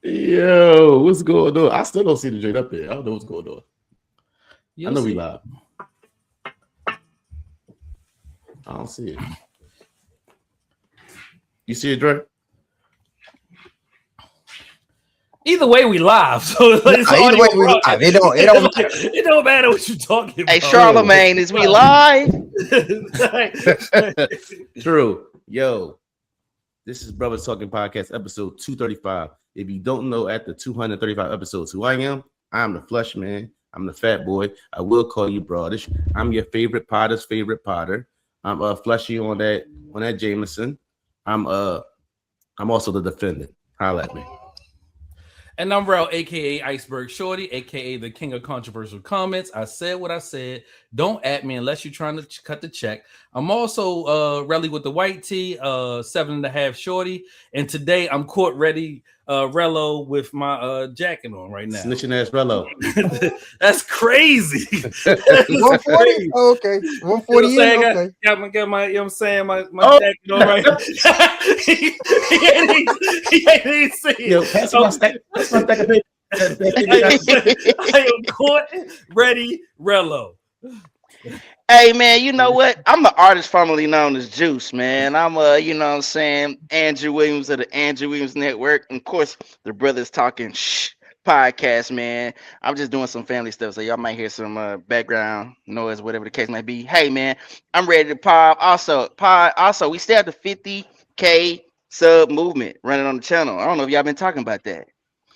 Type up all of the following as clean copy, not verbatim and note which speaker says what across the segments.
Speaker 1: Yo, what's going on? I still don't see the joint up there. I don't know what's going on. I know we live. I don't see it. You see it, Dre?
Speaker 2: Either way, we live. So either way, we live. It don't matter what you're talking about.
Speaker 3: Hey, Charlemagne, is we live?
Speaker 1: True. Yo, this is Brothas Talkin Podcast, episode 235. If you don't know, at the 235 episodes, who I am the flesh man. I'm the fat boy. I will call you Broadish. I'm your favorite potter's favorite potter. I'm fleshy on that Jameson. I'm also the defendant. Holla at me.
Speaker 2: And I'm Rell, aka Iceberg Shorty, aka the king of controversial comments. I said what I said. Don't at me unless you're trying to cut the check. I'm also Relly with the white tee, 7.5 Shorty. And today I'm court ready, Rello with my jacket on right now.
Speaker 1: Snitching ass Rello.
Speaker 2: That's crazy.
Speaker 4: 140? Oh, okay. 140.
Speaker 2: You know okay. Got my, you know what I'm saying? My jacket on right now. he ain't see it.
Speaker 1: Yo, pass my stack. I
Speaker 2: am court ready, Rello.
Speaker 3: Hey man, you know what? I'm the artist formerly known as Juice, man. I'm you know what I'm saying, Andrew Williams of the Andrew Williams Network, and of course the Brothas Talkin Sh podcast, man. I'm just doing some family stuff, so y'all might hear some background noise, whatever the case might be. Hey man, I'm ready to pop. Also, we still have the 50K sub movement running on the channel. I don't know if y'all been talking about that.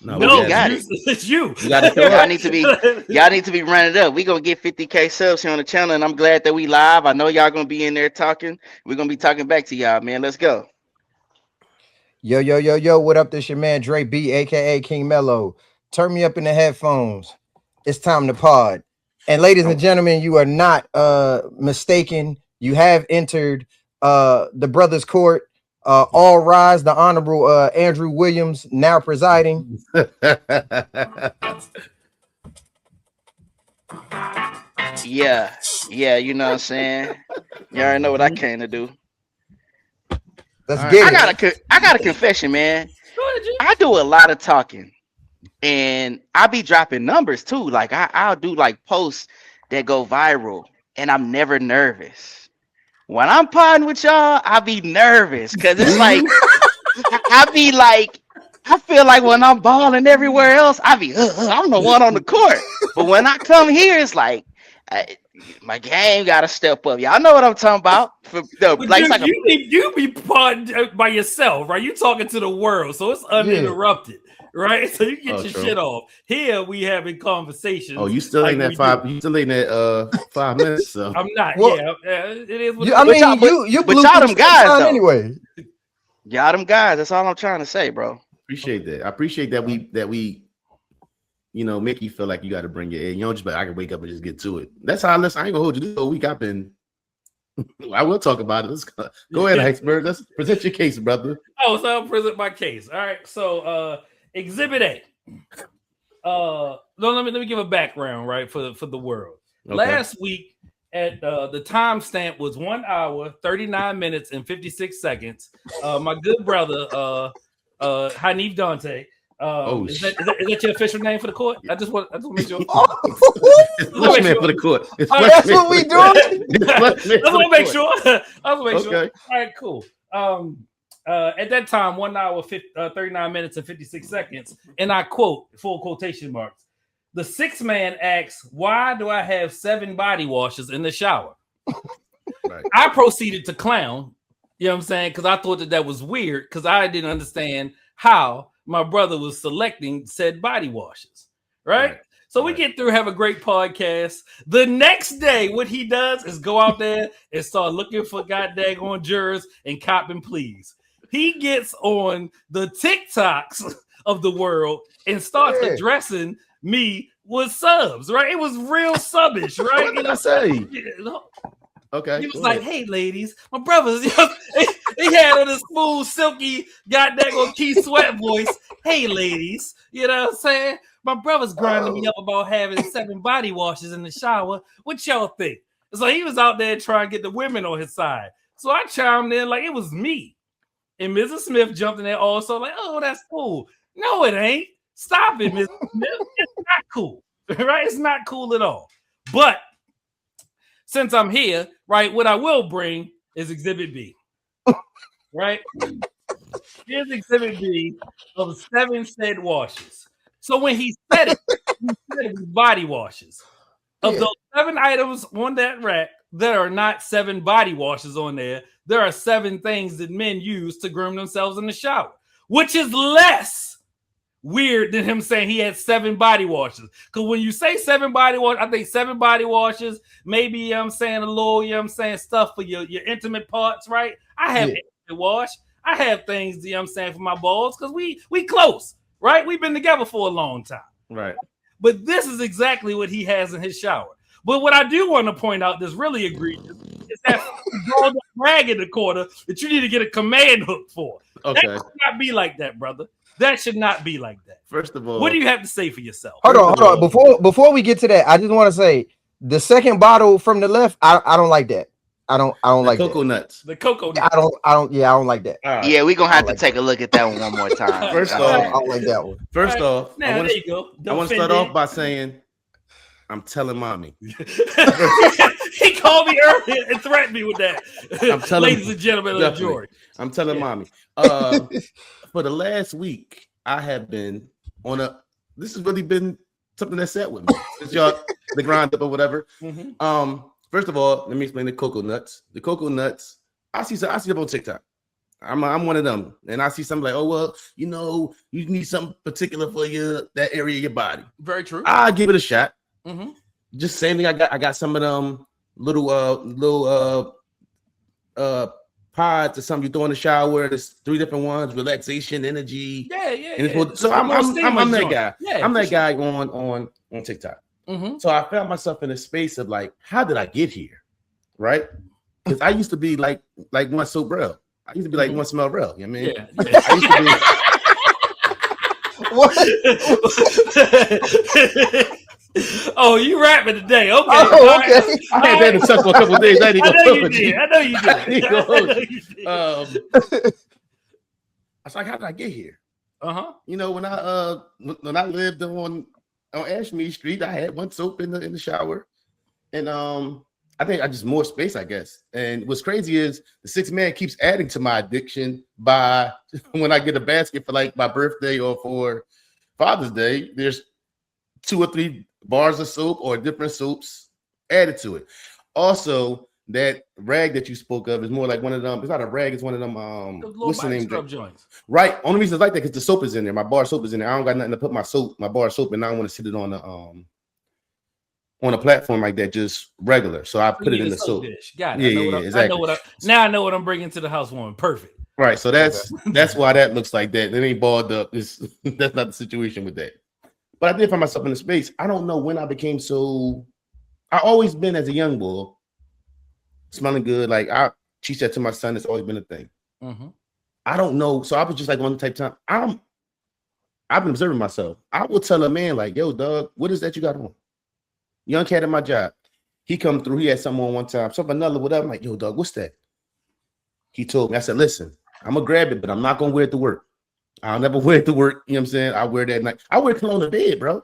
Speaker 2: No, you got it. It's you.
Speaker 3: Y'all need to be running it up. We gonna get 50K subs here on the channel, and I'm glad that we live. I know y'all gonna be in there talking. We're gonna be talking back to y'all, man. Let's go.
Speaker 4: Yo, what up? This your man Dre B, aka King Mello. Turn me up in the headphones. It's time to pod. And ladies and gentlemen, you are not mistaken. You have entered the brothers' court. All rise, the Honorable Andrew Williams now presiding.
Speaker 3: Yeah, you know what I'm saying? You already know what I came to do.
Speaker 4: Let's get it.
Speaker 3: I got a confession, man. I do a lot of talking, and I be dropping numbers too. Like I'll do like posts that go viral, and I'm never nervous. When I'm podding with y'all, I be nervous because it's like I feel like when I'm balling everywhere else, I'm the one on the court. But when I come here, it's like my game got to step up. Y'all know what I'm talking about.
Speaker 2: You be podding by yourself, right? You talking to the world, so it's uninterrupted. Right, so you get your shit off. Here we having conversations.
Speaker 1: Oh, you still ain't that 5? You still ain't that 5 minutes? So
Speaker 2: I'm not.
Speaker 4: Well,
Speaker 2: it is. What
Speaker 4: I mean, you
Speaker 3: but y'all them guys though.
Speaker 4: Anyway.
Speaker 3: Y'all them guys. That's all I'm trying to say, bro.
Speaker 1: Appreciate that. I appreciate that we, you know, make you feel like you got to bring it in. You know, just like I can wake up and just get to it. That's how I listen. I ain't gonna hold you this whole week. I've been. I will talk about it. Let's go ahead, Iceberg. Let's present your case, brother.
Speaker 2: Oh, so I'll present my case. All right. So Exhibit A. Let me give a background, right, for the world. Okay. Last week at the timestamp was 1 hour, 39 minutes, and 56 seconds. My good brother, Hanif Dante. Is that your official name for the court? I just want to make sure.
Speaker 1: Flush man for the court.
Speaker 4: That's what we doing.
Speaker 2: I want to make sure. Okay. All right, cool. At that time, 1 hour, 39 minutes, and 56 seconds, and I quote, full quotation marks, the sixth man asks, why do I have 7 body washes in the shower? Right. I proceeded to clown, you know what I'm saying, because I thought that was weird, because I didn't understand how my brother was selecting said body washes, right? So we get through, have a great podcast. The next day, what he does is go out there and start looking for goddamn jurors and copping pleas. He gets on the TikToks of the world and starts addressing me with subs, right? It was real subbish, right?
Speaker 1: What did I say? Okay.
Speaker 2: He was like, hey, ladies, my brothers, he had on a smooth, silky, goddamn key sweat voice. Hey, ladies, you know what I'm saying? My brother's grinding me up about having 7 body washes in the shower. What y'all think? So he was out there trying to get the women on his side. So I chimed in like it was me. And Mrs. Smith jumped in there also like, oh, that's cool. No, it ain't. Stop it, Mrs. Smith. It's not cool. Right? It's not cool at all. But since I'm here, right, what I will bring is Exhibit B. Right? Here's Exhibit B of 7 said washes. So when he said it was body washes. Of those 7 items on that rack, there are not 7 body washes on there. There are 7 things that men use to groom themselves in the shower, which is less weird than him saying he had 7 body washes. Because when you say 7 body washes, I think 7 body washes, maybe, you know what I'm saying, a little, you know what I'm saying, stuff for your intimate parts, right? I have intimate wash. I have things, you know what I'm saying, for my balls because we close, right? We've been together for a long time.
Speaker 1: Right.
Speaker 2: But this is exactly what he has in his shower. But what I do want to point out that's really egregious is that rag in the corner that you need to get a command hook for.
Speaker 1: Okay.
Speaker 2: That should not be like that, brother. That should not be like that.
Speaker 1: First of all,
Speaker 2: what do you have to say for yourself?
Speaker 4: Hold on. Before we get to that, I just want to say the second bottle from the left, I don't like that. I don't like
Speaker 1: cocoa nuts.
Speaker 2: The cocoa nuts.
Speaker 4: I don't like that.
Speaker 1: Right.
Speaker 3: Yeah, we're gonna have to take a look at that one more time.
Speaker 1: First off,
Speaker 4: I don't like that one.
Speaker 1: First off,
Speaker 2: now, there you go.
Speaker 1: I want to start off by saying I'm telling mommy.
Speaker 2: He called me earlier and threatened me with that.
Speaker 1: I'm telling,
Speaker 2: ladies and gentlemen of the jury.
Speaker 1: I'm telling mommy. For the last week, I have been on a. This has really been something that's set with me. It's y'all the grind up or whatever. Mm-hmm. First of all, let me explain the cocoa nuts. The cocoa nuts. I see them on TikTok. I'm one of them, and I see something like, oh well, you know, you need something particular for that area of your body.
Speaker 2: Very true.
Speaker 1: I'll give it a shot.
Speaker 2: Mm-hmm.
Speaker 1: Just same thing. I got some of them little pods or something you throw in the shower. There's 3 different ones: relaxation, energy.
Speaker 2: Yeah.
Speaker 1: So I'm that guy.
Speaker 2: Yeah,
Speaker 1: I'm that guy on TikTok.
Speaker 2: Mm-hmm.
Speaker 1: So I found myself in a space of like, how did I get here? Right? Because I used to be like one Smell Rell. I used to be like one Smell Rell. You know what I mean?
Speaker 2: Yeah.
Speaker 1: I used
Speaker 2: to be. Oh, you rapping today? Okay.
Speaker 4: Oh, okay.
Speaker 1: I had that in touch for a couple of days. I
Speaker 2: know you did.
Speaker 1: I was like, how did I get here? You know, when I lived on Ashmead Street, I had one soap in the shower, and I think I just more space, I guess. And what's crazy is the 6th man keeps adding to my addiction by when I get a basket for like my birthday or for Father's Day, there's 2 or 3 bars of soap or different soaps added to it. Also, that rag that you spoke of is more like one of them. It's not a rag. It's one of them. What's the name?
Speaker 2: Scrub joints.
Speaker 1: Right. Only reason it's like that because the soap is in there. My bar soap is in there. I don't got nothing to put my bar soap in. I don't want to sit it on a platform like that, just regular. So I put it in the soap.
Speaker 2: Got it.
Speaker 1: Yeah, exactly.
Speaker 2: I know what I'm bringing to the housewarming. Perfect.
Speaker 1: Right. So that's why that looks like that. It ain't balled up. That's not the situation with that. But I did find myself in the space. I don't know when I became so. I always been as a young boy, smelling good. Like she said to my son, it's always been a thing. Mm-hmm. I don't know. So I was just like on the type of time. I've been observing myself. I will tell a man like, yo, dog, what is that you got on? Young cat at my job. He come through. He had something on one time. Something another, whatever. I'm like, yo, dog, what's that? He told me. I said, listen, I'm gonna grab it, but I'm not gonna wear it to work. I'll never wear it to work. You know what I'm saying? I wear that at night. I wear cologne to bed, bro.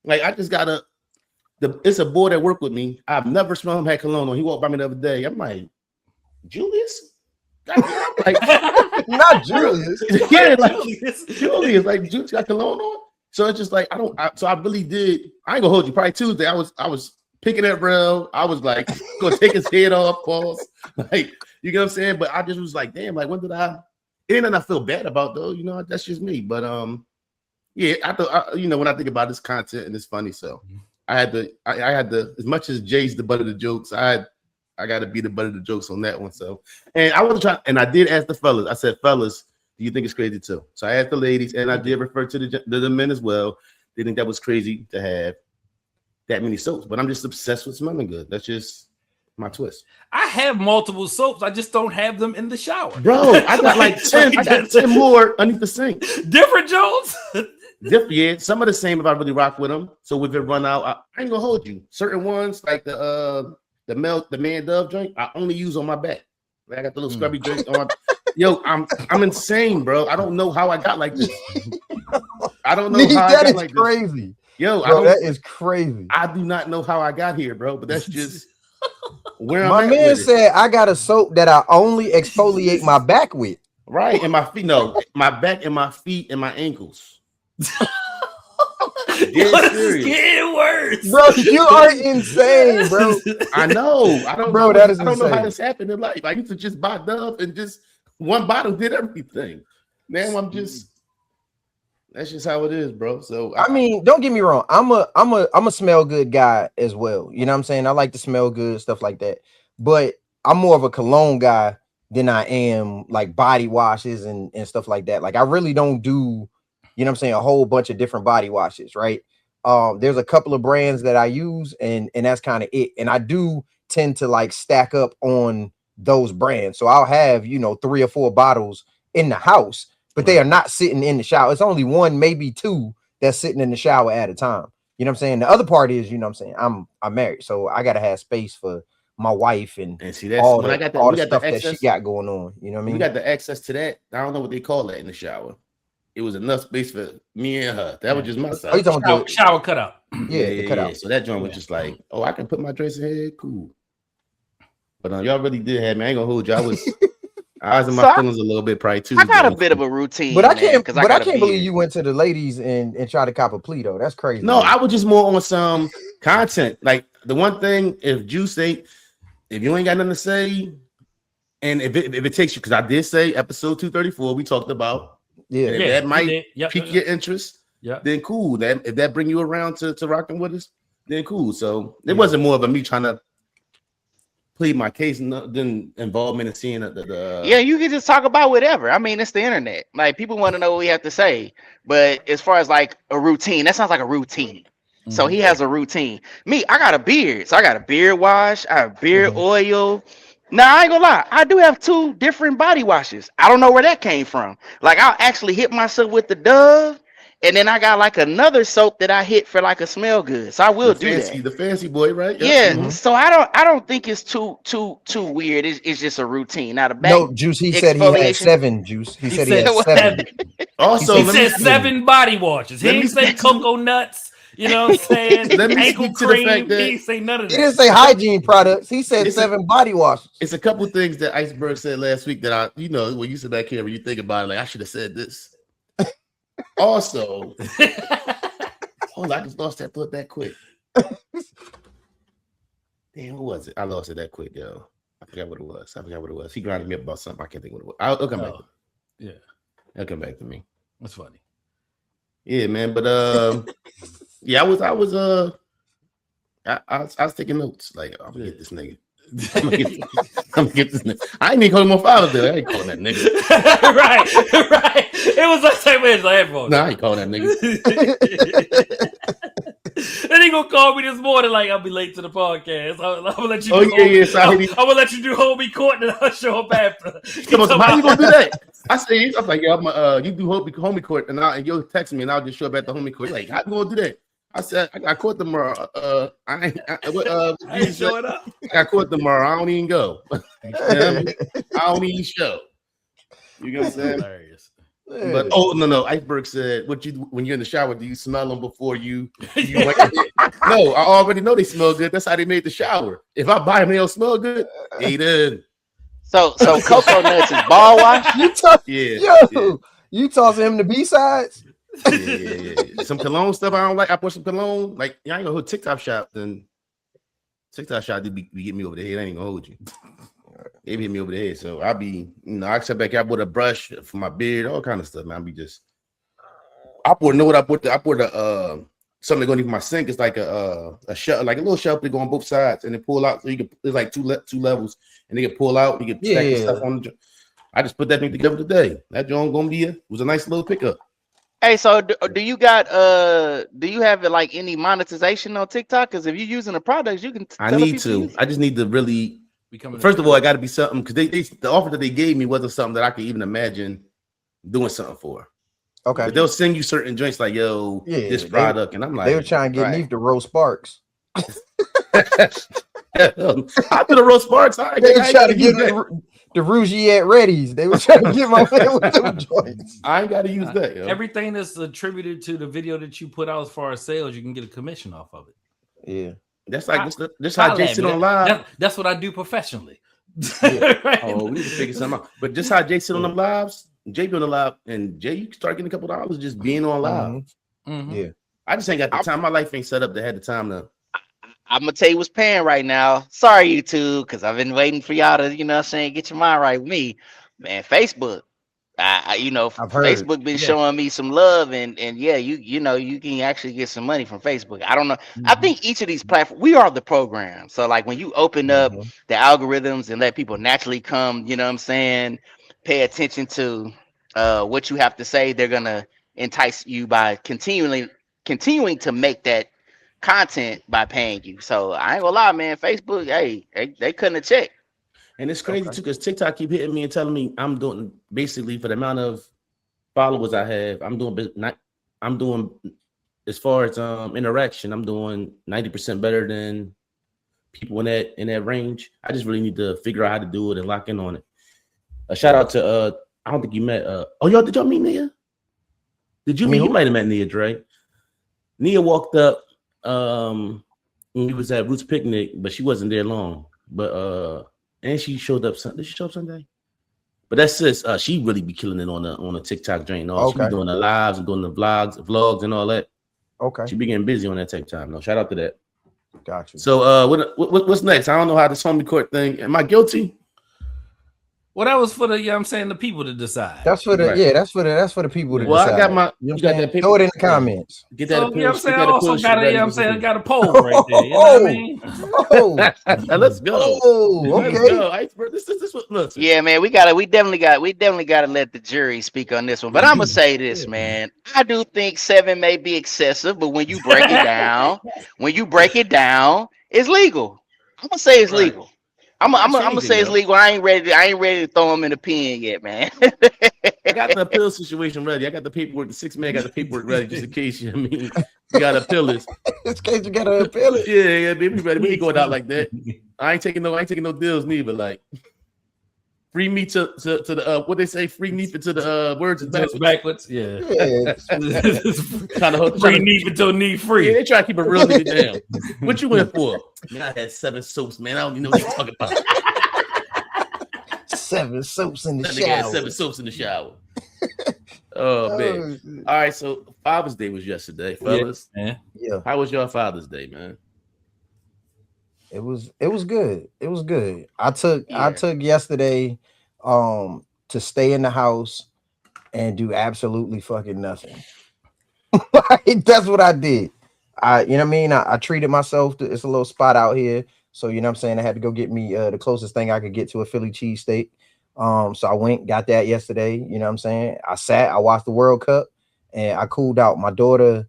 Speaker 1: Like I just gotta. It's a boy that worked with me. I've never smelled him had cologne on. He walked by me the other day. I'm like, Julius? Like,
Speaker 4: not Julius.
Speaker 1: Yeah, like Julius. Like Julius got cologne on. So it's just like so I really did. I ain't gonna hold you. Probably Tuesday. I was picking at Rell. I was like gonna take his head off, pause. Like you know what I'm saying? But I just was like, damn. Like when did I? It ain't nothing I feel bad about though. You know that's just me. But yeah. I thought when I think about this content and it's funny, so I had to. As much as Jay's the butt of the jokes, I got to be the butt of the jokes on that one. So and I was trying, and I did ask the fellas. I said, fellas, do you think it's crazy too? So I asked the ladies, and I did refer to the men as well. They think that was crazy to have that many soaps, but I'm just obsessed with smelling good. That's just my twist.
Speaker 2: I have multiple soaps. I just don't have them in the shower.
Speaker 1: Bro, I got like 10. I got 10 more underneath the sink.
Speaker 2: Different Jones?
Speaker 1: Yeah, some of the same if I really rock with them. So if it run out, I ain't gonna hold you. Certain ones, like the man dove joint, I only use on my back. Like I got the little scrubby joint on. Yo, I'm insane, bro. I don't know how I got like this. I don't know how
Speaker 4: that
Speaker 1: I got
Speaker 4: is
Speaker 1: like
Speaker 4: crazy.
Speaker 1: This. Yo,
Speaker 4: bro, that is crazy.
Speaker 1: I do not know how I got here, bro. But that's just where
Speaker 4: my
Speaker 1: I'm at.
Speaker 4: Man said I got a soap that I only exfoliate my back with.
Speaker 1: Right, and my feet. No, my back and my feet and my ankles.
Speaker 2: It's getting worse,
Speaker 4: bro. You are insane, bro.
Speaker 1: I know. I don't,
Speaker 4: bro.
Speaker 1: Know,
Speaker 4: That is
Speaker 1: I don't
Speaker 4: insane.
Speaker 1: know how this happened in life. I used to just buy Dove and just one bottle did everything. Now I'm just. That's just how it is, bro. So
Speaker 4: I mean, don't get me wrong. I'm a smell good guy as well. You know what I'm saying? I like to smell good, stuff like that. But I'm more of a cologne guy than I am like body washes and stuff like that. Like I really don't do, you know what I'm saying, a whole bunch of different body washes, right? There's a couple of brands that I use and that's kind of it. And I do tend to like stack up on those brands. So I'll have, 3 or 4 bottles in the house, but they are not sitting in the shower. It's only 1, maybe 2 that's sitting in the shower at a time. You know what I'm saying? The other part is, you know what I'm saying, I'm married, so I gotta have space for my wife and
Speaker 1: see that's
Speaker 4: all
Speaker 1: when
Speaker 4: the,
Speaker 1: I got that,
Speaker 4: all the
Speaker 1: got
Speaker 4: stuff
Speaker 1: the
Speaker 4: that she got going on. You know what I mean?
Speaker 1: We got the access to that. I don't know what they call that in the shower. It was enough space for me and her. That was just my side.
Speaker 4: Oh, you talking about
Speaker 2: shower cutout?
Speaker 4: Yeah, the cutout.
Speaker 1: So that joint was just like, oh, I can put my dress in here, cool. But y'all really did have me. I ain't gonna hold you. I was in my feelings a little bit probably too.
Speaker 3: I got a bit of a routine,
Speaker 4: but I can't. But I can't believe you went to the ladies and tried to cop a plea though. That's crazy.
Speaker 1: No, I was just more on some content. Like the one thing, if Juice ain't, if you ain't got nothing to say, and if it takes you, because I did say episode 234, we talked about, that might pique your interest. Yeah, then cool. That if that bring you around to rocking with us, then cool. So it wasn't more of a me trying to plead my case than involvement in seeing the
Speaker 3: yeah, you can just talk about whatever. I mean, it's the internet. Like people want to know what we have to say, but as far as like a routine, that sounds like a routine. Mm-hmm. So he has a routine. Me, I got a beard, so I got a beard wash, I have beard oil. Now I ain't gonna lie, I do have 2 different body washes. I don't know where that came from. Like I'll actually hit myself with the Dove. And then I got like another soap that I hit for like a smell good. So I will do that.
Speaker 1: The fancy boy, right?
Speaker 3: Yeah. Mm-hmm. So I don't think it's too weird. It's just a routine. Now the back.
Speaker 4: No, Juice. He said he had 7. Juice. He said he had 7.
Speaker 2: Also, he said 7 body washes. He didn't say cocoa nuts. You know what I'm saying?
Speaker 1: Let me
Speaker 2: ankle
Speaker 1: speak to
Speaker 2: cream.
Speaker 1: the fact that
Speaker 2: he didn't say none of that.
Speaker 4: He didn't say hygiene products. He said 7 body washes. It's
Speaker 1: a couple things that Iceberg said last week that when you sit back here, when you think about it, like I should have said this. Also, hold on, I just lost that thought that quick. Damn, what was it? I lost it that quick, yo. I forgot what it was. He grinded me up about something. I can't think what it was. I'll come back.
Speaker 2: Yeah,
Speaker 1: it'll come back to me.
Speaker 2: That's funny.
Speaker 1: Yeah, man. But yeah, I was taking notes. Like, I'm gonna get this nigga. I'm gonna get this nigga. I ain't even calling my father there. I ain't calling that nigga.
Speaker 2: right. It was like same way as I had for.
Speaker 1: No, I ain't calling that nigga.
Speaker 2: Then he gonna call me this morning like I'll be late to the podcast. I'm gonna let you.
Speaker 1: I'm
Speaker 2: gonna let you do homie court, and I'll show up after.
Speaker 1: How you gonna do that? I was like, yeah, you do homie court, and you'll text me, and I'll just show up at the homie court. Like, how you gonna do that? I said, I caught tomorrow. I ain't showing up. I caught tomorrow. I don't even go. I don't even show. You know what I'm saying? Hilarious. But no. Iceberg said, when you're in the shower, do you smell them before you went? No, I already know they smell good. That's how they made the shower. If I buy them, they don't smell good. They did.
Speaker 3: So cocoa nuts is ball wash.
Speaker 4: You tossing him the B-sides?
Speaker 1: Yeah. Some cologne stuff I don't like. I put some cologne. Like, I ain't gonna hold TikTok shop. Then TikTok shop did be get me over the head. I ain't gonna hold you. They hit me over the head. So I'll be, I sit back. I bought a brush for my beard, all kind of stuff, man. I bought something going into my sink. It's like a shelf, like a little shelf that go on both sides, and it pull out. So you can, it's like two levels, and they can pull out. You can stack stuff on the. I just put that thing together today. That joint gonna be was a nice little pickup.
Speaker 3: Hey, so do you have like any monetization on TikTok? Because if you're using the products, you can.
Speaker 1: I need to. I just need to really. First of all, I got to be something because the offer that they gave me wasn't something that I could even imagine doing something for.
Speaker 4: Okay,
Speaker 1: but they'll send you certain joints like, "Yo, this product," and I'm like,
Speaker 4: they were trying to get me to roast Sparks.
Speaker 1: I do the roast Sparks.
Speaker 4: the Rougier Reddies. They were trying to get my man with them joints.
Speaker 1: I ain't got to use that. Yo.
Speaker 2: Everything that's attributed to the video that you put out as far as sales, you can get a commission off of it.
Speaker 4: Yeah,
Speaker 1: that's like this how Jay sit on live.
Speaker 2: That's what I do professionally.
Speaker 1: Yeah. Oh, we need to figure something out. But just how Jay sit on them lives, Jay be on the live, and Jay, you can start getting a couple dollars just being on live.
Speaker 2: Mm-hmm.
Speaker 4: Yeah,
Speaker 1: I just ain't got the time. My life ain't set up to have the time to.
Speaker 3: I'm gonna tell you what's paying right now. Sorry, YouTube, because I've been waiting for y'all to, get your mind right with me, man. Facebook, Facebook been showing me some love, and yeah, you can actually get some money from Facebook. I don't know. I think each of these platforms, we are the program. So like when you open up the algorithms and let people naturally come, pay attention to what you have to say, they're gonna entice you by continuing to make that content by paying you. So I ain't gonna lie, man. Facebook, hey, they couldn't have checked.
Speaker 1: And it's crazy too, because TikTok keep hitting me and telling me I'm doing basically for the amount of followers I have. I'm doing as far as interaction. I'm doing 90% better than people in that range. I just really need to figure out how to do it and lock in on it. A shout out to I don't think you met did y'all meet Nia? Did you meet? You might have met Nia, Dre. Nia walked up. When we was at Roots Picnic, but she wasn't there long. But and she showed up Sunday. Did she show up Sunday? But that's just she really be killing it on a TikTok joint. She be doing the lives and doing the vlogs and all that. Okay. She be getting busy on that type time. No, shout out to that.
Speaker 4: Gotcha.
Speaker 1: So what's next? I don't know how this homie court thing. Am I guilty?
Speaker 2: Well, that was for the, the people to decide.
Speaker 4: That's for the that's for the people to decide.
Speaker 1: Well, I got my you got that paper.
Speaker 4: Throw it in the comments.
Speaker 1: Get that.
Speaker 2: I also got I got a poll right there. You know what I mean?
Speaker 1: Let's go.
Speaker 4: Okay.
Speaker 1: Let's go. Iceberg. This what looks.
Speaker 3: Yeah, man, we definitely gotta let the jury speak on this one. But I'm gonna say this, man. I do think 7 may be excessive, but when you break it down, it's legal. I'm gonna say it's legal. I'm gonna say it's legal. I ain't ready to throw him in the pen yet, man.
Speaker 1: I got the appeal situation ready. I got the paperwork. The 6 man got the paperwork ready just in case you gotta appeal this.
Speaker 4: In case you gotta appeal it.
Speaker 1: Yeah, baby, ready. We ain't going out like that. I ain't taking no deals neither. Like free me to the what they say, free me to the words
Speaker 2: backwards. Yeah.
Speaker 1: Kind of
Speaker 2: free need until need free.
Speaker 1: Yeah, they try to keep it real nigga down. What you went for? Man, I had 7 soaps, man. I don't even know what you're talking about.
Speaker 4: 7 soaps in the
Speaker 1: that
Speaker 4: shower.
Speaker 1: Nigga had 7 soaps in the shower. Oh man. All right, so Father's Day was yesterday, fellas.
Speaker 2: Yeah.
Speaker 1: How was your Father's Day, man?
Speaker 4: It was good. It was good. I took yesterday to stay in the house and do absolutely fucking nothing. That's what I did. I treated myself it's a little spot out here. So I had to go get me the closest thing I could get to a Philly cheesesteak. So I went, got that yesterday. I watched the World Cup and I cooled out. My daughter,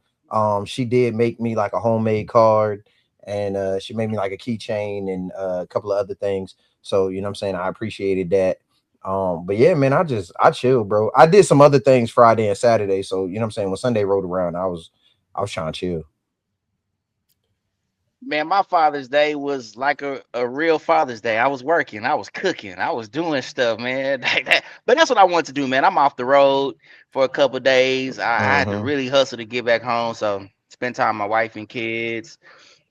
Speaker 4: she did make me like a homemade card. And she made me like a keychain and a couple of other things. So, I appreciated that. But yeah, man, I chilled, bro. I did some other things Friday and Saturday. So, when Sunday rolled around, I was trying to chill.
Speaker 3: Man, my Father's Day was like a real Father's Day. I was working, I was cooking, I was doing stuff, man. Like that. But that's what I wanted to do, man. I'm off the road for a couple of days. I had to really hustle to get back home. So spend time with my wife and kids.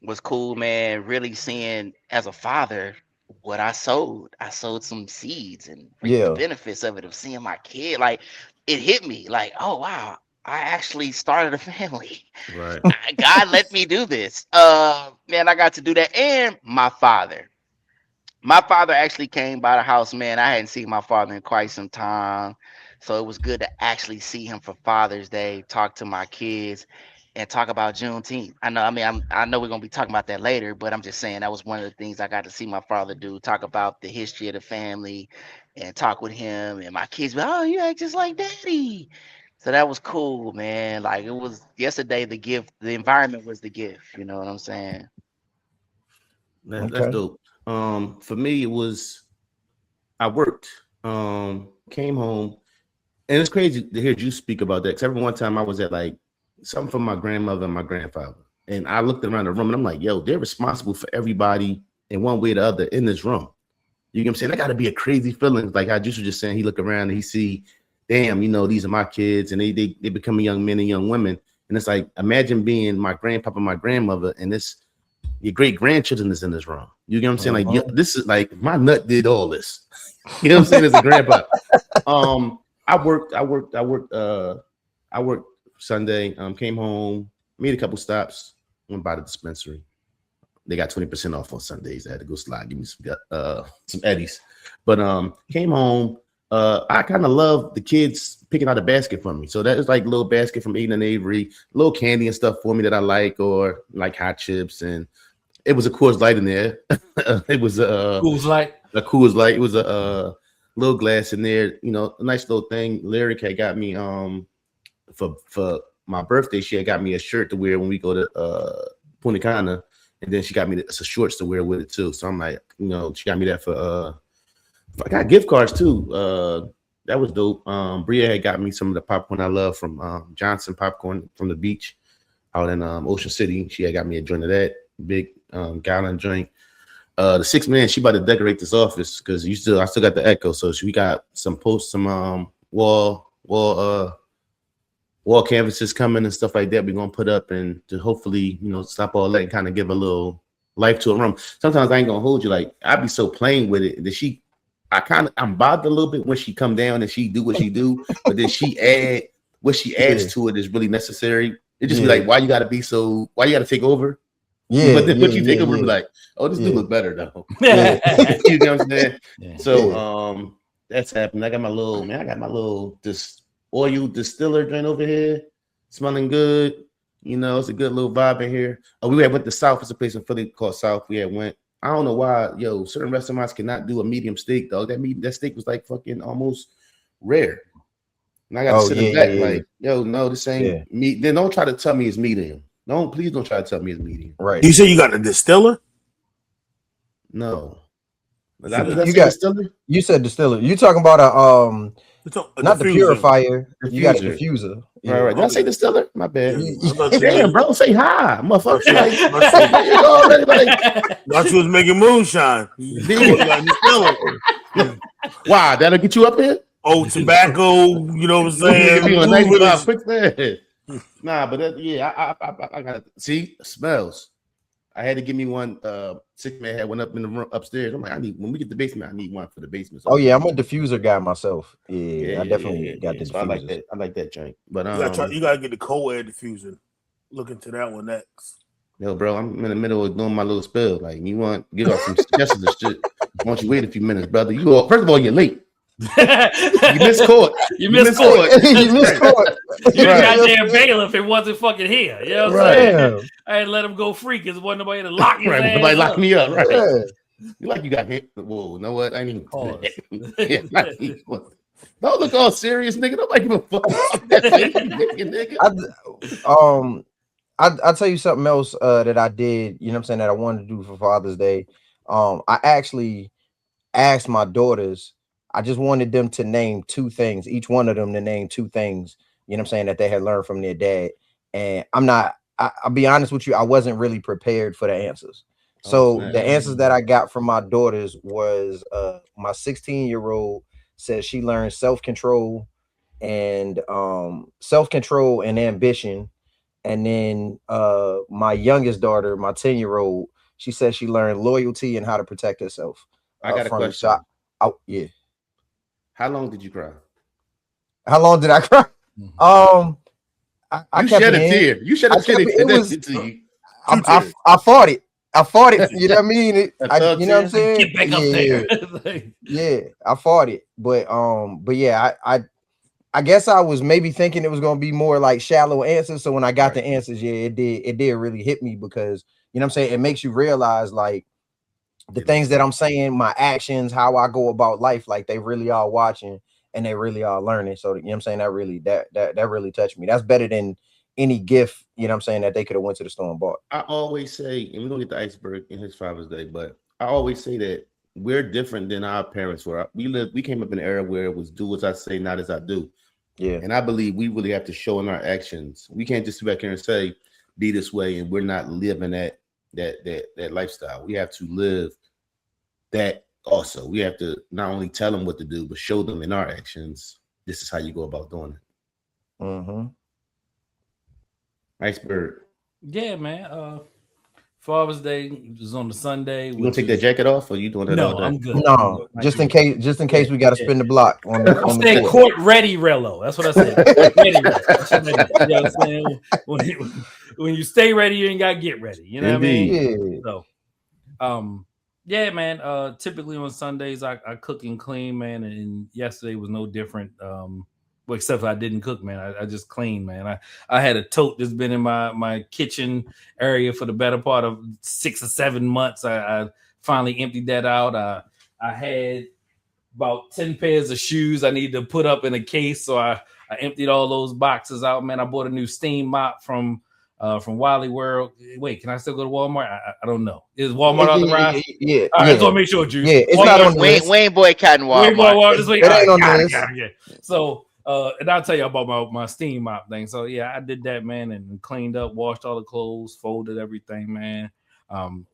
Speaker 3: Was cool, man. Really seeing as a father what I sowed. I sowed some seeds and the benefits of it, of seeing my kid. Like it hit me like, oh wow, I actually started a family.
Speaker 1: Right.
Speaker 3: God let me do this. Man, I got to do that. And my father actually came by the house, man. I hadn't seen my father in quite some time. So it was good to actually see him for Father's Day, talk to my kids. And talk about Juneteenth. I know we're gonna be talking about that later, but I'm just saying that was one of the things I got to see my father do. Talk about the history of the family, and talk with him. And my kids, you act just like Daddy. So that was cool, man. Like it was yesterday. The gift, the environment was the gift. You know what I'm saying?
Speaker 1: That's dope. For me, it was I worked, came home, and it's crazy to hear you speak about that. Because every one time I was at like something from my grandmother and my grandfather. And I looked around the room and I'm like, yo, they're responsible for everybody in one way or the other in this room. You know what I'm saying? That got to be a crazy feeling. Like how Juice was just saying, he look around and he see, damn, you know, these are my kids, and they become young men and young women. And it's like, imagine being my grandpapa, my grandmother, and your great grandchildren is in this room. You know what I'm saying? Like, this is like my nut did all this. You know what I'm saying? As a grandpa. I worked Sunday, came home, made a couple stops, went by the dispensary. They got 20% off on Sundays. I had to go slide, give me some Eddies. But came home. I kind of love the kids picking out a basket for me. So that is like a little basket from Aiden and Avery, little candy and stuff for me that I like, or like hot chips. And it was a Coors Light in there. It was
Speaker 2: Coors Light.
Speaker 1: A Coors Light. It was a little glass in there, you know, a nice little thing. Lyric had got me for my birthday. She had got me a shirt to wear when we go to Punta Cana, and then she got me some shorts to wear with it too. So I'm like, you know, she got me that for I got gift cards too. That was dope. Bria had got me some of the popcorn I love from Johnson Popcorn from the beach out in Ocean City. She had got me a joint of that big gallon joint. The 6 man, she about to decorate this office because I still got the echo. So we got some wall canvases coming and stuff like that. We're gonna put up and to hopefully, you know, stop all that and kind of give a little life to a room. Sometimes I ain't gonna hold you, like I be so plain with it that I'm bothered a little bit when she come down and she do what she do, but then she add what she adds to it is really necessary. It just be like, why you gotta take over?
Speaker 4: Yeah,
Speaker 1: but then when you take over, be like, oh, this dude look better though. You know what I'm saying?
Speaker 4: Yeah.
Speaker 1: So that's happening. I got my little oil distiller joint over here, smelling good. You know, it's a good little vibe in here. We went to South. It's a place in Philly called South. We went. I don't know why, certain restaurants cannot do a medium steak, dog. That steak was like fucking almost rare. And I gotta sit in back like, no, this ain't meat. Then don't try to tell me it's medium. Please don't try to tell me it's medium.
Speaker 4: Right.
Speaker 5: You say you got a distiller?
Speaker 1: No.
Speaker 4: Distiller? You said distiller. You talking about a not diffuser. The purifier. You got a diffuser.
Speaker 1: Yeah. Right. Did I say distiller? My bad. Damn, bro, say hi, motherfucker.
Speaker 5: Thought you was making moonshine.
Speaker 1: Why? That'll get you up here?
Speaker 5: Old tobacco, you know what I'm saying?
Speaker 1: Nah, but I got to see smells. I had to give me one. 6 man had one up in the room upstairs. I'm like, when we get the basement, I need one for the basement. So
Speaker 4: I'm a diffuser guy myself. I definitely got the diffuser.
Speaker 1: So I like that joint. But
Speaker 5: you gotta get the cold air diffuser. Look into that one next.
Speaker 1: Yo, bro, I'm in the middle of doing my little spill. Like, you want to give off some suggestions and shit? Why don't you wait a few minutes, brother? First of all, you're late. You missed court.
Speaker 2: You missed court. You
Speaker 1: right.
Speaker 2: goddamn bailiff. It wasn't fucking here. You know what I'm saying? I ain't let him go free because wasn't nobody to lock his ass
Speaker 1: nobody locked me up. Right.
Speaker 4: Yeah.
Speaker 1: You like you got hit. Whoa, you know what? I ain't even call it. Don't look all serious, nigga. Nobody give a fuck.
Speaker 4: I'll tell you something else that I did, you know what I'm saying, that I wanted to do for Father's Day. I actually asked my daughters, I just wanted them to name 2 things, each one of them to name 2 things, you know what I'm saying, that they had learned from their dad. And I'll be honest with you, I wasn't really prepared for the answers. So the answers that I got from my daughters was my 16-year-old said she learned self-control and ambition. And then my youngest daughter, my 10-year-old, she said she learned loyalty and how to protect herself.
Speaker 1: I got a question. How long did you cry?
Speaker 4: How long did I cry? I
Speaker 1: shed a tear. You shed a tear.
Speaker 4: I fought it. You know what I mean? You know what I'm saying?
Speaker 2: Get back up there.
Speaker 4: Yeah, I fought it. But yeah, I guess I was maybe thinking it was gonna be more like shallow answers. So when I got the answers, it did really hit me because you know what I'm saying, it makes you realize like the things that I'm saying, my actions, how I go about life, like they really are watching and they really are learning. So you know what I'm saying, that really touched me. That's better than any gift, you know what I'm saying, that they could have went to the store and bought.
Speaker 1: I always say, and we're gonna get the iceberg in his Father's Day, but I always say that we're different than our parents were. We came up in an era where it was do as I say, not as I do.
Speaker 4: Yeah.
Speaker 1: And I believe we really have to show in our actions. We can't just sit back here and say, be this way, and we're not living that lifestyle. We have to live that also we have to not only tell them what to do, but show them in our actions. This is how you go about doing it.
Speaker 4: Mm-hmm.
Speaker 1: Iceberg.
Speaker 2: Yeah, man. Father's Day was on the Sunday.
Speaker 1: You gonna take that jacket off, or you doing that all day?
Speaker 2: I'm good.
Speaker 4: No, just in case we got to spin the block on the.
Speaker 2: I said court ready, Rello. That's what I said. Ready, Rello. You know what I'm saying? When you stay ready, you ain't gotta get ready. You know
Speaker 1: Indeed.
Speaker 2: what I mean? So, yeah, man. Typically on Sundays, I cook and clean, man. And yesterday was no different. Well, except for I didn't cook, man. I just cleaned, man. I had a tote that's been in my kitchen area for the better part of 6 or 7 months. I finally emptied that out. I had about 10 pairs of shoes I need to put up in a case, so I emptied all those boxes out, man. I bought a new steam mop from Wally World. Wait, can I still go to Walmart? I don't know. Is Walmart on the rise?
Speaker 4: Yeah.
Speaker 2: All right, so make sure, Juice.
Speaker 4: Yeah, it's not on the list.
Speaker 3: Wayne boycotting Walmart.
Speaker 2: This week.
Speaker 4: It ain't on the list.
Speaker 2: Yeah. So, and I'll tell you about my steam mop thing. So yeah, I did that, man, and cleaned up, washed all the clothes, folded everything, man.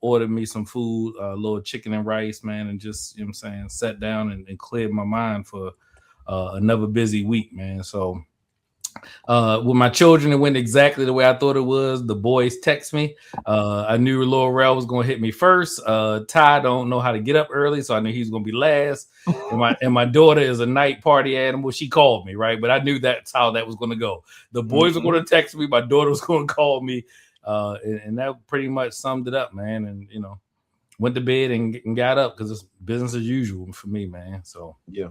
Speaker 2: Ordered me some food, a little chicken and rice, man, and just, you know what I'm saying, sat down and cleared my mind for another busy week, man. So with my children, it went exactly the way I thought it was. The boys text me. I knew Lil Rel was going to hit me first. Ty don't know how to get up early, so I knew he was going to be last. And my daughter is a night party animal. She called me, right? But I knew that's how that was going to go. The boys were going to text me. My daughter was going to call me. And that pretty much summed it up, man. And, you know, went to bed and got up because it's business as usual for me, man. So,
Speaker 4: yeah.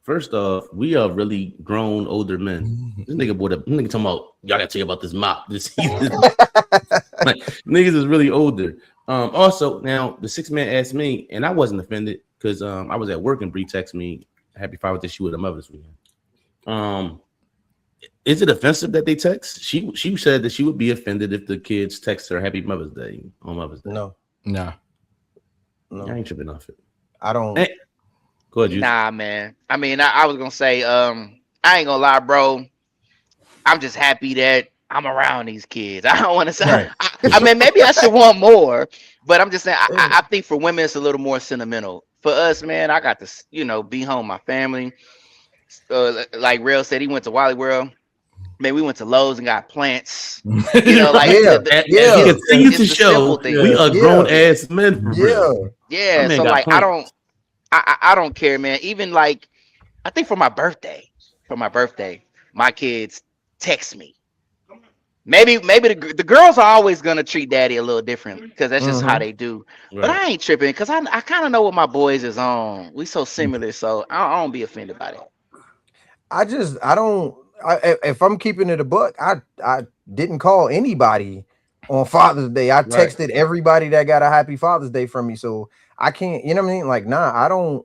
Speaker 1: First off, we are really grown older men. This nigga talking about, y'all gotta tell you about this mop. This like, niggas is really older. Also, now the 6 man asked me, and I wasn't offended because I was at work and Bree texted me, "Happy Father's Day." She with her mother this weekend. Is it offensive that they text? She said that she would be offended if the kids text her Happy Mother's Day on Mother's Day.
Speaker 4: No.
Speaker 1: I ain't tripping off it.
Speaker 4: I don't.
Speaker 1: Hey. Go ahead,
Speaker 3: Nah, man. I mean, I was gonna say, I ain't gonna lie, bro. I'm just happy that I'm around these kids. I don't want to say. Right. I mean, maybe I should want more, but I'm just saying. I think for women it's a little more sentimental. For us, man, I got to, be home with my family. Like Rel said, he went to Wally World. Man, we went to Lowe's and got plants.
Speaker 1: Continue to show we are grown ass men.
Speaker 3: Yeah. So like, plants. I don't care, man. Even like, I think for my birthday, my kids text me. Maybe the girls are always gonna treat daddy a little different because that's just how they do. Right. But I ain't tripping because I kind of know what my boys is on. We so similar, so I don't be offended by that.
Speaker 4: If I'm keeping it a buck, I didn't call anybody on Father's Day. I texted everybody that got a Happy Father's Day from me, so I can't. You know what I mean? Like, nah, I don't.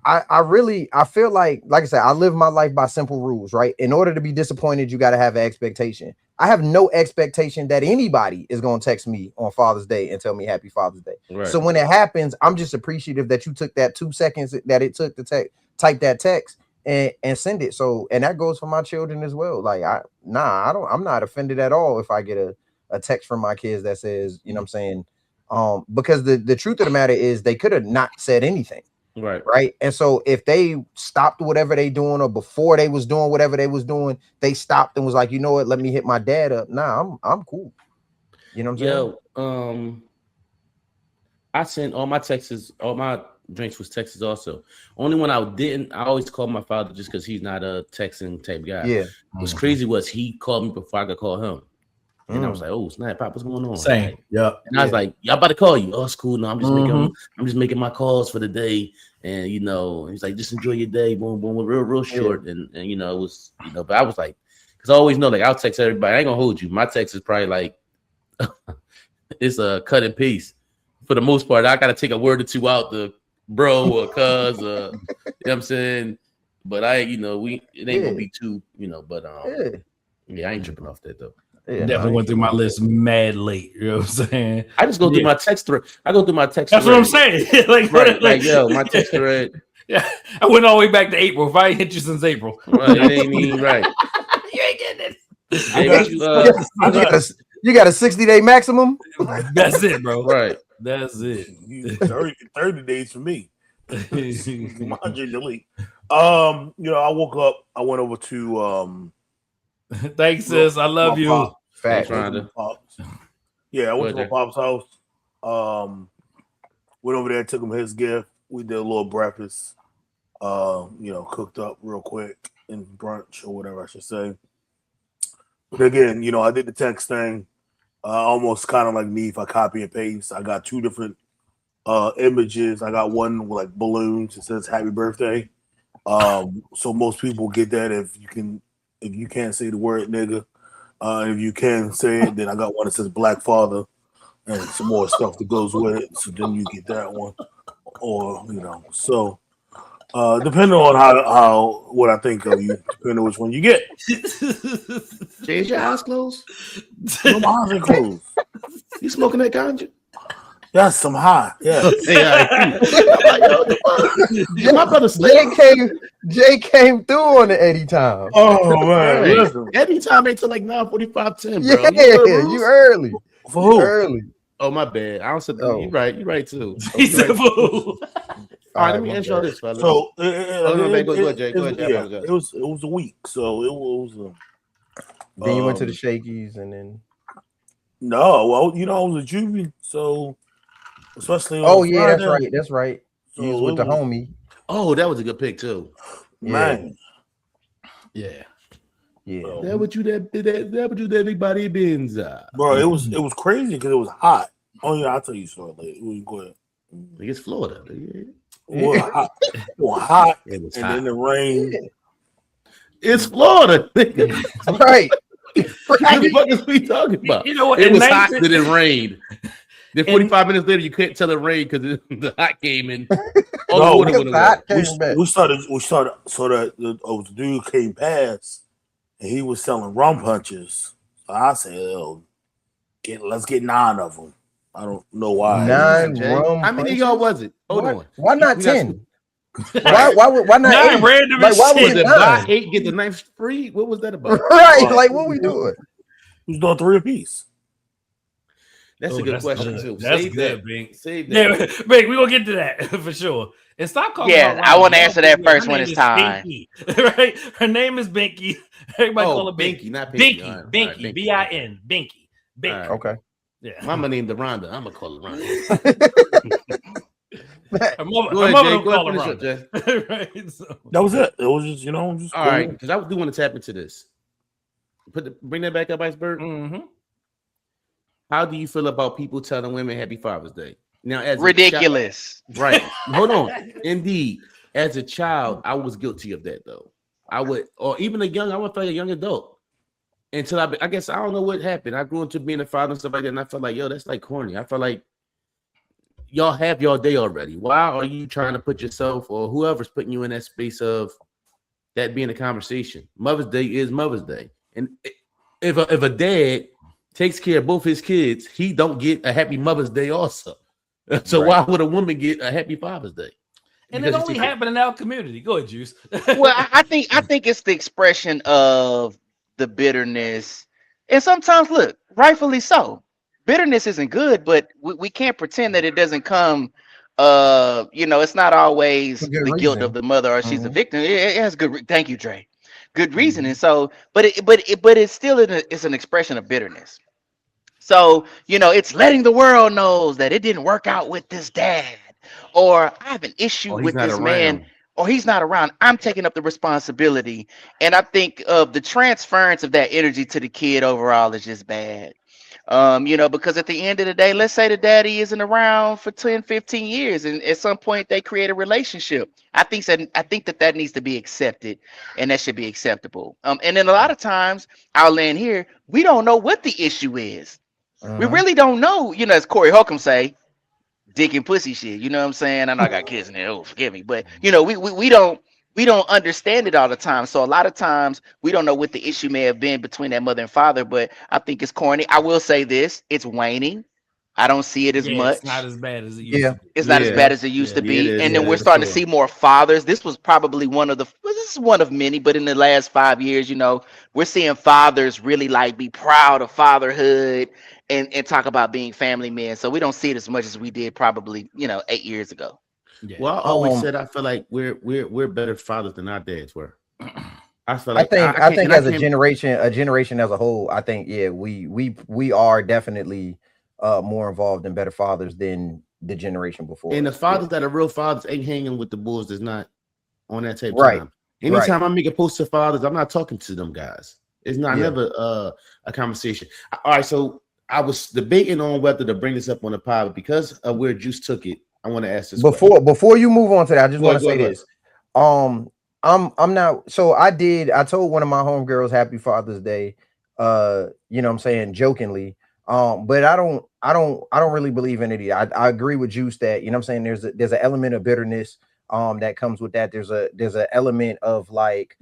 Speaker 4: I feel like I said, I live my life by simple rules, right? In order to be disappointed, you got to have an expectation. I have no expectation that anybody is going to text me on Father's Day and tell me Happy Father's Day. Right. So when it happens, I'm just appreciative that you took that 2 seconds that it took to type that text and send it. So, and that goes for my children as well. Like, I'm not offended at all if I get a text from my kids that says, you know what I'm saying? Because the truth of the matter is they could have not said anything. Right. And so if they stopped whatever they doing, or before they was doing whatever they was doing, they stopped and was like, you know what, let me hit my dad up. Nah, I'm cool. You know what I'm saying?
Speaker 1: I sent all my texts, all my drinks was texts also. Only when I didn't, I always called my father just because he's not a texting type guy. Yeah. What's crazy was he called me before I could call him. And I was like, "Oh, snap, Pop, what's going on?"
Speaker 2: Same, yeah.
Speaker 1: And I was like, "Y'all about to call you?" "Oh, it's cool. No, I'm just making my calls for the day." And he's like, "Just enjoy your day." Boom, boom, real short. And it was, but I was like, because I always know, like, I'll text everybody. I ain't gonna hold you. My text is probably like, it's a cut and paste for the most part. I gotta take a word or two out, the bro or cuz, you know what I'm saying. But it ain't gonna be too, But I ain't tripping off that though.
Speaker 2: Yeah, definitely went through my list mad late. You know what I'm saying?
Speaker 1: I just go through my text thread.
Speaker 2: That's what I'm saying.
Speaker 1: My text thread.
Speaker 2: Yeah, I went all the way back to April. If I ain't hit you since April,
Speaker 1: right? It ain't even right.
Speaker 2: You ain't getting it.
Speaker 4: You got a 60-day maximum.
Speaker 2: That's it, bro.
Speaker 1: Right.
Speaker 2: That's it.
Speaker 5: 30 days for me. Mind delete. I woke up. I went over to
Speaker 2: Thanks, sis. I love you.
Speaker 1: Thanks, Rhonda.
Speaker 5: Yeah, I went to my pop's house. Went over there, took him his gift. We did a little breakfast. Cooked up real quick in brunch or whatever I should say. But again, I did the text thing. Almost kind of like me if I copy and paste. I got two different images. I got one with like balloons. It says "Happy Birthday." So most people get that if you can't say the word nigga. If you can say it, then I got one that says Black Father and some more stuff that goes with it. So then you get that one, or so. Depending on how what I think of you, depending on which one you get.
Speaker 1: Jay, is your eyes closed?
Speaker 5: No, my eyes are closed.
Speaker 1: You smoking that ganja?
Speaker 5: Yes, I'm high. Yeah.
Speaker 1: My brother
Speaker 4: Jay came through on the Eddie time.
Speaker 5: Oh man,
Speaker 1: Eddie time ain't till like 9:45, 10, bro.
Speaker 4: Yeah, you early.
Speaker 5: For who?
Speaker 4: Early.
Speaker 1: Oh, my bad. I don't say you right. You right too.
Speaker 2: He said, "Boo."
Speaker 1: All right, let me answer all this, fellas.
Speaker 5: So,
Speaker 1: go ahead, Jay. Go ahead, Jay.
Speaker 5: Yeah, it was a week, so it was.
Speaker 4: Then you went to the Shakies, and then.
Speaker 5: No, well, I was a juvie, so especially.
Speaker 4: Friday, that's right. So you was with the homie.
Speaker 1: Oh, that was a good pick too,
Speaker 5: man.
Speaker 1: Yeah.
Speaker 5: So,
Speaker 1: that what you that everybody bins,
Speaker 5: bro. It was crazy because it was hot. Oh yeah, I'll tell you so later. Go ahead.
Speaker 1: It's Florida.
Speaker 5: It was hot.
Speaker 1: It was
Speaker 5: and
Speaker 1: hot.
Speaker 5: then the rain.
Speaker 1: It's Florida,
Speaker 4: right?
Speaker 1: What the fuck is we talking about?
Speaker 2: You know what?
Speaker 1: It was hot, then it rained. Then 45 minutes later, you couldn't tell it rained because the hot came in.
Speaker 5: No,
Speaker 4: we
Speaker 5: started. So that the dude came past, and he was selling rum punches. So I said, let's get 9 of them. I don't know why.
Speaker 4: 9 rum.
Speaker 1: How many of y'all was it? Hold on.
Speaker 4: Why not 10? Why not
Speaker 2: 9
Speaker 4: 8?
Speaker 2: random
Speaker 4: Like, why
Speaker 1: Was
Speaker 4: was
Speaker 1: it
Speaker 4: it
Speaker 1: buy
Speaker 4: 9?
Speaker 1: 8, get the 9th free? What was that about?
Speaker 4: Right, like what we doing?
Speaker 5: Who's doing 3 apiece?
Speaker 1: That's a good question too.
Speaker 2: That's
Speaker 1: Save
Speaker 2: good,
Speaker 1: that.
Speaker 2: Bink.
Speaker 1: Save that.
Speaker 2: Yeah, Bink, we're gonna get to that for sure. And stop calling.
Speaker 3: Yeah, I want to answer that first when it's time.
Speaker 2: Binky, right? Her name is Binky. Everybody call her
Speaker 1: Binky, not Pinky.
Speaker 2: Binky,
Speaker 1: Binky,
Speaker 2: Binky, B-I-N, Binky, Binky.
Speaker 1: Right.
Speaker 4: Okay.
Speaker 2: Yeah.
Speaker 1: Mama named her Rhonda. I'm gonna call her Rhonda.
Speaker 2: Her mother
Speaker 1: Go ahead,
Speaker 2: don't
Speaker 1: Jay.
Speaker 2: call her
Speaker 1: Finish up, Jay.
Speaker 2: right? So.
Speaker 5: That was it. It was just
Speaker 1: All right, because I do want to tap into this. Bring that back up, Iceberg.
Speaker 2: Mm-hmm.
Speaker 1: How do you feel about people telling women Happy Father's Day? Now, as
Speaker 3: ridiculous.
Speaker 1: Right. Hold on. Indeed. As a child, I was guilty of that though. I would, or even I would feel like a young adult. Until I guess I don't know what happened. I grew into being a father and stuff like that, and I felt like, that's like corny. I felt like y'all have your day already. Why are you trying to put yourself or whoever's putting you in that space of that being a conversation? Mother's Day is Mother's Day. And if a dad takes care of both his kids, he don't get a happy Mother's Day also. So why would a woman get a happy Father's Day?
Speaker 2: And it only happened in our community. Go ahead, Juice.
Speaker 3: Well, I think it's the expression of the bitterness, and sometimes, look, rightfully so. Bitterness isn't good, but we can't pretend that it doesn't come. It's not always the guilt of the mother or she's the victim. It has good. Thank you, Dre. Good reasoning. So, but it's still it's an expression of bitterness. So, it's letting the world knows that it didn't work out with this dad, or I have an issue with this man, or he's not around. I'm taking up the responsibility. And I think the transference of that energy to the kid overall is just bad. Because at the end of the day, let's say the daddy isn't around for 10, 15 years, and at some point they create a relationship. I think that needs to be accepted, and that should be acceptable. And then a lot of times I'll land here, we don't know what the issue is. We really don't know, as Corey Holcomb say, dick and pussy shit. You know what I'm saying? I know I got kids in there. Oh, forgive me. But, we don't understand it all the time. So a lot of times we don't know what the issue may have been between that mother and father, but I think it's corny. I will say this. It's waning. I don't see it as much.
Speaker 2: It's not as bad as it used to be.
Speaker 3: It's not as bad as it used to be. And then we're starting to see more fathers. This was probably this is one of many, but in the last 5 years, we're seeing fathers really be proud of fatherhood and talk about being family men. So we don't see it as much as we did probably, 8 years ago.
Speaker 1: Yeah. Well, I always said I feel like we're better fathers than our dads were. I feel like
Speaker 4: I think as a generation as a whole, I think we are definitely more involved and better fathers than the generation before.
Speaker 1: And the fathers that are real fathers ain't hanging with the bulls that's not on that type of
Speaker 4: right.
Speaker 1: time. Anytime I make a post to fathers, I'm not talking to them guys. It's not never a conversation. All right, so I was debating on whether to bring this up on the pod, but because of where Juice took it, I want to ask this
Speaker 4: before you move on to that. I just want to say this. I'm not. So I told one of my homegirls Happy Father's Day. You know what I'm saying, jokingly. But I don't really believe in it. I agree with Juice that, you know what I'm saying, there's an element of bitterness that comes with that. There's an element of like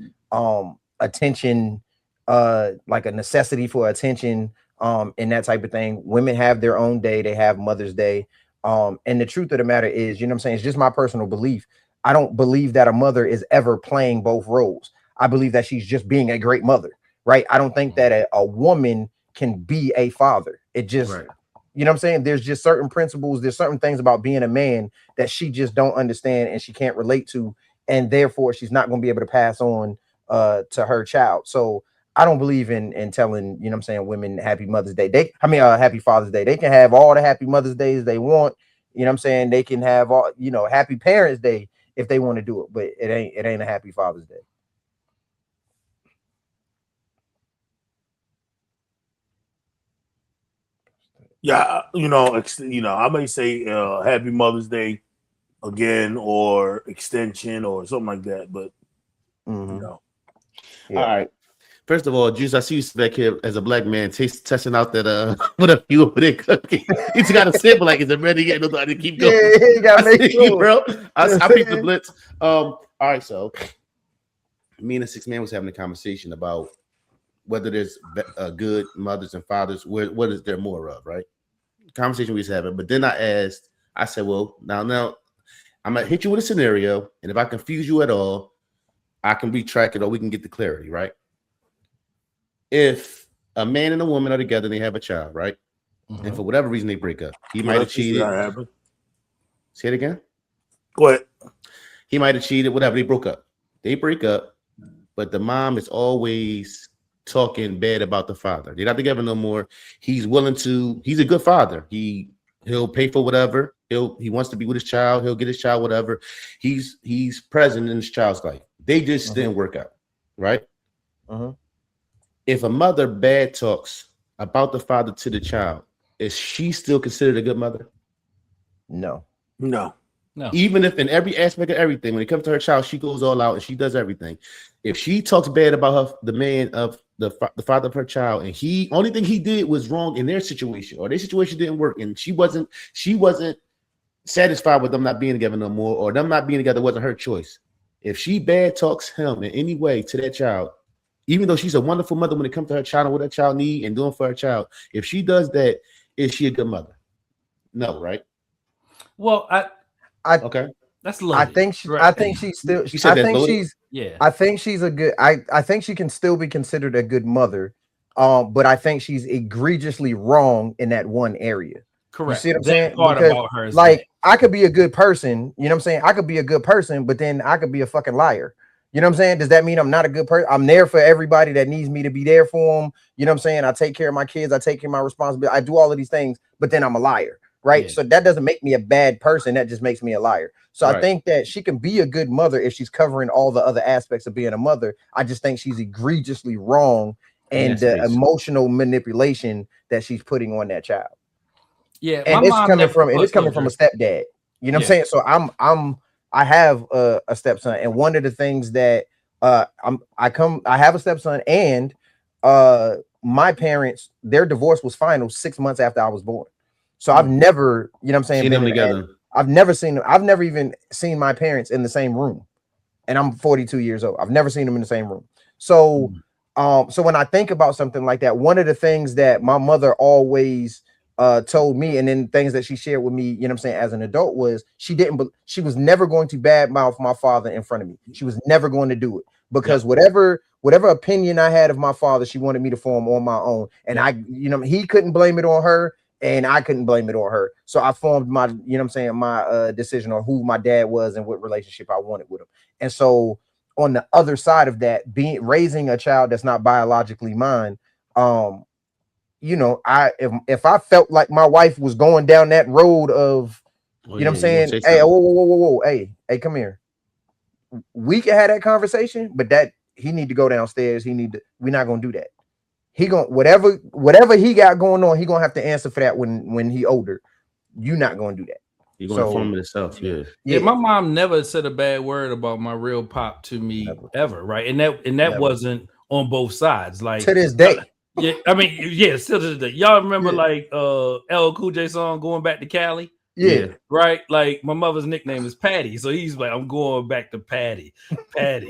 Speaker 4: attention, like a necessity for attention, and that type of thing. Women have their own day, they have Mother's Day. And the truth of the matter is, you know what I'm saying, it's just my personal belief. I don't believe that a mother is ever playing both roles. I believe that she's just being a great mother, right? I don't think that a woman can be a father. It just, you know what I'm saying? There's just certain principles, there's certain things about being a man that she just don't understand and she can't relate to, and therefore she's not going to be able to pass on to her child. So I don't believe in telling, you know what I'm saying, women Happy Mother's Day. Happy Father's Day. They can have all the Happy Mother's Days they want. You know what I'm saying? They can have all, Happy Parents Day if they want to do it, but it ain't a Happy Father's Day.
Speaker 5: Yeah, I may say Happy Mother's Day again, or extension, or something like that. But
Speaker 1: All right. First of all, Juice, I see you back here as a black man testing out that what a few over there cooking. You just got to sample like, is it ready yet? No, I didn't keep going.
Speaker 4: Yeah, you got to make sure,
Speaker 1: bro. I Peep The Blitz. All right, so me and the 6 man was having a conversation about whether there's good mothers and fathers. What is there more of, right? Conversation we was having, but then I said, well, now I'm gonna hit you with a scenario, and if I confuse you at all, I can retrack it or we can get the clarity, right? If a man and a woman are together and they have a child, right? And for whatever reason they break up, he might have cheated. Say it again.
Speaker 5: Go ahead.
Speaker 1: He might have cheated, whatever. They broke up. They break up, but the mom is always talking bad about the father. They're not together no more. He's willing to. He's a good father. He'll pay for whatever. He wants to be with his child. He'll get his child whatever. He's present in his child's life. They just didn't work out, right? If a mother bad talks about the father to the child, is she still considered a good mother?
Speaker 5: No.
Speaker 1: Even if in every aspect of everything, when it comes to her child, she goes all out and she does everything. If she talks bad about the man of the father of her child, and only thing he did was wrong in their situation, or their situation didn't work, and she wasn't satisfied with them not being together no more, or them not being together wasn't her choice. If she bad talks him in any way to that child, even though she's a wonderful mother when it comes to her child and what her child needs and doing for her child, if she does that, is she a good mother? No, right?
Speaker 2: Well,
Speaker 1: okay.
Speaker 2: That's loaded.
Speaker 4: I think she's still. I think she's a good. I think she can still be considered a good mother. But I think she's egregiously wrong in that one area.
Speaker 2: Correct.
Speaker 4: You see what I'm saying? Because,
Speaker 2: about her is
Speaker 4: like, I could be a good person. You know what I'm saying? I could be a good person, but then I could be a fucking liar. You know what I'm saying? Does that mean I'm not a good person? I'm there for everybody that needs me to be there for them. You know what I'm saying? I take care of my kids. I take care of my responsibility. I do all of these things, but then I'm a liar, right? Yeah. So that doesn't make me a bad person. That just makes me a liar. So I think that she can be a good mother if she's covering all the other aspects of being a mother. I just think she's egregiously wrong in the emotional manipulation that she's putting on that child.
Speaker 2: Yeah,
Speaker 4: and it's coming from a stepdad. You know what I'm saying? So I have a stepson, and one of the things that I have a stepson, and my parents, their divorce was final 6 months after I was born. So I've never, you know what I'm saying,
Speaker 1: seen them together.
Speaker 4: I've never even seen my parents in the same room, and I'm 42 years old. I've never seen them in the same room. So so when I think about something like that, one of the things that my mother always told me, and then things that she shared with me, you know what I'm saying, as an adult, was she was never going to badmouth my father in front of me. She was never going to do it, because whatever opinion I had of my father, she wanted me to form on my own. And he couldn't blame it on her, and I couldn't blame it on her. So I formed my, you know what I'm saying, my decision on who my dad was and what relationship I wanted with him. And so on the other side of that, raising a child that's not biologically mine, you know, if I felt like my wife was going down that road of, you know what I'm saying, hey, whoa, hey, come here. We can have that conversation, but that he need to go downstairs. We're not gonna do that. He gonna whatever he got going on, he gonna have to answer for that when he older. You're not gonna do that.
Speaker 1: You're gonna form it yourself.
Speaker 2: Yeah. My mom never said a bad word about my real pop to me ever, right? And that wasn't on both sides. Like
Speaker 4: to this day.
Speaker 2: Yeah, I mean, yeah, still to this day. Y'all remember like LL Cool J song "Going Back to Cali"?
Speaker 4: Yeah,
Speaker 2: right. Like my mother's nickname is Patty, so he's like, "I'm going back to Patty. I'm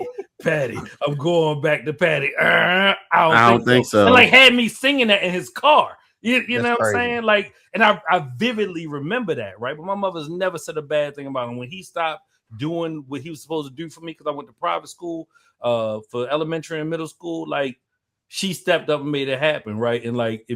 Speaker 2: going back to Patty." I don't think so. And like had me singing that in his car. You know what I'm saying? Like, and I vividly remember that, right? But my mother's never said a bad thing about him. When he stopped doing what he was supposed to do for me, because I went to private school for elementary and middle school, like. She stepped up and made it happen, right? And like,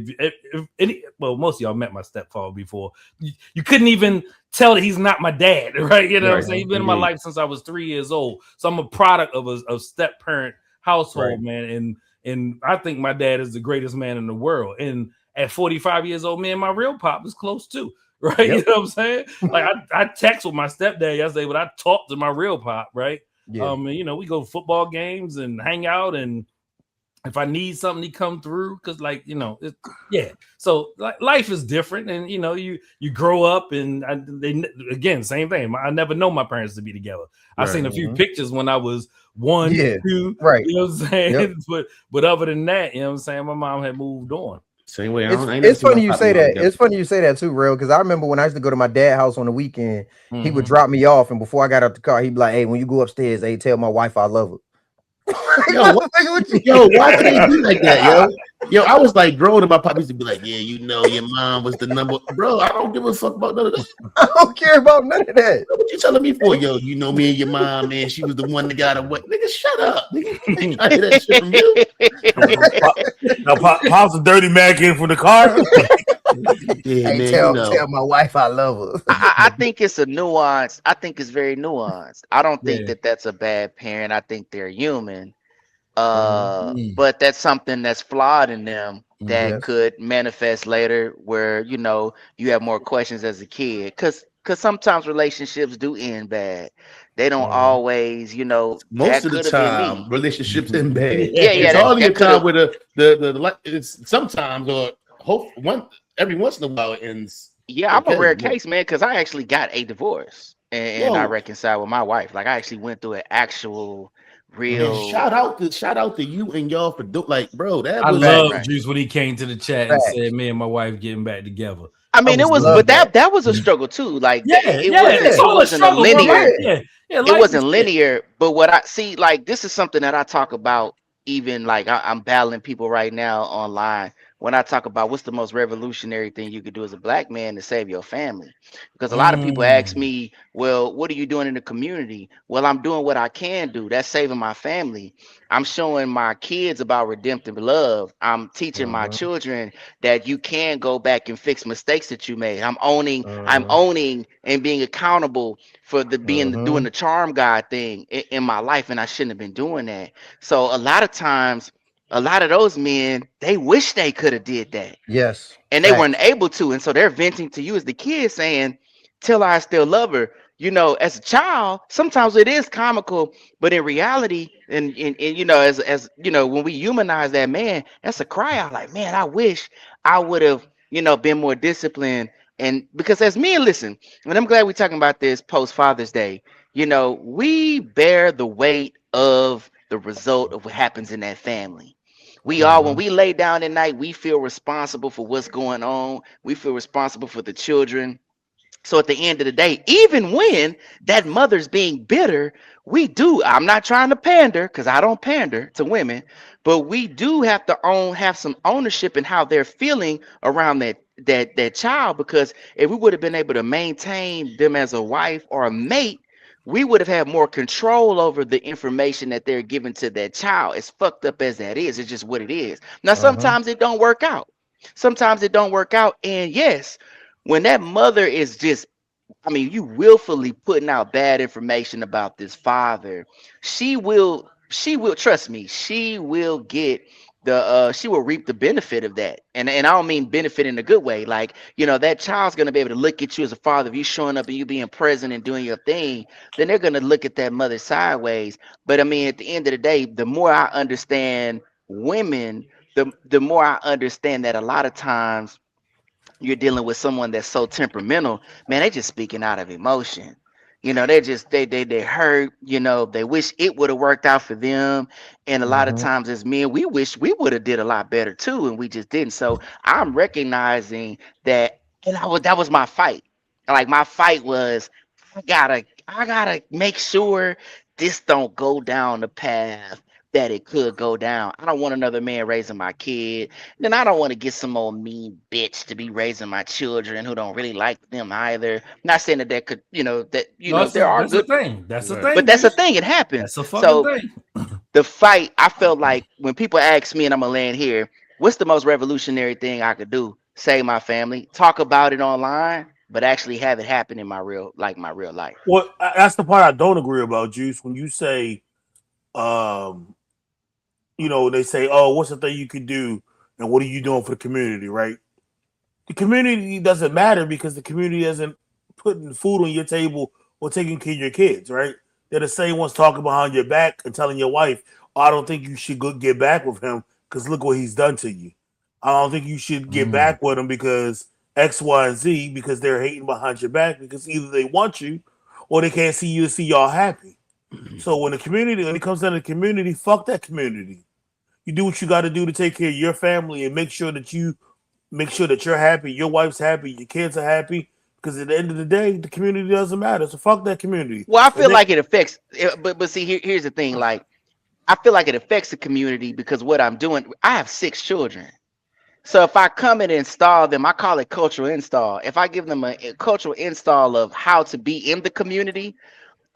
Speaker 2: most of y'all met my stepfather before. You couldn't even tell that he's not my dad, right? You know what I'm saying? He's been in my life since I was 3 years old. So I'm a product of a step parent household, man. And I think my dad is the greatest man in the world. And at 45 years old, man, my real pop is close too, right? Yep. You know what I'm saying? Like I text with my stepdad yesterday, but I talked to my real pop, right? Yeah. And, you know, we go to football games and hang out, and if I need something, he come through, because, like, you know, so like life is different, and you know, you grow up, and again, same thing. I never know my parents to be together. I've seen a few pictures when I was 1, 2, right? You know what I'm saying? Yep. But other than that, you know what I'm saying, my mom had moved on.
Speaker 1: Same way.
Speaker 4: It's funny you say that. It's funny you say that too, real, because I remember when I used to go to my dad's house on the weekend, he would drop me off, and before I got out the car, he'd be like, "Hey, when you go upstairs, hey, tell my wife I love her."
Speaker 1: Why did they do like that, yo? I was like growing up, my pop used to be like, "Yeah, you know, your mom was the number." Bro, I don't give a fuck about none of that.
Speaker 4: I don't care about none of that.
Speaker 1: What you telling me for, yo? You know me and your mom, man. She was the one that got away. Nigga, shut up. Nigga, I hear that shit from you.
Speaker 5: Now, Pop's a dirty Mac in from the car.
Speaker 4: Hey, tell my wife I love her.
Speaker 3: I think it's a nuance. I think it's very nuanced. I don't think that that's a bad parent. I think they're human. But that's something that's flawed in them that could manifest later, where, you know, you have more questions as a kid. Because sometimes relationships do end bad. They don't always, you know.
Speaker 1: Most of the time, relationships end bad.
Speaker 3: It's
Speaker 1: hardly a time where it's sometimes, or every once in a while it ends.
Speaker 3: Yeah, I'm a rare case, man, because I actually got a divorce and I reconciled with my wife. Like, I actually went through an actual real.
Speaker 1: Man, shout out to you and y'all for like, bro.
Speaker 2: I love Juice when he came to the chat and said, "Me and my wife getting back together."
Speaker 3: I mean, it was, but that was a struggle too. Like, it wasn't a linear. It wasn't linear. But what I see, like, this is something that I talk about. Even like I'm battling people right now online when I talk about what's the most revolutionary thing you could do as a black man to save your family. Because a lot of people ask me, well, what are you doing in the community? Well, I'm doing what I can do. That's saving my family. I'm showing my kids about redemptive love. I'm teaching my children that you can go back and fix mistakes that you made. I'm owning and being accountable for doing the charm God thing in my life, and I shouldn't have been doing that. So a lot of times, a lot of those men, they wish they could have did that.
Speaker 4: Yes.
Speaker 3: And they weren't able to. And so they're venting to you as the kid saying, "Tell her I still love her." You know, as a child, sometimes it is comical, but in reality, and you know, as you know, when we humanize that man, that's a cry out. Like, man, I wish I would have, you know, been more disciplined. And because as men, listen, and I'm glad we're talking about this post Father's Day, you know, we bear the weight of the result of what happens in that family. We all, when we lay down at night, we feel responsible for what's going on. We feel responsible for the children. So at the end of the day, even when that mother's being bitter, I'm not trying to pander, because I don't pander to women, but we do have to have some ownership in how they're feeling around that child, because if we would have been able to maintain them as a wife or a mate, we would have had more control over the information that they're giving to that child. As fucked up as that is, it's just what it is. Now, sometimes it don't work out. Sometimes it don't work out. And yes, when that mother is just, I mean, you willfully putting out bad information about this father, she will trust me, she will get she will reap the benefit of that. And I don't mean benefit in a good way. Like, that child's gonna be able to look at you as a father. If you showing up and you being present and doing your thing, then they're gonna look at that mother sideways. But I mean, at the end of the day, the more I understand women, the more I understand that a lot of times you're dealing with someone that's so temperamental, man, they just speaking out of emotion. They're just they hurt, they wish it would have worked out for them. And a lot of times as men, we wish we would have did a lot better too, and we just didn't. So I'm recognizing that, and that was my fight. Like, my fight was, I gotta make sure this don't go down the path that it could go down. I don't want another man raising my kid. Then I don't want to get some old mean bitch to be raising my children who don't really like them either. Not saying that could, there are
Speaker 2: that's
Speaker 3: good
Speaker 2: thing. That's the thing.
Speaker 3: but that's the thing. It happens.
Speaker 2: That's a fucking thing.
Speaker 3: The fight, I felt like when people ask me, and I'm gonna land here, what's the most revolutionary thing I could do? Save my family. Talk about it online, but actually have it happen in my real life.
Speaker 5: Well, that's the part I don't agree about, Juice. When you say, they say, oh, what's the thing you can do, and what are you doing for the community, right? The community doesn't matter because the community isn't putting food on your table or taking care of your kids, right? They're the same ones talking behind your back and telling your wife, oh, I don't think you should go get back with him because look what he's done to you. I don't think you should get back with him because X, Y, and Z, because they're hating behind your back, because either they want you or they can't see you and see y'all happy. So when it comes down to the community, fuck that community. You do what you got to do to take care of your family and make sure that you're happy, your wife's happy, your kids are happy. Because at the end of the day, the community doesn't matter. So fuck that community.
Speaker 3: Well, I feel like it affects, but see, here's the thing. Like, I feel like it affects the community because what I'm doing, I have 6 children. So if I come and install them, I call it cultural install. If I give them a cultural install of how to be in the community,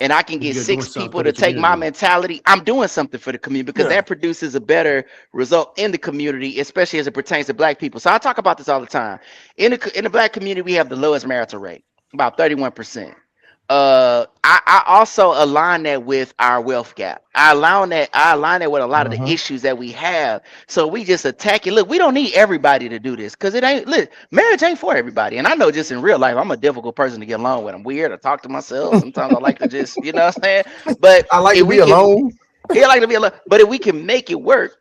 Speaker 3: and I can get 6 people to take my mentality, I'm doing something for the community, because that produces a better result in the community, especially as it pertains to Black people. So I talk about this all the time. In the Black community, we have the lowest marital rate, about 31%. I also align that with our wealth gap. I align that with a lot of the issues that we have. So we just attack it. Look, we don't need everybody to do this, because marriage ain't for everybody. And I know just in real life, I'm a difficult person to get along with. I'm weird. I talk to myself. Sometimes I like to just, what I'm saying? But
Speaker 4: I like to be alone.
Speaker 3: Yeah, I like to be alone. But if we can make it work,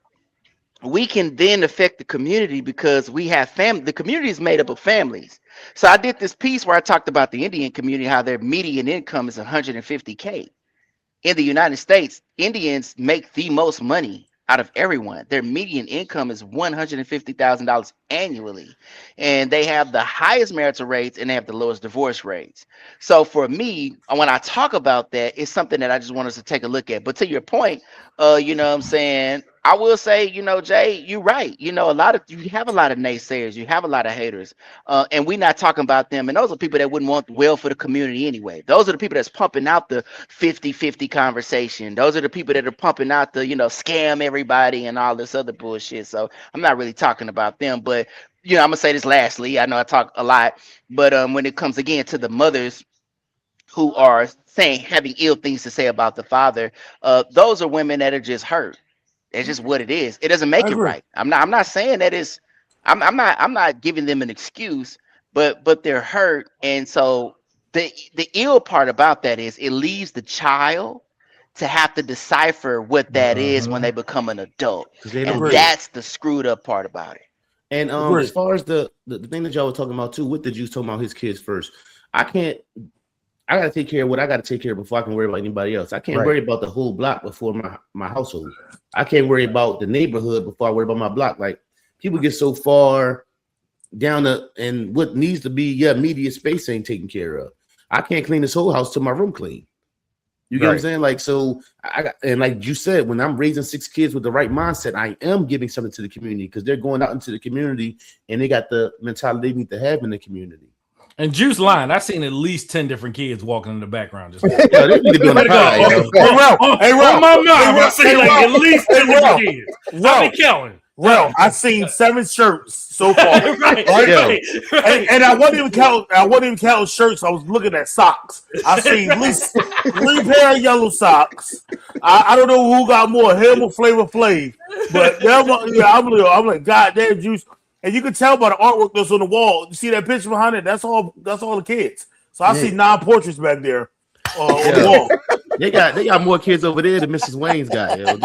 Speaker 3: we can then affect the community, because we have family. The community is made up of families. So I did this piece where I talked about the Indian community, how their median income is $150K. In the United States, Indians make the most money out of everyone. Their median income is $150,000 annually, and they have the highest marital rates and they have the lowest divorce rates. So for me, when I talk about that, it's something that I just want us to take a look at. But to your point, you know what I'm saying, I will say, Jay, you're right. You have a lot of naysayers, you have a lot of haters, and we're not talking about them. And those are people that wouldn't want well for the community anyway. Those are the people that's pumping out the 50-50 conversation. Those are the people that are pumping out the, scam everybody and all this other bullshit. So I'm not really talking about them. But, I'm gonna say this lastly. I know I talk a lot, but when it comes again to the mothers who are having ill things to say about the father, those are women that are just hurt. It's just what it is. It doesn't make it right. I'm not saying that is. I'm not giving them an excuse, but they're hurt, and so the ill part about that is it leaves the child to have to decipher what that is when they become an adult, and that's the screwed up part about it.
Speaker 1: And as far as the thing that y'all were talking about too, with the Juice talking about his kids first, I gotta take care of what I gotta take care of before I can worry about anybody else. I can't worry about the whole block before my household. I can't worry about the neighborhood before I worry about my block. Like, people get so far down and what needs to be immediate space ain't taken care of. I can't clean this whole house till my room clean. You get what I'm saying? Like, so and like you said, when I'm raising 6 kids with the right mindset, I am giving something to the community because they're going out into the community and they got the mentality they need to have in the community.
Speaker 2: And Juice line, I've seen at least 10 different kids walking in the background. Just
Speaker 1: yeah, they need to be on the pod.
Speaker 2: Hey, Rel, my mouth, I see like at least 10 different kids. I've been counting.
Speaker 5: Well, I've seen 7 shirts so far. right. And I wasn't even counting shirts. I was looking at socks. I seen at least 3 pair of yellow socks. I don't know who got more, him or Flavor Flav. But I'm like, God damn, Juice. And you can tell by the artwork that's on the wall. You see that picture behind it? That's all the kids. So I see 9 portraits back there on the wall.
Speaker 1: They got more kids over there than Mrs. Wayne's got. Like,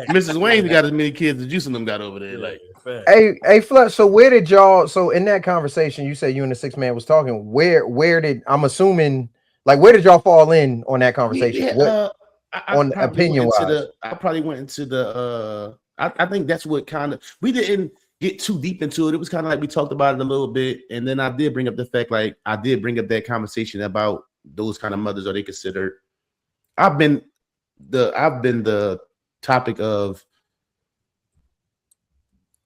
Speaker 1: Mrs. Wayne's got as many kids as Juice and them got over there. Like,
Speaker 4: hey, Flush. So where did y'all? So in that conversation, you said you and the 6 man was talking. Where did I'm assuming? Like, where did y'all fall in on that conversation? On opinion wise,
Speaker 1: I probably went into the. I think that's what kind of we didn't get too deep into it. It was kind of like we talked about it a little bit, and then I did bring up the fact, like I did bring up that conversation about those kind of mothers. Are they considered? I've been the topic of,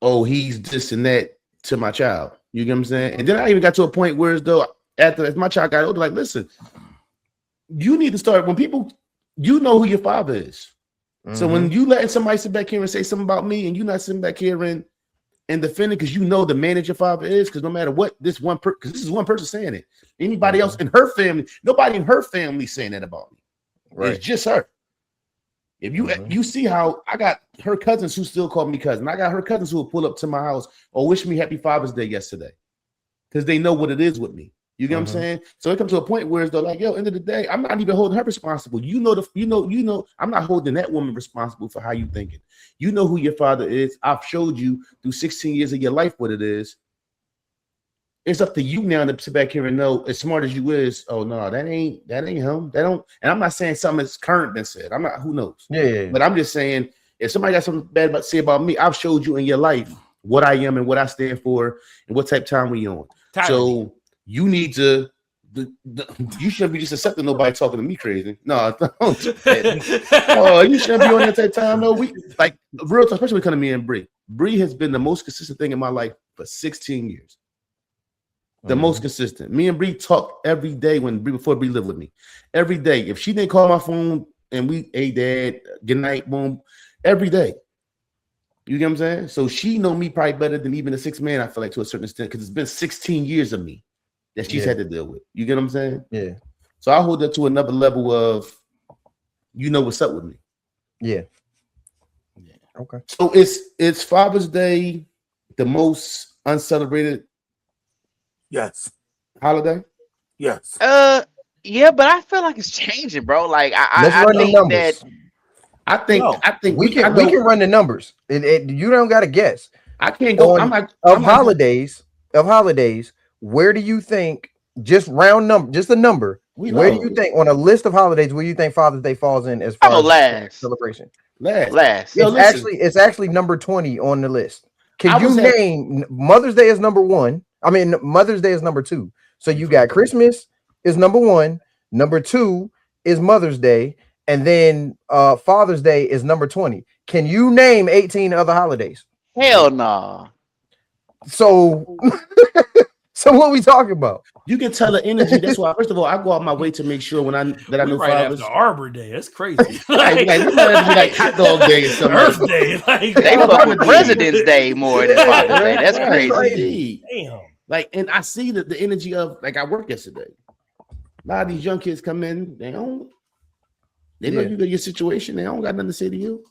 Speaker 1: oh, he's this and that to my child. You get what I'm saying? And then I even got to a point where as though as my child got older, like, listen, you need to start when people, you know who your father is. Mm-hmm. So when you letting somebody sit back here and say something about me, and you're not sitting back here and defending because you know the man that your father is, because no matter what this one because this is one person saying it. Anybody else in her family, nobody in her family saying that about me. Right. It's just her. If you you see how I got her cousins who still call me cousin. I got her cousins who will pull up to my house or wish me happy Father's Day yesterday because they know what it is with me. You get what I'm saying? So it comes to a point where they're like, yo, end of the day, I'm not even holding her responsible. You know, I'm not holding that woman responsible for how you thinking. You know who your father is. I've showed you through 16 years of your life what it is. It's up to you now to sit back here and know, as smart as you is, oh no, that ain't him. That don't, and I'm not saying something that's current been said. I'm not, who knows? Yeah. But I'm just saying, if somebody got something bad to say about me, I've showed you in your life what I am and what I stand for and what type of time we on. So you need to, you shouldn't be just accepting nobody talking to me crazy. No, don't do that. Oh, you shouldn't be on that type of time. No, we like real talk, especially when it comes to me and Bree. Bree has been the most consistent thing in my life for 16 years. The most consistent. Me and Bree talk every day before Bree lived with me. Every day. If she didn't call my phone and we, hey dad, good night, boom, every day. You get what I'm saying? So she know me probably better than even the 6 man, I feel like, to a certain extent, because it's been 16 years of me that she's had to deal with. You get what I'm saying? Yeah. So I hold that to another level of, you know what's up with me. Yeah. Okay. So it's Father's Day, the most uncelebrated holiday?
Speaker 3: Yes. Yeah, but I feel like it's changing, bro. Like I think that
Speaker 1: I think
Speaker 4: we can run the numbers. You don't got to guess.
Speaker 1: I can't go.
Speaker 4: Holidays. Where do you think? Just round number, just a number. Where do you think on a list of holidays? Where do you think Father's Day falls in as far as
Speaker 3: last
Speaker 4: celebration?
Speaker 3: Last.
Speaker 4: It's actually number 20 on the list. Can you name Mother's Day is number 1? I mean, Mother's Day is number 2. So you got Christmas is number 1, number 2 is Mother's Day, and then Father's Day is number 20. Can you name 18 other holidays?
Speaker 3: Hell no.
Speaker 4: So what we talking about?
Speaker 1: You can tell the energy. That's why, first of all, I go out my way to make sure I know Father's
Speaker 2: after Arbor Day. That's crazy.
Speaker 1: like Hot Dog Day or something.
Speaker 2: Earth Day. Like,
Speaker 3: they fuck with President's Day more than Father's Day. That's crazy.
Speaker 2: Damn.
Speaker 1: Like, and I see the energy of, like, I worked yesterday. A lot of these young kids come in, they know you got your situation. They don't got nothing to say to you.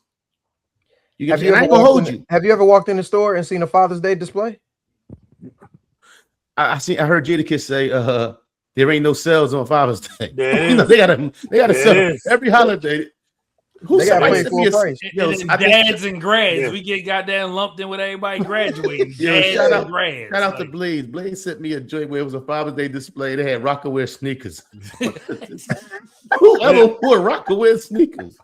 Speaker 1: I ain't gonna hold you.
Speaker 4: Have you ever walked in the store and seen a Father's Day display?
Speaker 1: I heard Jadakiss say, there ain't no sales on Father's Day. They gotta sell every holiday.
Speaker 4: They got to pay full price.
Speaker 2: Dads and grads, we get goddamn lumped in with everybody graduating.
Speaker 1: Shout out to Blaze. Blaze sent me a joint where it was a Father's Day display. They had Rockaware sneakers. Whoever wore Rockaware sneakers?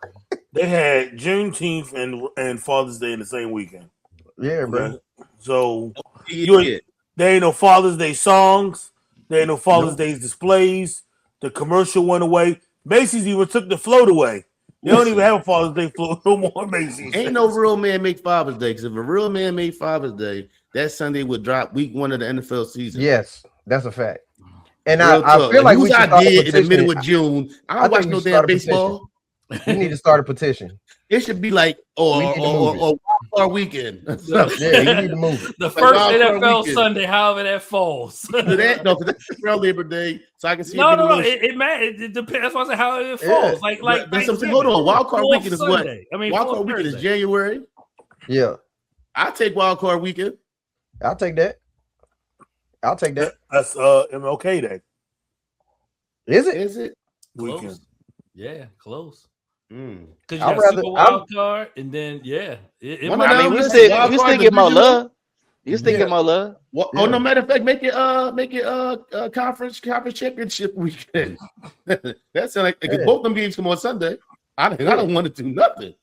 Speaker 5: They had Juneteenth and Father's Day in the same weekend.
Speaker 4: Yeah, bro.
Speaker 5: So there ain't no Father's Day songs. There ain't no Father's Day displays. The commercial went away. Macy's even took the float away. They don't even have a Father's Day float no more. Macy's
Speaker 1: ain't no real man make Father's Day, because if a real man made Father's Day, that Sunday would drop week 1 of the NFL season.
Speaker 4: Yes, that's a fact. And I feel like we should start
Speaker 1: in the middle of June. I don't watch no damn baseball.
Speaker 4: You need to start a petition.
Speaker 1: It should be like Wild Card Weekend.
Speaker 4: Yeah, you need to move it.
Speaker 2: The first NFL Sunday, however that falls.
Speaker 1: Because that's around Labor Day, so I can see.
Speaker 2: No, it matters. It depends. That's why I say how it falls. Like
Speaker 1: that's something. Hold on, Wild Card Weekend is what?
Speaker 2: I mean,
Speaker 1: Wild Card Weekend is January.
Speaker 4: Yeah,
Speaker 1: I'll take Wild Card Weekend.
Speaker 4: I'll take that.
Speaker 5: That's MLK Day.
Speaker 4: Is it?
Speaker 1: Is it?
Speaker 5: Weekend.
Speaker 2: Yeah, close. Because you
Speaker 4: I'd
Speaker 2: got Super Wild Card, and then
Speaker 3: we still get more love. You still get more love.
Speaker 1: Well, oh, no matter of fact, make it conference championship weekend. That sounds like both them games come on Sunday. I don't want to do nothing.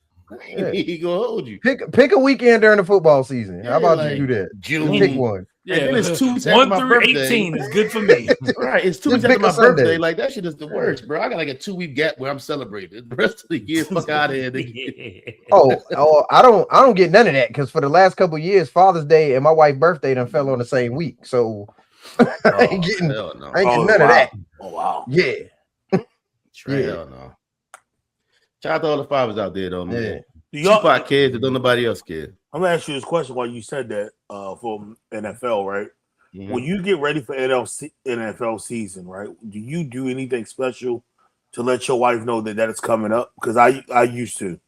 Speaker 1: He gonna hold you.
Speaker 4: Pick a weekend during the football season. How about you do that?
Speaker 1: June.
Speaker 4: Pick one.
Speaker 2: Yeah,
Speaker 1: and then it's 2 weeks
Speaker 2: 1
Speaker 1: after my
Speaker 2: through
Speaker 1: birthday.
Speaker 2: 18 is good for me.
Speaker 1: Right, it's 2 weeks after my birthday. Like that shit is the worst, bro. I got like a 2-week gap where I'm celebrating. The rest of the year, fuck out of here.
Speaker 4: I don't get none of that because for the last couple of years, Father's Day and my wife's birthday done fell on the same week. So I ain't getting none of that.
Speaker 5: Oh wow.
Speaker 4: Yeah.
Speaker 1: Hell no. Shout out to all the fathers out there though, man.
Speaker 5: Y'all
Speaker 1: Tupac kids that don't nobody else care.
Speaker 5: I'm gonna ask you this question while you said that for NFL, right?
Speaker 1: Mm-hmm.
Speaker 5: When you get ready for NFL season, right? Do you do anything special to let your wife know that is coming up? Because I used to.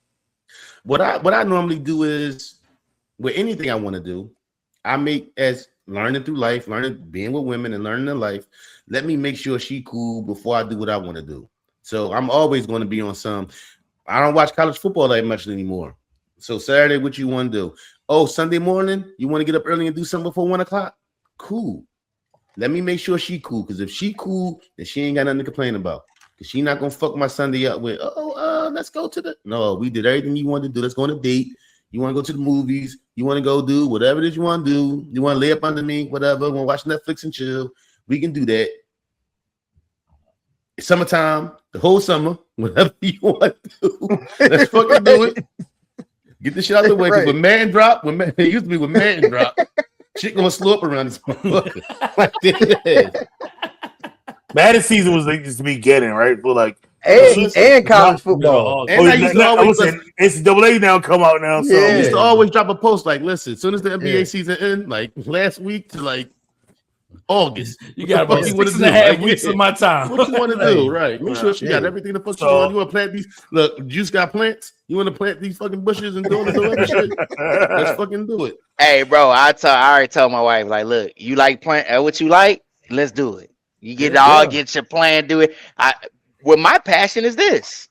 Speaker 1: What I normally do is with anything I want to do, I make as learning through life, being with women and learning in life. Let me make sure she cool before I do what I want to do. So I'm always going to be on some. I don't watch college football that much anymore. So Saturday, what you want to do? Oh, Sunday morning, you want to get up early and do something before 1 o'clock? Cool. Let me make sure she cool. Because if she cool, then she ain't got nothing to complain about. Because she not going to fuck my Sunday up with, let's go to the... No, we did everything you wanted to do. Let's go on a date. You want to go to the movies. You want to go do whatever it is you want to do. You want to lay up under me, whatever. Want to watch Netflix and chill. We can do that. It's summertime, the whole summer, whatever you want to do. Let's fucking do it. Get this shit out of the way. Because when man drop, it used to be when man drop, shit gonna slow up around this motherfucker. Like this.
Speaker 5: Madden season was like just the beginning, right? But like
Speaker 4: and college football.
Speaker 1: And I used to always
Speaker 5: NCAA now come out now. So
Speaker 1: I used to always drop a post like, listen, as soon as the NBA season ends, like last week to like August.
Speaker 2: You got about 6.5 weeks of my time.
Speaker 1: What you want to do, right? Make sure she got everything to fuck you on. You want to plant these? Look, Juice got plants. You want to plant these fucking bushes and do all this other shit? Let's fucking do it.
Speaker 3: Hey, bro, I already told my wife, like, look, you like plant what you like? Let's do it. You get get your plan, do it. My passion is this,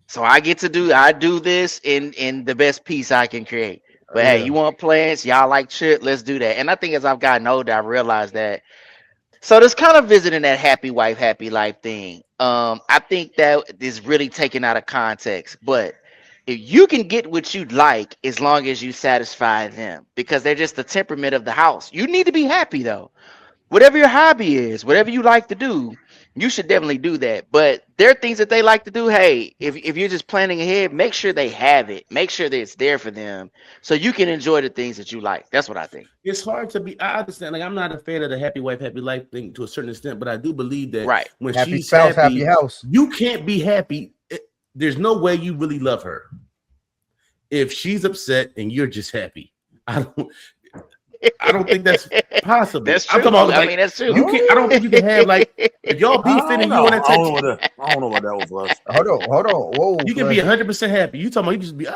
Speaker 3: so I do this in the best piece I can create. But hey, you want plants? Y'all like shit? Let's do that. And I think as I've gotten older, I realized that. So this kind of visiting that happy wife, happy life thing. I think that is really taken out of context. But if you can get what you'd like, as long as you satisfy them, because they're just the temperament of the house. You need to be happy though. Whatever your hobby is, whatever you like to do, you should definitely do that. But there are things that they like to do. Hey, if you're just planning ahead, make sure they have it. Make sure that it's there for them so you can enjoy the things that you like. That's what I think.
Speaker 1: It's hard to be. I understand. Like, I'm not a fan of the happy wife, happy life thing to a certain extent, but I do believe that when
Speaker 4: happy
Speaker 1: she's
Speaker 4: spouse, happy house,
Speaker 1: you can't be happy. There's no way you really love her if she's upset and you're just happy. I don't think that's possible.
Speaker 3: That's true. That's true.
Speaker 1: I don't think you can have like if y'all beefing and you want to text.
Speaker 5: I don't know what that was. Last.
Speaker 4: Hold on. Whoa.
Speaker 1: You can be 100% happy. You talking about you just be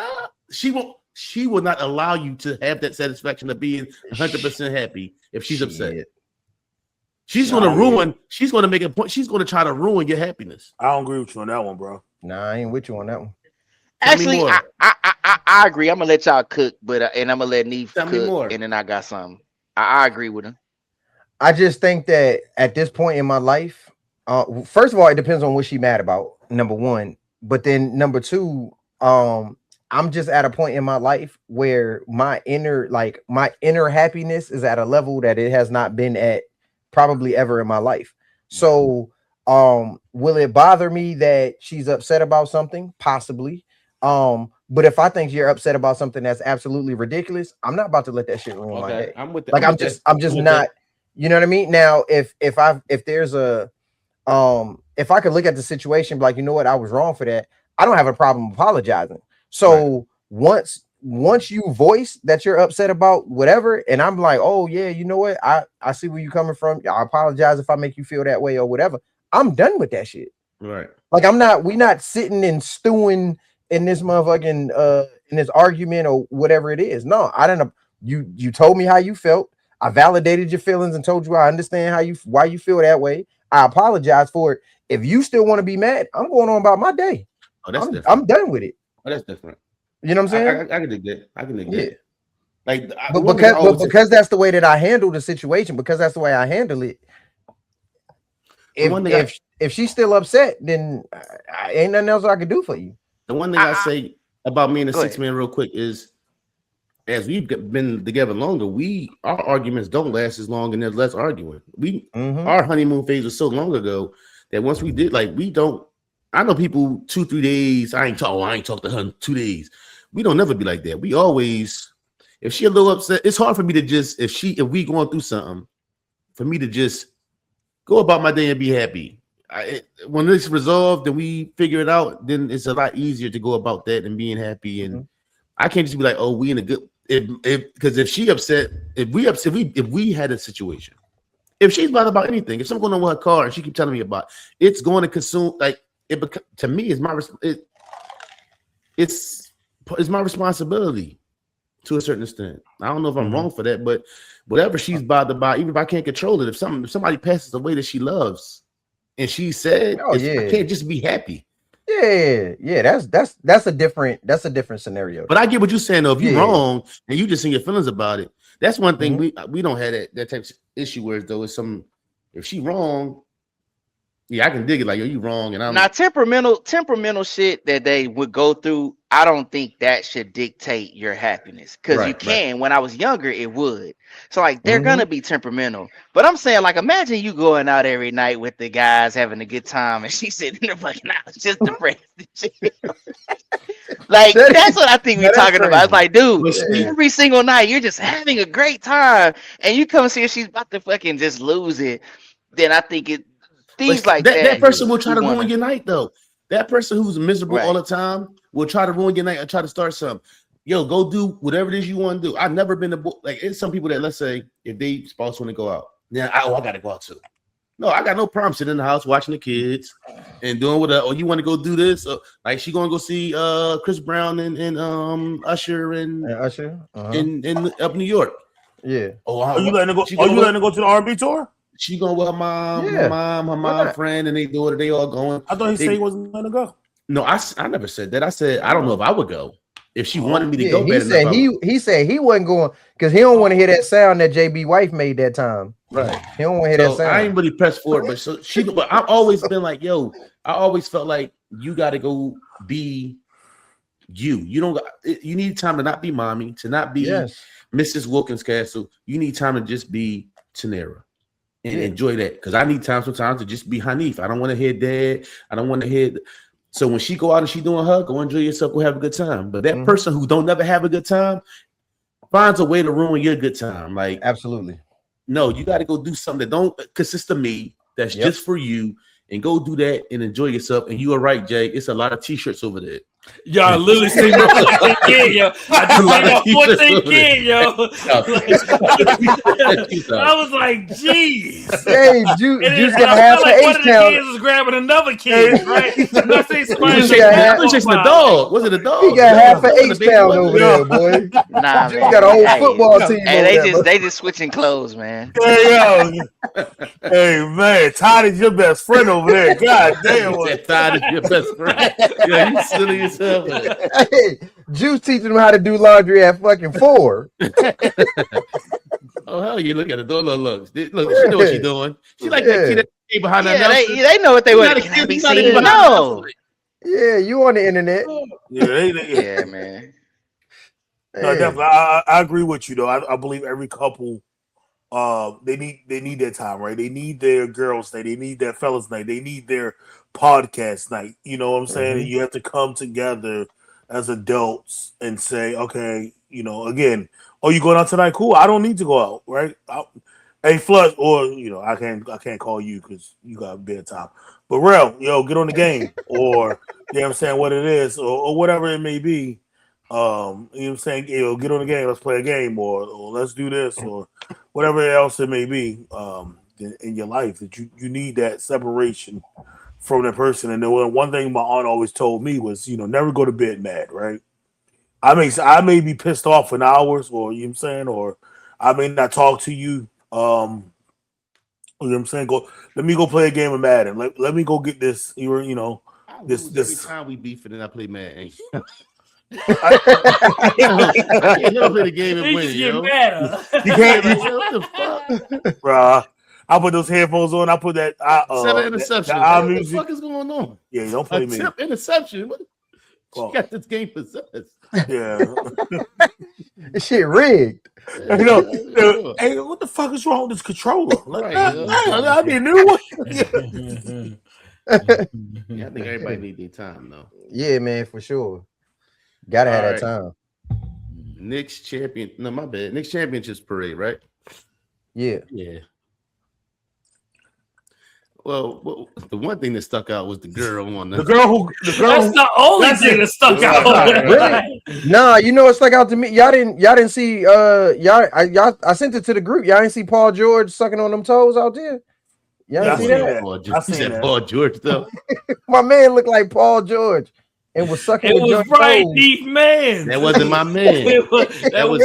Speaker 1: She will not allow you to have that satisfaction of being 100% happy if she's upset. She's going to ruin. She's going to make a point. She's going to try to ruin your happiness.
Speaker 5: I don't agree with you on that one, bro.
Speaker 4: Nah, I ain't with you on that one.
Speaker 3: Actually, I agree. I'm gonna let y'all cook, but and I'm gonna let Neve cook, and then I got something. I agree with him.
Speaker 4: I just think that at this point in my life, first of all, it depends on what she mad about. Number one, but then number two, I'm just at a point in my life where my inner happiness is at a level that it has not been at probably ever in my life. So will it bother me that she's upset about something? Possibly. But if I think you're upset about something that's absolutely ridiculous, I'm not about to let that shit ruin my day.
Speaker 1: I'm with that.
Speaker 4: Like I'm just not. You know what I mean? Now, if there's a if I could look at the situation, be like, you know what, I was wrong for that. I don't have a problem apologizing. So once you voice that you're upset about whatever, and I'm like, oh yeah, you know what, I see where you're coming from. I apologize if I make you feel that way or whatever. I'm done with that shit.
Speaker 1: Right.
Speaker 4: Like we're not sitting and stewing in this motherfucking in this argument or whatever it is. No, I don't know. You told me how you felt. I validated your feelings and told you I understand why you feel that way. I apologize for it. If you still want to be mad, I'm going on about my day.
Speaker 1: Oh, that's different.
Speaker 4: I'm done with it.
Speaker 1: Oh, that's different.
Speaker 4: You know what I'm saying?
Speaker 1: I can dig that. I can dig that. Like,
Speaker 4: because that's the way that I handle the situation, because that's the way I handle it. If she's still upset, then ain't nothing else I can do for you.
Speaker 1: The one thing I say about me and the 6-man real quick is, as we've been together longer, our arguments don't last as long and there's less arguing. Our honeymoon phase was so long ago that once we did, like, we don't. I know people 2-3 days. I ain't talked to her in 2 days. We don't never be like that. We always, if she a little upset, it's hard for me to just if we going through something, for me to just go about my day and be happy. When it's resolved and we figure it out, then it's a lot easier to go about that and being happy. And I can't just be like, oh, we in a good. Because if she upset, if we had a situation, if she's bothered about anything, if something going on with her car and she keep telling me about, it's going to consume like it. To me, it's my responsibility to a certain extent. I don't know if I'm wrong for that, but whatever she's bothered by, even if I can't control it, if somebody passes away that she loves, and she said, I can't just be happy.
Speaker 4: Yeah, that's a different scenario.
Speaker 1: But I get what you're saying though. If you're wrong and you just in your feelings about it, that's one thing we don't have that type of issue where though it's if she wrong, I can dig it like, yo, you wrong, and I'm
Speaker 3: now temperamental shit that they would go through. I don't think that should dictate your happiness, because you can. Right. When I was younger, it would. So like they're gonna be temperamental. But I'm saying, like, imagine you going out every night with the guys having a good time, and she's sitting in the fucking house just depressed. Like that's what I think we're talking about. It's like, dude, every single night you're just having a great time, and you come see her, she's about to fucking just lose it. Then I think it. Things like
Speaker 1: that person will try to ruin your night though. That person who's miserable all the time will try to ruin your night and try to start something. Yo, go do whatever it is you want to do. I've never been like, it's some people that, let's say, if they spouse want to go out, I gotta go out too. No, I got no problem sitting in the house watching the kids and doing whatever. Or you want to go do this? Like she gonna go see Chris Brown and Usher and in up New York.
Speaker 4: Yeah.
Speaker 5: Are you letting her go to the R&B tour?
Speaker 1: She going with her mom, her mom friend, and they daughter. They all going.
Speaker 5: I thought he said he wasn't going to go.
Speaker 1: No, I never said that. I said I don't know if I would go if she wanted me to go.
Speaker 4: He said he wasn't going because he don't want to hear that sound that JB wife made that time.
Speaker 1: Right.
Speaker 4: He don't want to hear that sound.
Speaker 1: I ain't really pressed for it, but I've always been like, yo, I always felt like you got to go be you. You need time to not be mommy, to not be Mrs. Wilkins Castle. You need time to just be Tanera. And enjoy that, because I need time sometimes to just be Hanif. I don't want to hear dad. I don't want to hear. So when she go out and she doing her, go enjoy yourself, go have a good time. But that person who don't never have a good time finds a way to ruin your good time. Like,
Speaker 4: absolutely.
Speaker 1: No, you got to go do something that don't consist of me. That's just for you, and go do that and enjoy yourself. And you are right, Jay. It's a lot of t-shirts over there.
Speaker 2: Y'all literally see my 14 kid, yo. I just see my 14 kid, yo. I was like, jeez.
Speaker 4: Hey, Juice got half
Speaker 2: like one of the kids was grabbing another kid, right? And I see somebody
Speaker 1: chasing a dog. Was it a dog?
Speaker 4: He got half an H-Town over there, boy.
Speaker 3: Nah,
Speaker 4: Juice got a whole football team.
Speaker 3: Hey, they just switching clothes, man.
Speaker 5: Hey, man, Todd is your best friend over there. God damn.
Speaker 1: Todd is your best friend. Yeah, you silly as hell.
Speaker 4: Hey, Juice teaching him how to do laundry at fucking 4.
Speaker 1: Oh, hell, you look at the door. Look, she know what she's doing. She like that kid that behind that.
Speaker 3: They know what they want. No.
Speaker 4: Yeah, you on the internet.
Speaker 5: Yeah,
Speaker 3: man.
Speaker 5: No, definitely. I agree with you though. I believe every couple, they need their time, right? They need their girls' night. They need their fellas' night. They need their podcast night. You know what I'm saying? And you have to come together as adults and say, okay, you know, again, oh, you going out tonight? Cool. I don't need to go out, right? Hey, Flush, or you know, I can't call you because you got bedtime. But Rel, yo, get on the game, or you know what I'm saying, what it is, or whatever it may be. You know what I'm saying? Yo, get on the game, let's play a game, or let's do this, or whatever else it may be in your life that you need that separation from that person. And then one thing my aunt always told me was, you know, never go to bed mad, right? I may be pissed off for hours, or you know what I'm saying, or I may not talk to you. You know what I'm saying? Let me go play a game of Madden. Let me go get this. You know, this
Speaker 1: every time we beef it and I play Madden.
Speaker 2: You
Speaker 1: never play the game and win,
Speaker 2: yo. You
Speaker 5: can't. What the fuck, bro? I put those headphones on. I put that
Speaker 1: 7 interceptions. What the fuck is going on?
Speaker 5: Yeah, you don't play me.
Speaker 1: Interception. What? She got this game possessed.
Speaker 5: Yeah,
Speaker 4: this shit rigged.
Speaker 5: You know, hey, what the fuck is wrong with this controller? Like, I need a new one.
Speaker 1: Yeah, I think everybody need their time though.
Speaker 4: Yeah, man, for sure. Gotta have that time.
Speaker 1: Knicks Championship Parade, right?
Speaker 4: Yeah. Well, the one thing that stuck out was the girl on
Speaker 5: the girl.
Speaker 2: That's the only thing that stuck out.
Speaker 4: Really? Nah, you know what stuck out to me? Y'all didn't see I sent it to the group. Y'all didn't see Paul George sucking on them toes out there? Y'all see that?
Speaker 1: I seen that. Paul George though.
Speaker 4: My man looked like Paul George and was sucking.
Speaker 2: It was right, Deep Man.
Speaker 1: That wasn't my man. that was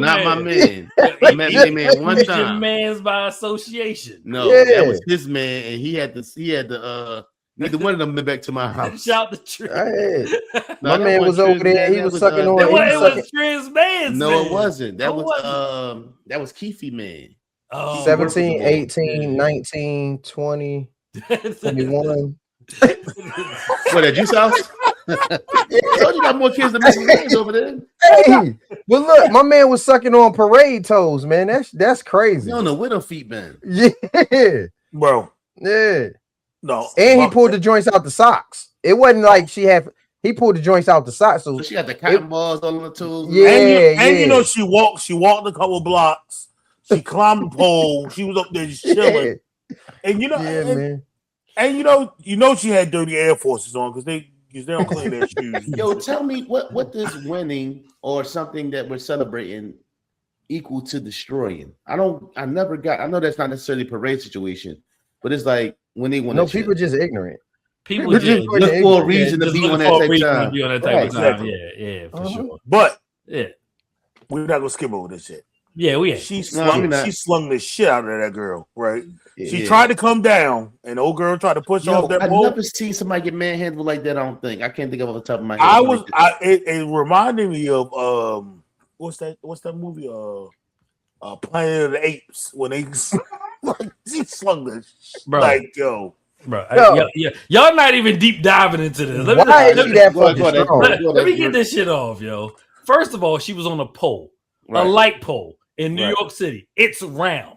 Speaker 1: not my man. I met my man one time.
Speaker 2: Man's by association.
Speaker 1: No, that was his man, and he had to neither one of them been back to my house.
Speaker 2: Shout the tree.
Speaker 4: My man was over there. He was sucking on.
Speaker 2: It was Trez man's.
Speaker 1: No, it wasn't. That was Keefy man.
Speaker 4: 17, 18, 19, 20, 21.
Speaker 1: What, at Juice House? I told you got more kids than Mrs. Gaines over there.
Speaker 4: Hey, well, look, my man was sucking on parade toes, man. That's crazy.
Speaker 1: You don't know where them feet been.
Speaker 4: Yeah,
Speaker 5: bro.
Speaker 4: Yeah.
Speaker 5: No.
Speaker 4: And he pulled the joints out the socks. It wasn't like he pulled the joints out the socks. So
Speaker 1: she got the cotton balls on the toes.
Speaker 5: Yeah, and you know she walked a couple blocks. She climbed the pole. She was up there just chilling. And you know, man. And you know she had dirty Air Forces on because they don't clean their shoes.
Speaker 1: Yo, tell me what does winning or something that we're celebrating equal to destroying? I know that's not necessarily a parade situation, but it's like when they want.
Speaker 4: No, people just ignorant.
Speaker 2: People
Speaker 1: just look for a reason to be on that type of time.
Speaker 2: Yeah, for sure.
Speaker 5: But
Speaker 2: yeah,
Speaker 5: we're not gonna skip over this shit.
Speaker 2: Yeah, we ain't.
Speaker 5: She slung the shit out of that girl, right? Yeah. She tried to come down, and the old girl tried to push off that pole.
Speaker 1: I've never seen somebody get manhandled like that. I can't think of off the top of my head.
Speaker 5: It reminded me of what's that movie? Planet of the Apes when they she slung the
Speaker 2: bro.
Speaker 5: Like yo.
Speaker 2: Bro, y'all not even deep diving into this. Let me get this shit off, yo. First of all, she was on a pole. Right. A light pole in New York City. It's round,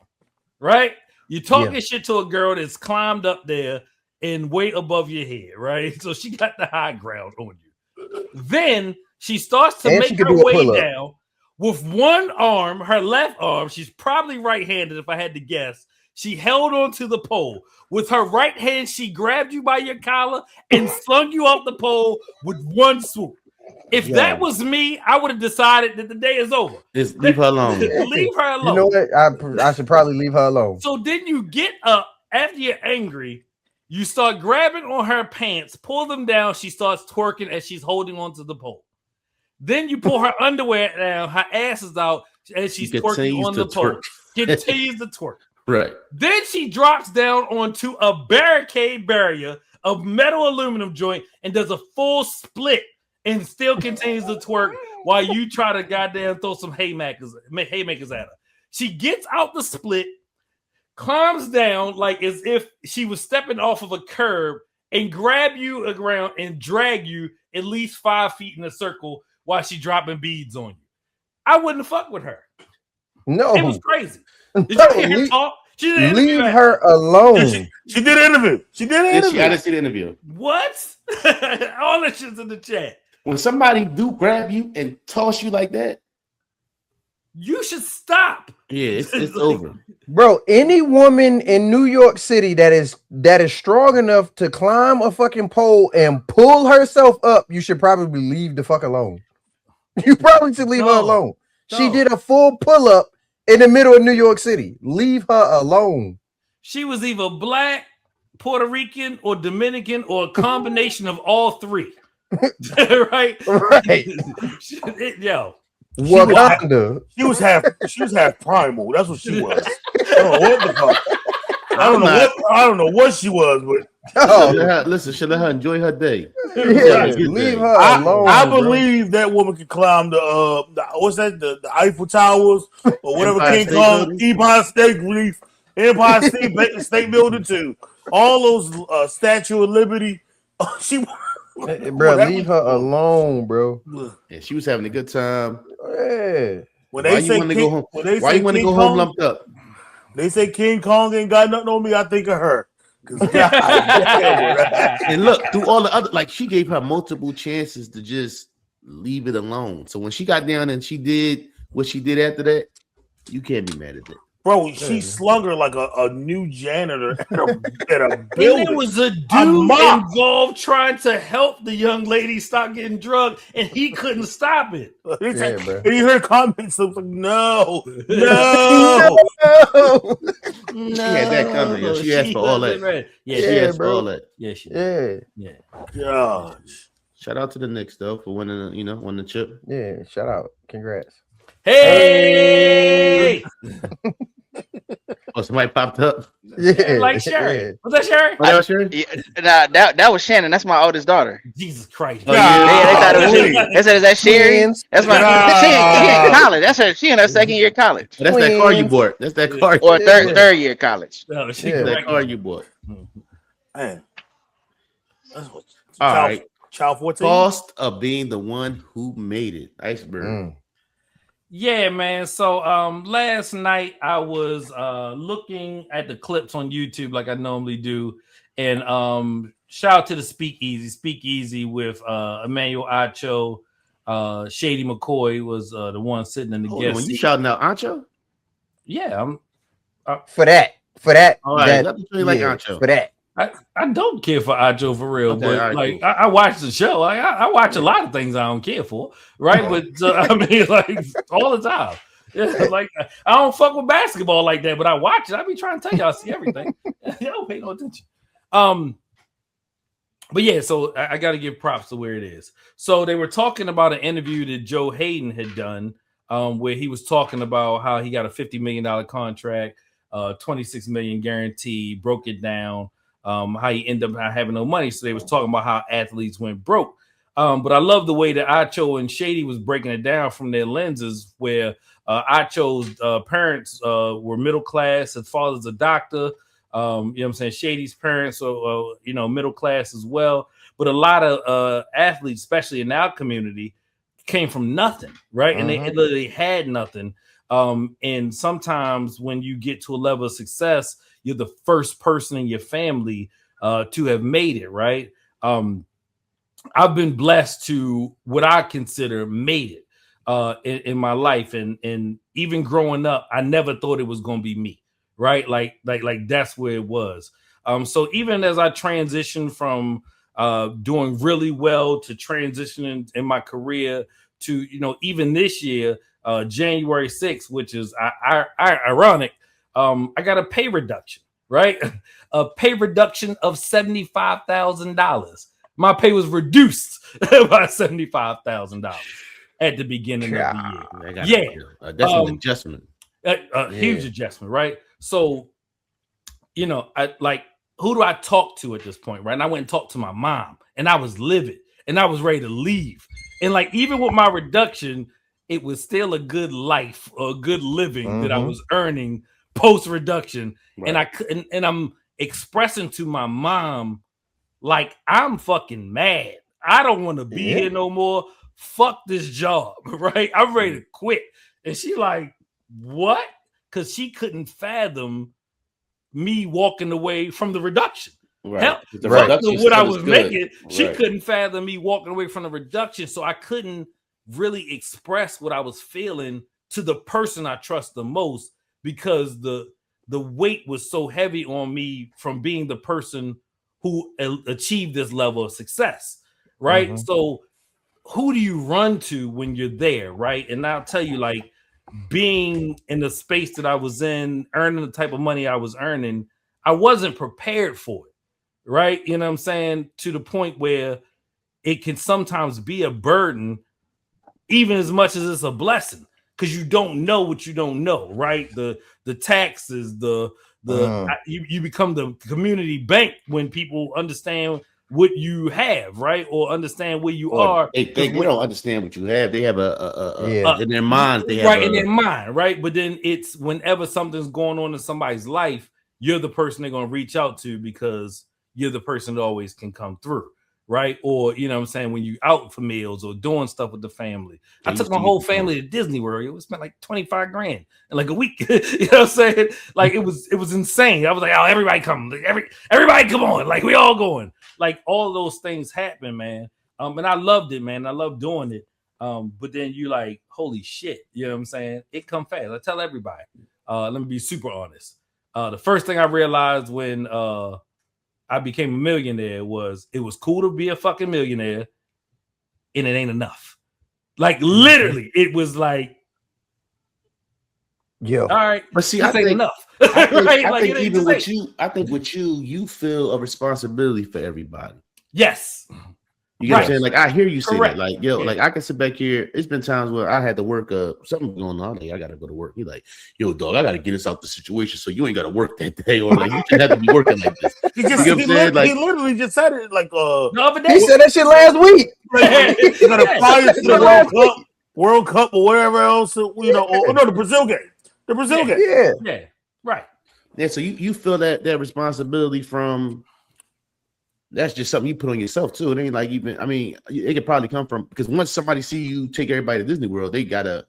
Speaker 2: right? You're talking shit to a girl that's climbed up there and way above your head, right? So she got the high ground on you. Then she starts to make her way down with one arm, her left arm. She's probably right-handed, if I had to guess. She held onto the pole. With her right hand, she grabbed you by your collar and slung you off the pole with one swoop. If that was me, I would have decided that the day is over.
Speaker 1: Just leave her alone.
Speaker 2: Leave her alone.
Speaker 4: You know what? I should probably leave her alone.
Speaker 2: So then you get up after you're angry. You start grabbing on her pants, pull them down. She starts twerking as she's holding onto the pole. Then you pull her underwear down. Her ass is out as she's twerking on the pole. Continues to twerk.
Speaker 1: Right.
Speaker 2: Then she drops down onto a barricade barrier of metal aluminum joint and does a full split. And still continues to twerk while you try to goddamn throw some haymakers at her. She gets out the split, climbs down like as if she was stepping off of a curb, and grab you around and drag you at least 5 feet in a circle while she dropping beads on you. I wouldn't fuck with her.
Speaker 4: No,
Speaker 2: it was crazy. Did you hear her talk?
Speaker 4: Leave her alone.
Speaker 5: She did an interview. She did an interview.
Speaker 1: I didn't see the interview.
Speaker 2: What? All that shit's in the chat.
Speaker 1: When somebody do grab you and toss you like that,
Speaker 2: you should stop.
Speaker 1: Yeah, it's over.
Speaker 4: Bro, any woman in New York City that is strong enough to climb a fucking pole and pull herself up, you should probably leave the fuck alone. You probably should leave her alone. She did a full pull-up in the middle of New York City. Leave her alone.
Speaker 2: She was either black, Puerto Rican, or Dominican, or a combination of all three. Right? Yo.
Speaker 4: Wakanda.
Speaker 5: She was half primal. That's what she was. I don't know what the fuck. I don't know what she was, but
Speaker 1: should let her enjoy her day.
Speaker 4: Leave her alone.
Speaker 5: I believe that woman can climb the what's that? The Eiffel Towers or whatever King Kong, Empire State Building too. All those Statue of Liberty.
Speaker 4: Bro, leave her alone, bro.
Speaker 1: Yeah, she was having a good time.
Speaker 4: Yeah.
Speaker 5: When they say
Speaker 1: why you want to go home lumped up?
Speaker 5: They say King Kong ain't got nothing on me. I think of her.
Speaker 1: And look, through all the other, like she gave her multiple chances to just leave it alone. So when she got down and she did what she did after that, you can't be mad at that.
Speaker 5: Bro, she slung her like a new janitor at a building.
Speaker 2: And there was a dude involved trying to help the young lady stop getting drugged, and he couldn't stop it.
Speaker 5: Yeah, bro. And you heard comments of like, no.
Speaker 1: She had that coming. Yo. She asked for all that.
Speaker 2: Yeah, she asked
Speaker 1: for all that.
Speaker 2: Yeah, she did. Yeah.
Speaker 5: Gosh.
Speaker 1: Shout out to the Knicks though for winning, winning the chip.
Speaker 4: Yeah, shout out. Congrats.
Speaker 2: Hey!
Speaker 1: Oh, somebody popped up.
Speaker 4: Yeah,
Speaker 2: like Sherry.
Speaker 4: Yeah.
Speaker 2: Was that Sherry?
Speaker 3: That was Shannon. That's my oldest daughter.
Speaker 2: Jesus Christ!
Speaker 3: They thought it was you. They said, "Is that Sherry?" That's my. She in college. That's her. She in her second year college.
Speaker 1: That's that car you bought. That's that car.
Speaker 3: Or third year college.
Speaker 2: No,
Speaker 1: that car you bought.
Speaker 5: Man, that's what.
Speaker 1: All right.
Speaker 5: Child 14.
Speaker 1: Cost of being the one who made it. Iceberg.
Speaker 2: Yeah, man. So last night I was looking at the clips on YouTube like I normally do. And shout out to the Speakeasy with Emmanuel Acho. Shady McCoy was the one sitting in the guest seat.
Speaker 1: You shouting out Acho?
Speaker 2: Yeah, I'm
Speaker 4: for that.
Speaker 1: All right, like Acho.
Speaker 4: For that.
Speaker 2: I don't care for Acho for real, but like cool. I watch the show. I watch a lot of things I don't care for, right? But I mean, like all the time. Yeah, like I don't fuck with basketball like that, but I watch it. I be trying to tell y'all, I see everything. Y'all don't pay no attention. But yeah, so I got to give props to where it is. So they were talking about an interview that Joe Hayden had done, where he was talking about how he got a $50 million contract, $26 million guarantee, broke it down. How he ended up not having no money. So they was talking about how athletes went broke. But I love the way that Acho and Shady was breaking it down from their lenses, where Acho's parents were middle class. His father's a doctor. You know what I'm saying? Shady's parents are, middle class as well. But a lot of athletes, especially in our community, came from nothing, right? And they literally had nothing. And sometimes when you get to a level of success, you're the first person in your family to have made it, right? I've been blessed to what I consider made it in my life, and even growing up, I never thought it was going to be me, right? Like that's where it was. So even as I transitioned from doing really well to transitioning in my career to even this year, January 6th, which is ironic. I got a pay reduction, right? A pay reduction of $75,000. My pay was reduced by $75,000 at the beginning of the year.
Speaker 1: That's an adjustment.
Speaker 2: Huge adjustment, right? So, I like, who do I talk to at this point, right? And I went and talked to my mom, and I was livid, and I was ready to leave. And like, even with my reduction, it was still a good life or a good living that I was earning post reduction, right. And I'm expressing to my mom, like, I'm fucking mad. I don't want to be here no more. Fuck this job, right? I'm ready to quit. And she like, what? Because she couldn't fathom me walking away from the reduction.
Speaker 1: Right.
Speaker 2: Hell, what I was making, she couldn't fathom me walking away from the reduction, so I couldn't really express what I was feeling to the person I trust the most because the weight was so heavy on me from being the person who achieved this level of success, right? Mm-hmm. So who do you run to when you're there, right? And I'll tell you, like, being in the space that I was in, earning the type of money I was earning, I wasn't prepared for it, right? You know what I'm saying? To the point where it can sometimes be a burden, even as much as it's a blessing, because you don't know what you don't know, right? The taxes, you become the community bank when people understand what you have, right? Or understand where you are.
Speaker 1: They don't understand what you have. They have in their mind. They have
Speaker 2: in their mind, right? But then it's whenever something's going on in somebody's life, you're the person they're going to reach out to because you're the person that always can come through, right? Or, you know what I'm saying, when you out for meals or doing stuff with the family. I took my whole family to Disney World. It was spent like $25,000 in like a week. You know what I'm saying? Like it was insane. I was like, oh, everybody come. Everybody come on. Like we all going. Like all of those things happen, man. And I loved it, man. I loved doing it. But then you like, holy shit. You know what I'm saying? It come fast. I tell everybody. Let me be super honest. The first thing I realized when I became a millionaire was it was cool to be a fucking millionaire and it ain't enough. Like literally, it was like,
Speaker 4: yo,
Speaker 2: all right,
Speaker 1: but see,
Speaker 2: I think enough.
Speaker 1: I think even with you, I think with you feel a responsibility for everybody.
Speaker 2: Yes.
Speaker 1: You get what I'm saying? Like I hear you say that. Like, yo, like I can sit back here. It's been times where I had to work something going on. Like, I gotta go to work. He's like, yo, dog, I gotta get us out the situation so you ain't gotta work that day. Or like you should have to be working like this.
Speaker 5: He literally just said it like
Speaker 2: the other day.
Speaker 4: He said that shit last week.
Speaker 5: You gotta fly to the World Cup or wherever else, you know, or no, the Brazil game. The Brazil game.
Speaker 2: Yeah. Right.
Speaker 1: Yeah, so you feel that responsibility from. That's just something you put on yourself too. It ain't like even. I mean, it could probably come from because once somebody see you take everybody to Disney World, they gotta.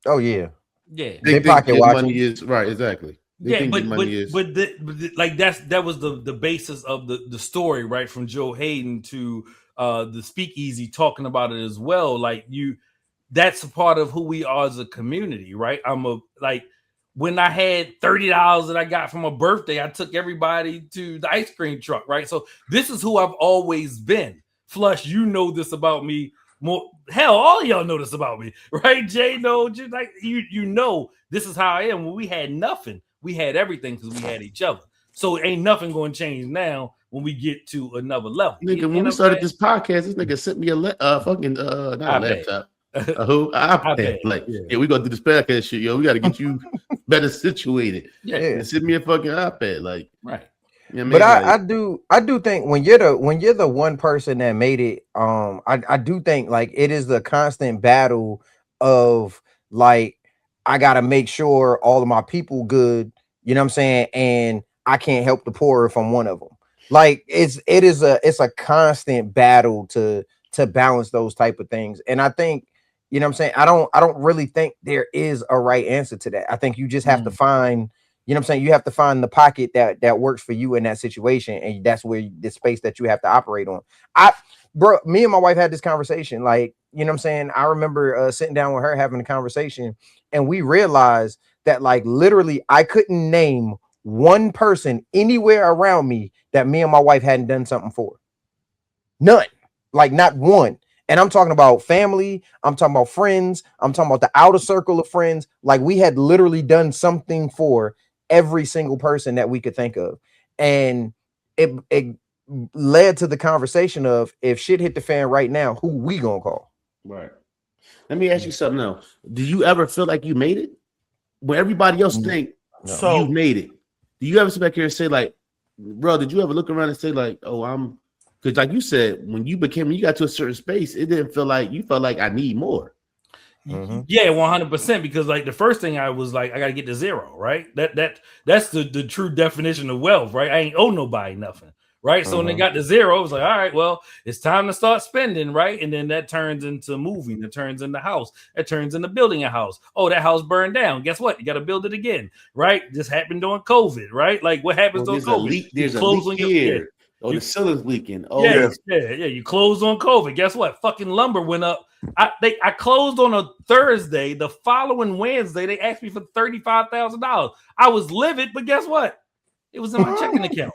Speaker 4: Oh yeah.
Speaker 1: They pocket watching. Money is right. Exactly.
Speaker 2: Like that was the basis of the story, right? From Joe Hayden to the Speakeasy talking about it as well. Like that's a part of who we are as a community, right? When I had $30 that I got from a birthday, I took everybody to the ice cream truck, right? So this is who I've always been. Flush, you know this about me more. Hell, all of y'all know this about me, right? Jay, no, just like you know this is how I am. When we had nothing, we had everything because we had each other. So ain't nothing going to change now when we get to another level.
Speaker 1: Nigga, when we started this podcast, this nigga sent me a fucking not a laptop. iPad. Like, yeah, we gonna do this podcast shit, yo. We gotta get you better situated.
Speaker 2: Yeah.
Speaker 1: Send me a fucking iPad, like,
Speaker 2: right.
Speaker 1: You know
Speaker 4: but I do think when you're the one person that made it, I do think like it is the constant battle of like I gotta make sure all of my people good, you know what I'm saying, and I can't help the poor if I'm one of them. Like it's a constant battle to balance those type of things, and I think. You know what I'm saying? I don't really think there is a right answer to that. I think you just have to find, you know what I'm saying? You have to find the pocket that works for you in that situation. And that's where the space that you have to operate on. Me and my wife had this conversation. Like, you know what I'm saying? I remember sitting down with her having a conversation and we realized that like literally I couldn't name one person anywhere around me that me and my wife hadn't done something for. None. Like not one. And I'm talking about family. I'm talking about friends. I'm talking about the outer circle of friends. Like we had literally done something for every single person that we could think of. And it led to the conversation of if shit hit the fan right now, who we gonna call?
Speaker 1: Right. Let me ask you something now. Do you ever feel like you made it? When everybody else think you made it. Do you ever sit back here and say like, bro, did you ever look around and say like, oh, I'm because like you said, when you got to a certain space, it didn't feel like you felt like I need more.
Speaker 2: Mm-hmm. Yeah, 100%. Because like the first thing I was like, I got to get to zero, right? That's the true definition of wealth, right? I ain't owe nobody nothing, right? So when they got to 0, it was like, all right, well, it's time to start spending, right? And then that turns into moving, it turns into house, it turns into building a house. Oh, that house burned down. Guess what? You got to build it again, right? This happened during COVID, right? Like what happens during COVID?
Speaker 1: There's a leak here. Oh, the ceiling's leaking. Oh,
Speaker 2: yeah. You closed on COVID. Guess what? Fucking lumber went up. I closed on a Thursday. The following Wednesday, they asked me for $35,000. I was livid, but guess what? It was in my checking account.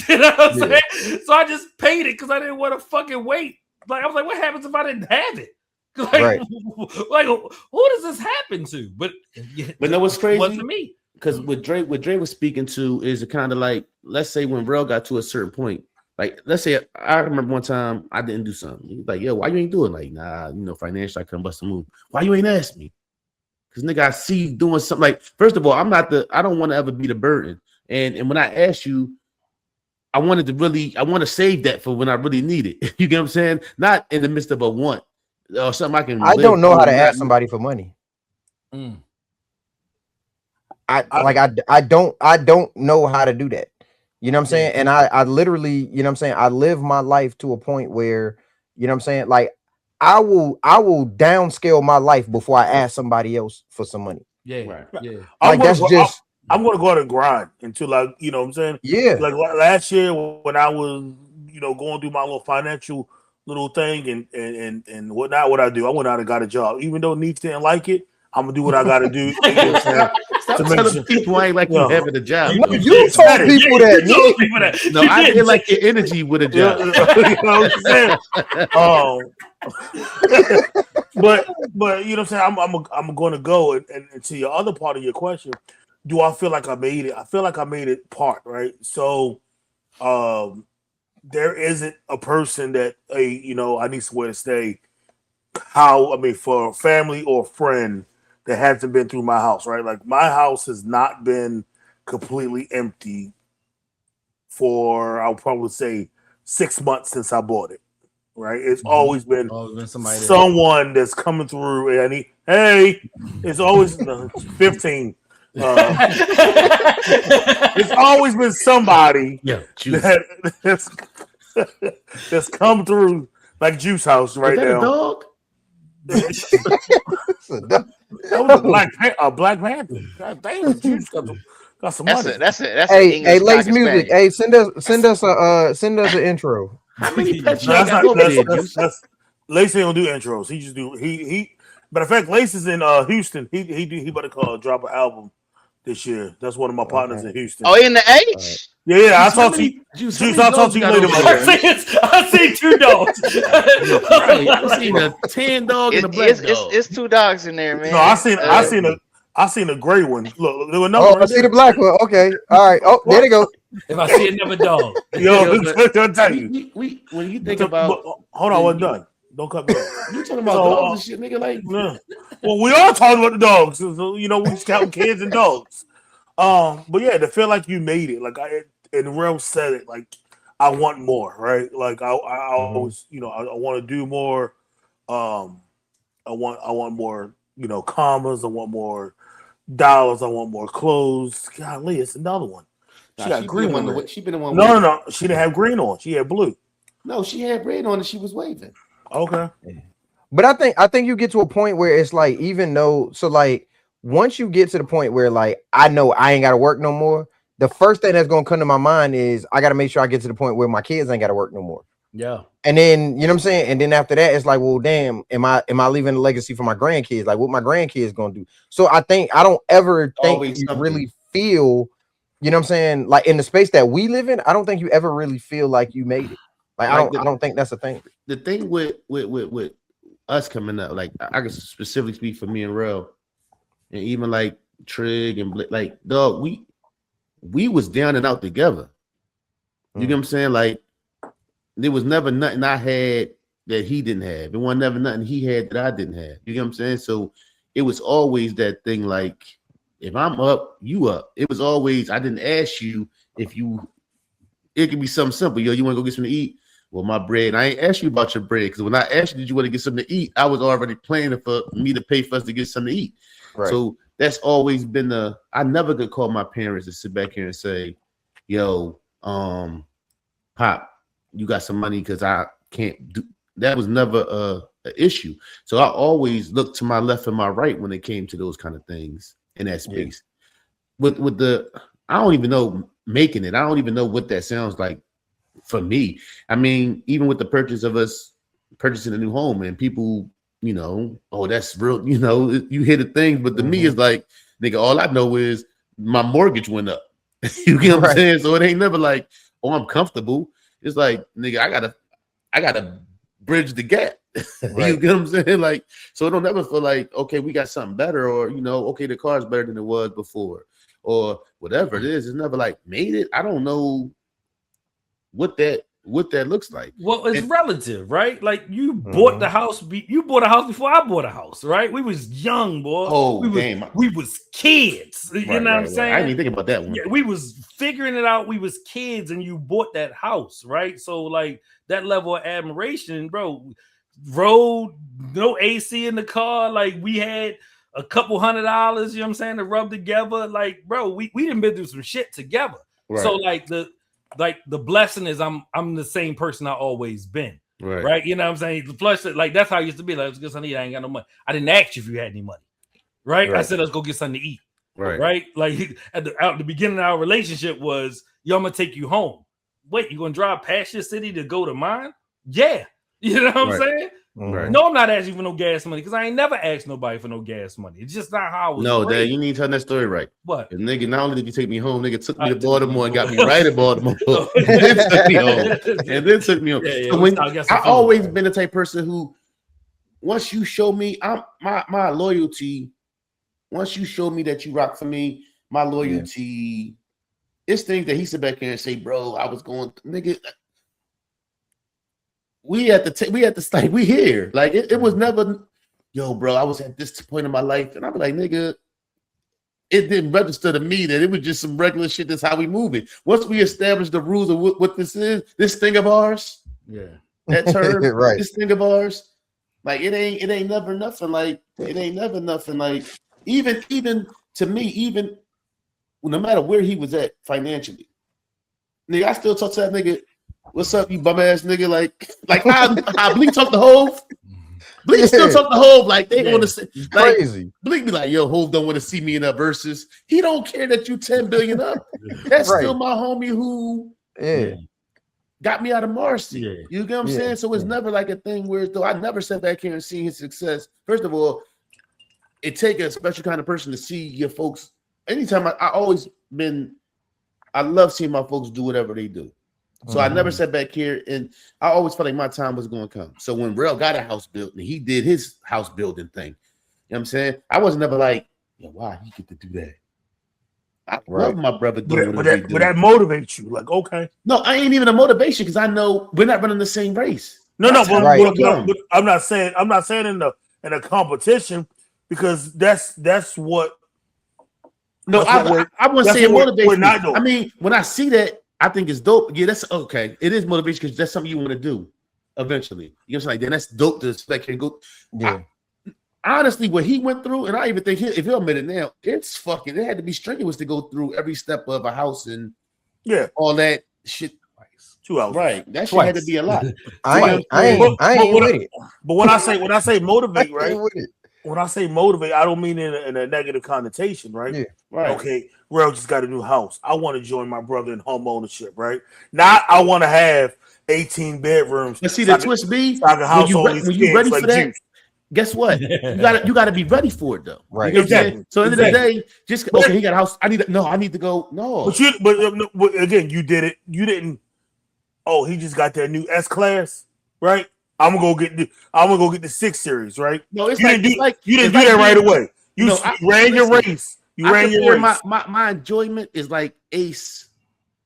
Speaker 2: You know what I'm saying? So I just paid it because I didn't want to fucking wait. Like I was like, what happens if I didn't have it? Like, like who does this happen to? But
Speaker 1: no, what's crazy?
Speaker 2: It wasn't me.
Speaker 1: Because what Dre was speaking to is kind of like, let's say when Rell got to a certain point, like let's say I remember one time I didn't do something. He was like, yo, why you ain't doing? Like, nah, financially I couldn't bust a move. Why you ain't ask me? Because nigga, I see you doing something. Like, first of all, I don't want to ever be the burden. And when I asked you, I want to save that for when I really need it. You get what I'm saying? Not in the midst of a want or something
Speaker 4: I don't know how to ask somebody for money. I don't know how to do that. You know what I'm saying? And I literally, you know what I'm saying, I live my life to a point where, you know what I'm saying, like I will downscale my life before I ask somebody else for some money.
Speaker 2: Yeah.
Speaker 4: Like
Speaker 5: I'm gonna go out and grind until like, you know what I'm saying?
Speaker 4: Yeah.
Speaker 5: Like last year when I was, going through my little financial little thing and whatnot, what I do, I went out and got a job. Even though Neef didn't like it, I'm gonna do what I gotta do.
Speaker 1: Stop telling people I ain't like you having a job.
Speaker 4: You told people that.
Speaker 1: No, I didn't like your energy with a job.
Speaker 5: You know what I'm saying? But you know what I'm saying? I'm going to go and to your other part of your question. Do I feel like I made it? I feel like I made it part, right? So there isn't a person that I need somewhere to stay. For a family or a friend that hasn't been through my house, right? Like my house has not been completely empty for, I'll probably say 6 months since I bought it, right? It's always been someone that's coming through and it's always 15. It's always been somebody that's come through like Juice House right now.
Speaker 1: A dog?
Speaker 5: That was a Black Panther. God damn, Juice got some money.
Speaker 3: That's it.
Speaker 4: Hey, Lace Music. Hey, send us an intro.
Speaker 1: How many pets
Speaker 5: Lace ain't gonna do intros. He just do he. Matter of fact, Lace is in Houston. He about to drop an album this year. That's one of my partners in Houston.
Speaker 3: Oh, in the H?
Speaker 5: Yeah. I'll talk to you. Juice, I'll talk to you later.
Speaker 2: I see 2 dogs.
Speaker 1: I seen a 10 dog and a black dog.
Speaker 3: It's 2 dogs in there, man.
Speaker 5: No, I seen a gray one. Look, there were
Speaker 4: I see the black one. Okay, all right. Oh, there they go.
Speaker 2: If I see another dog,
Speaker 5: I'll tell you.
Speaker 1: When you think about,
Speaker 5: hold on, we're done. Don't cut me off.
Speaker 1: You talking about dogs and shit, nigga? Like,
Speaker 5: well, we are talking about the dogs. So, we just count kids and dogs. But yeah, to feel like you made it, like and Rell said it, like I want more, right? Like I always, I want to do more. I want more, commas. I want more dollars. I want more clothes. Golly, it's another one. She got green on.
Speaker 1: She been the one.
Speaker 5: No. She didn't have green on. She had blue.
Speaker 1: No, she had red on and she was waving.
Speaker 5: Okay.
Speaker 4: But I think you get to a point where it's like, even though, so like once you get to the point where like I know I ain't gotta work no more, the first thing that's gonna come to my mind is I gotta make sure I get to the point where my kids ain't gotta work no more.
Speaker 2: Yeah.
Speaker 4: And then, you know what I'm saying? And then after that, it's like, well, damn, am I leaving a legacy for my grandkids? Like what my grandkids gonna do? So I don't ever think you really feel, you know what I'm saying? Like in the space that we live in, I don't think you ever really feel like you made it. Like I don't think that's a thing.
Speaker 1: The thing with us coming up, like I can specifically speak for me and Rell, and even like Trig and like dog, we was down and out together. You get what I'm saying? Like there was never nothing I had that he didn't have. There was never nothing he had that I didn't have. You get what I'm saying? So it was always that thing like if I'm up, you up. It was always I didn't ask you if you. It could be something simple. Yo, you want to go get something to eat? Well, my bread. I ain't asked you about your bread because when I asked you, did you want to get something to eat? I was already planning for me to pay for us to get something to eat. Right. So that's always been I never could call my parents to sit back here and say, yo, Pop, you got some money because I can't do. That was never an issue. So I always looked to my left and my right when it came to those kind of things in that space. With the, I don't even know making it. I don't even know what that sounds like for me. I mean, even with the purchase of us purchasing a new home and people, oh, that's real. You hear the things, but to me, it's like, nigga, all I know is my mortgage went up. You get what I'm saying? So it ain't never like, oh, I'm comfortable. It's like, nigga, I gotta bridge the gap. You get what I'm saying? Like, so it don't ever feel like, okay, we got something better, or okay, the car's better than it was before, or whatever it is. It's never like made it. I don't know what that looks like.
Speaker 2: Well, it's relative, right? Like you bought the house. You bought a house before I bought a house, right? We was young, boy.
Speaker 1: Oh,
Speaker 2: we was kids. You know what I'm saying?
Speaker 1: I didn't even think about that one.
Speaker 2: Yeah, we was figuring it out. We was kids, and you bought that house, right? So like that level of admiration, bro. Road, no AC in the car. Like we had a couple $100, you know what I'm saying, to rub together. Like, bro, we didn't been through some shit together. Right. So like the blessing is I'm the same person I always been. Right. You know what I'm saying? The flush, like that's how I used to be. Like, let's get something to eat. I ain't got no money. I didn't ask you if you had any money. Right. I said, let's go get something to eat. Right. Like at the beginning of our relationship was, yo, I'm gonna take you home. Wait, you gonna drive past your city to go to mine? Yeah. You know what I'm saying? Right. No, I'm not asking for no gas money because I ain't never asked nobody for no gas money. It's just not how I was.
Speaker 1: No, Dad, you need to tell that story right.
Speaker 2: What?
Speaker 1: Nigga, not only did you take me home, nigga took me to Baltimore and got me right at Baltimore. And then took me home.
Speaker 2: Yeah,
Speaker 1: so when, I always been the type of person who, once you show me, my loyalty, once you show me that you rock for me, my loyalty, it's things that he sit back here and say, bro, I was going, nigga. We here. Like it was never, yo, bro. I was at this point in my life, and I'm like, nigga, it didn't register to me that it was just some regular shit. That's how we move it. Once we established the rules of what this is, this thing of ours, that term, this thing of ours, like it ain't never nothing. Like it ain't never nothing. Like even to me, even no matter where he was at financially, nigga, I still talk to that nigga. What's up, you bum ass nigga? Like I Bleak talk to Hov. Bleak still talk to Hov. Like they want to say, like, crazy. Bleak be like, yo, Hov don't want to see me in that versus. He don't care that you 10 billion up. That's still my homie who got me out of Marcy. You get what I'm saying? So it's never like a thing where though I never sat back here and see his success. First of all, it take a special kind of person to see your folks. Anytime I love seeing my folks do whatever they do. So I never sat back here, and I always felt like my time was going to come. So when Rell got a house built and he did his house building thing, you know what I'm saying? I was never like, yo, why he get to do that? I love my brother doing
Speaker 5: but that motivates you. Like, okay.
Speaker 1: No, I ain't even a motivation because I know we're not running the same race.
Speaker 5: But I'm not saying in a competition because that's what.
Speaker 1: No, I wouldn't say motivation. I mean, when I see that. I think it's dope. Yeah, that's okay. It is motivation because that's something you want to do eventually. You know what I'm saying? Like, then that's dope to expect and go. Yeah. Honestly, what he went through, and I even think if he'll admit it now, it had to be strenuous to go through every step of a house and all that shit.
Speaker 5: 2 hours.
Speaker 1: Right. That shit had to be a lot.
Speaker 5: I ain't with it. But when I say motivate, right? When I say motivate, I don't mean in a negative connotation, right?
Speaker 1: Yeah. Right.
Speaker 5: Okay. Rell just got a new house. I want to join my brother in home ownership, right? Not I want to have 18 bedrooms.
Speaker 1: But see, the twist be when you ready for that, guess what? You gotta be ready for it though.
Speaker 5: Right.
Speaker 1: You know exactly. So at the end of the day, just he got a house. I need to go. No.
Speaker 5: But again, you did it. You didn't. Oh, he just got that new S class, right? I'm gonna go get the 6 Series, right?
Speaker 1: No,
Speaker 5: you didn't do that right away. You ran your race. You ran your race.
Speaker 1: My enjoyment is like Ace,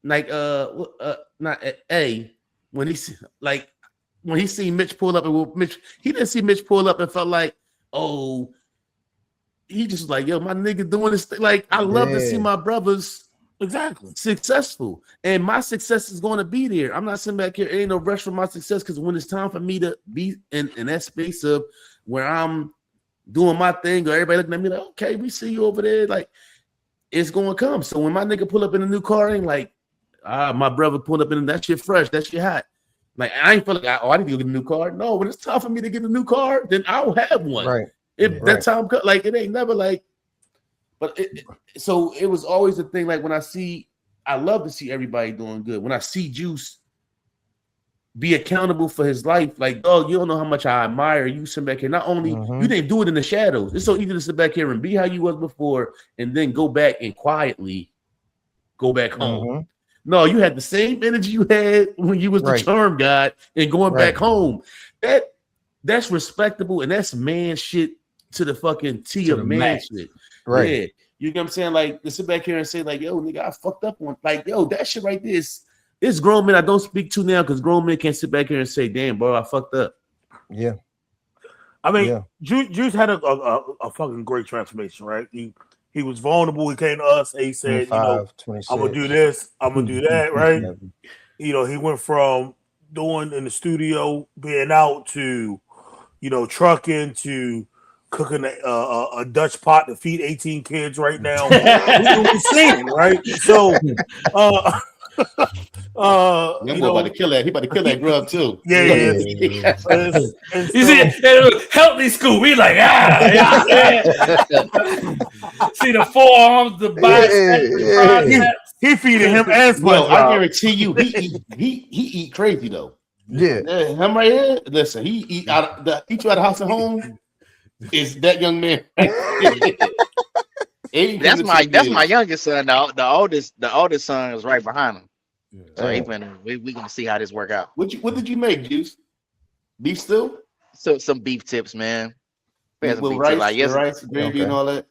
Speaker 1: like not A when he seen Mitch pull up and he didn't see Mitch pull up and felt like, oh, he just like, yo, my nigga doing this thing. Like I love to see my brothers successful, and my success is going to be there. I'm not sitting back here. Ain't no rush for my success because when it's time for me to be in that space of where I'm doing my thing, or everybody looking at me like, okay, we see you over there. Like, it's going to come. So when my nigga pull up in a new car, ain't like, my brother pulled up in that shit fresh, that shit hot. Like I ain't feel like I need to go get a new car. No, when it's time for me to get a new car, then I'll have one.
Speaker 4: Right.
Speaker 1: If that time like it ain't never like, but so it was always a thing. Like when I love to see everybody doing good. When I see Juice be accountable for his life, like dog, you don't know how much I admire you sitting back here. Not only you didn't do it in the shadows. It's so easy to sit back here and be how you was before, and then go back and quietly go back home. No, you had the same energy you had when you was the charm guy and going back home. That's respectable, and that's man shit to the fucking T of man shit. Right. Yeah. You know what I'm saying? Like to sit back here and say, like, yo, nigga, I fucked up on like, yo, that shit right there is grown men I don't speak to now because grown men can't sit back here and say, damn, bro, I fucked up.
Speaker 4: Yeah.
Speaker 5: I mean, Juice had a fucking great transformation, right? He was vulnerable. He came to us and he said, I'm gonna do this, I'm gonna do that, right? He went from doing in the studio, being out to, trucking to cooking a Dutch pot to feed 18 kids right now. We're seeing, right? So
Speaker 1: about to kill that. He about to kill that grub too.
Speaker 5: Yeah.
Speaker 2: You see, healthy school. We like see the forearms, the biceps.
Speaker 5: He feeding him and
Speaker 1: well, I guarantee you, he eat crazy though.
Speaker 4: Yeah,
Speaker 1: him right here. Listen, he eat you out of house and home. Is that young man?
Speaker 3: That's my youngest son. The oldest son is right behind him. So we gonna see how this work out.
Speaker 1: What did you make, Juice? Beef stew?
Speaker 3: So some beef tips, man.
Speaker 1: With rice, gravy, and all that.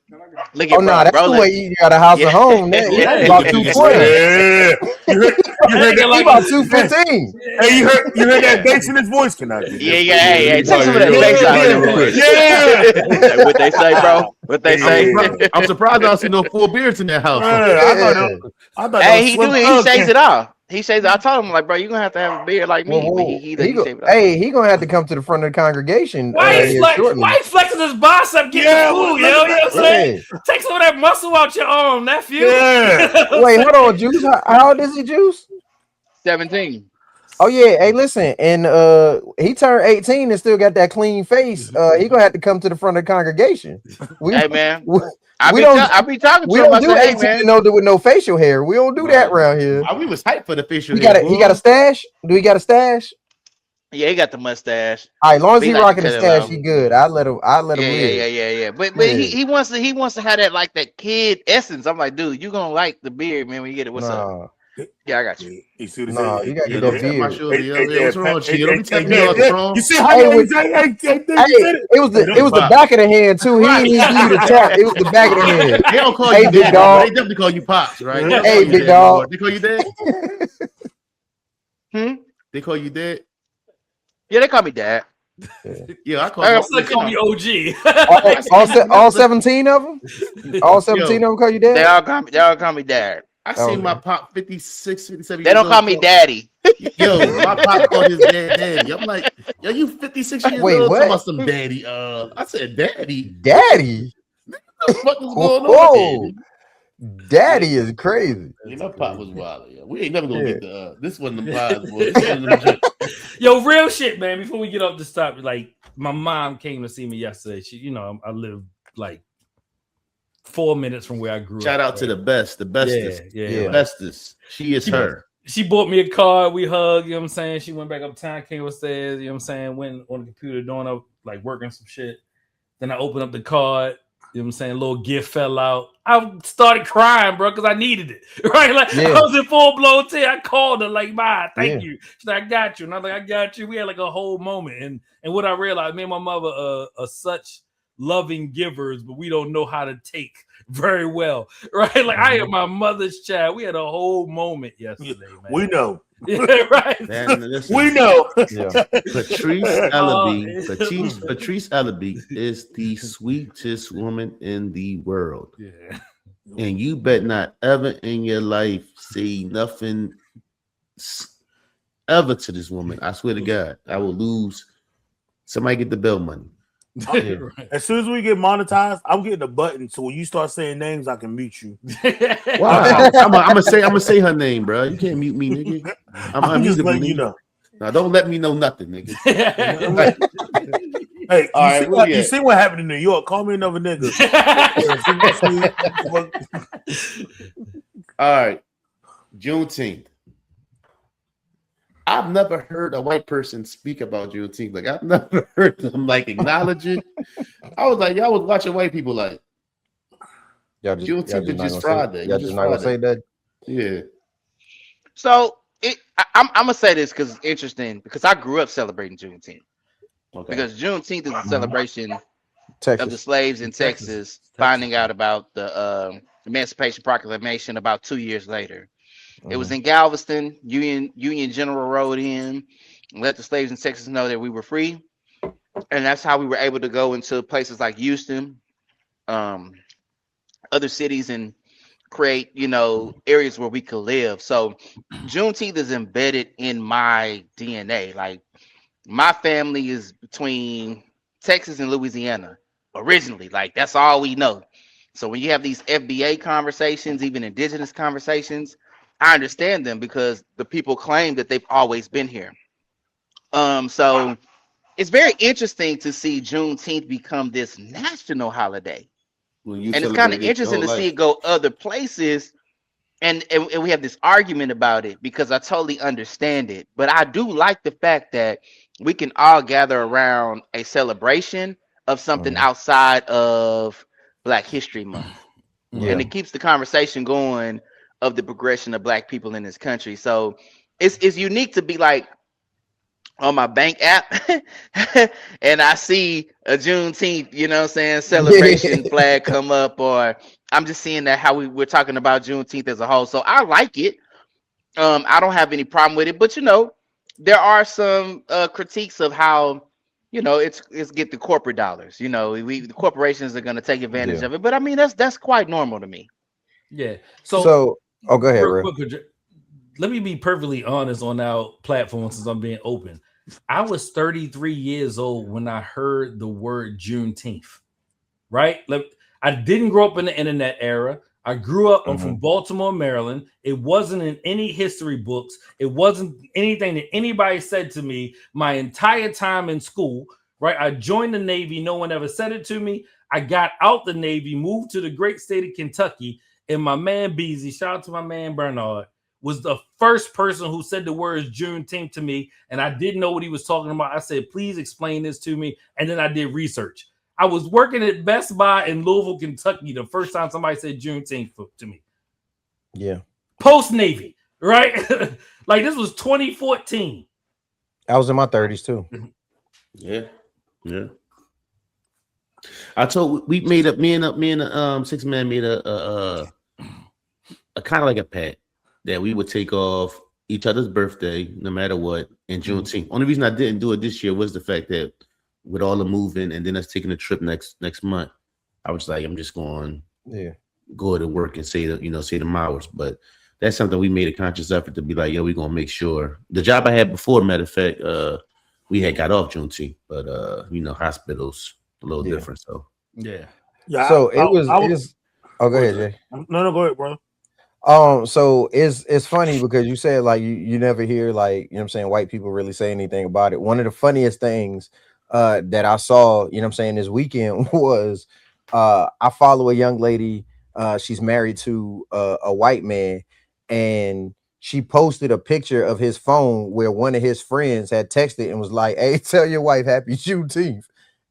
Speaker 3: Look at
Speaker 4: that's
Speaker 3: bro,
Speaker 4: the way you got a house at home. Man. About 220. You heard that like about 215.
Speaker 5: Hey, you heard that bass in his voice? Can I get
Speaker 3: Hey, take some of that bass out of him. Yeah. What they say, bro? What they say?
Speaker 1: I'm surprised I don't see no full beards in that house.
Speaker 3: I thought he shaves it off. He says, I told him, like, bro, you're gonna have to have a beard like me. He
Speaker 4: gonna have to come to the front of the congregation.
Speaker 2: Why you flexing his bicep getting food, yo? You know what I'm saying? Take some of that muscle out your arm, nephew.
Speaker 4: Yeah. Wait, hold on, Juice. How old is he, Juice?
Speaker 3: 17.
Speaker 4: Oh yeah, hey, listen, and he turned 18 and still got that clean face. He gonna have to come to the front of the congregation.
Speaker 3: Hey man, I be talking to him.
Speaker 4: We don't do 18 with no facial hair. We don't do that around here.
Speaker 1: We was hyped for the facial hair.
Speaker 4: He got a stash. Do he got a stash?
Speaker 3: Yeah, he got the mustache.
Speaker 4: All right, as long as he rocking the stash, he good. I let him.
Speaker 3: Yeah. But he wants to have that like that kid essence. I'm like, dude, you gonna like the beard, man, when you get it. What's up? Yeah, I got you.
Speaker 4: You got to get that beard.
Speaker 1: What's wrong, Chico? Don't be taking me off wrong.
Speaker 5: You see how
Speaker 4: it was the back of the hand too. He didn't even give you the tap. It was the back of the hand.
Speaker 1: They don't call you big dog. They definitely call you pops, right?
Speaker 4: Hey, big dog.
Speaker 1: They call you dad. They call you dad.
Speaker 3: Yeah, they call me dad.
Speaker 1: Yeah, I
Speaker 2: call me OG.
Speaker 4: All 17 of them. All 17 of them call you dad.
Speaker 3: They all call me dad.
Speaker 1: I seen my pop 56, 57.
Speaker 3: They don't call me daddy.
Speaker 1: Yo, my pop called his dad daddy. I'm like, yo, you 56 years old talking about some daddy. I said daddy.
Speaker 4: Daddy?
Speaker 1: What the fuck is going on?
Speaker 4: Daddy is crazy.
Speaker 1: My pop was wild. Yo. We ain't never gonna get the this wasn't the vibes, boy.
Speaker 2: Yo, real shit, man. Before we get off this topic, like my mom came to see me yesterday. She, I live like 4 minutes from where I grew up.
Speaker 1: Shout out to the bestest. The bestest. She is her.
Speaker 2: She bought me a card. We hugged, you know what I'm saying? She went back uptown, came upstairs, you know what I'm saying? Went on the computer doing up, like working some shit. Then I opened up the card, you know what I'm saying? A little gift fell out. I started crying, bro, because I needed it. Right? Like I was in full blown tear. I called her, like, Ma, thank you. She's like, I got you. And I was like, I got you. We had like a whole moment. And what I realized, me and my mother are such loving givers, but we don't know how to take very well, right? Like I am my mother's child. We had a whole moment yesterday, man.
Speaker 5: We know.
Speaker 2: Yeah, right.
Speaker 1: Man,
Speaker 5: we know.
Speaker 1: Patrice Ellaby is the sweetest woman in the world.
Speaker 2: Yeah.
Speaker 1: And you bet not ever in your life say nothing ever to this woman. I swear to God, I will lose. Somebody get the bail money.
Speaker 5: As soon as we get monetized, I'm getting a button. So when you start saying names, I can mute you.
Speaker 1: Wow. I'm gonna say her name, bro. You can't mute me, nigga.
Speaker 5: I'm just letting you know.
Speaker 1: Now don't let me know nothing, nigga.
Speaker 5: Hey, you see what happened in New York? Call me another nigga.
Speaker 1: All right, Juneteenth. I've never heard a white person speak about Juneteenth. Like I've never heard them like acknowledge it. I was like, y'all was watching white people like Juneteenth is just Friday.
Speaker 4: Y'all just not gonna say that.
Speaker 1: Yeah.
Speaker 3: So I'm gonna say this because it's interesting because I grew up celebrating Juneteenth. Okay. Because Juneteenth is a celebration of the slaves in Texas finding out about the Emancipation Proclamation about 2 years later. It was in Galveston. Union General rode in and let the slaves in Texas know that we were free. And that's how we were able to go into places like Houston, other cities, and create, areas where we could live. So Juneteenth is embedded in my DNA. Like my family is between Texas and Louisiana originally. Like that's all we know. So when you have these FBA conversations, even indigenous conversations, I understand them because the people claim that they've always been here. So it's very interesting to see Juneteenth become this national holiday. And it's kind of interesting to see it go other places. And we have this argument about it because I totally understand it. But I do like the fact that we can all gather around a celebration of something outside of Black History Month. Yeah. And it keeps the conversation going of the progression of Black people in this country. So it's unique to be like on my bank app and I see a Juneteenth, celebration flag come up, or I'm just seeing that how we're talking about Juneteenth as a whole. So I like it. I don't have any problem with it, but there are some critiques of how it's get the corporate dollars. The corporations are going to take advantage of it, but I mean that's quite normal to me.
Speaker 2: Yeah.
Speaker 4: So go ahead, Ray.
Speaker 2: Let me be perfectly honest on our platform since I'm being open. I was 33 years old when I heard the word Juneteenth, right? I didn't grow up in the internet era. I grew up, I'm from Baltimore, Maryland. It wasn't in any history books. It wasn't anything that anybody said to me my entire time in school, right? I joined the Navy. No one ever said it to me. I got out the Navy, moved to the great state of Kentucky, and my man Beezy, shout out to my man Bernard, was the first person who said the words Juneteenth to me, and I didn't know what he was talking about. I said, please explain this to me, and then I did research. I was working at Best Buy in Louisville, Kentucky, the first time somebody said Juneteenth to me.
Speaker 4: Yeah.
Speaker 2: Post-Navy, right? Like this was 2014.
Speaker 4: I was in my 30s too.
Speaker 1: Yeah. I told me and the 6 man made a kind of like a pact that we would take off each other's birthday, no matter what, in Juneteenth. Only reason I didn't do it this year was the fact that with all the moving and then us taking a trip next month, I was like, I'm just going go to work and say them hours. But that's something we made a conscious effort to be like, we're gonna make sure. The job I had before, matter of fact, we had got off Juneteenth, but hospitals a little different. So
Speaker 2: yeah.
Speaker 4: So it was. Oh, go ahead, Jay.
Speaker 5: No, go ahead, bro.
Speaker 4: So it's funny because you said like you never hear like white people really say anything about it. One of the funniest things that I saw this weekend was I follow a young lady, she's married to a white man, and she posted a picture of his phone where one of his friends had texted and was like, hey, tell your wife happy Juneteenth.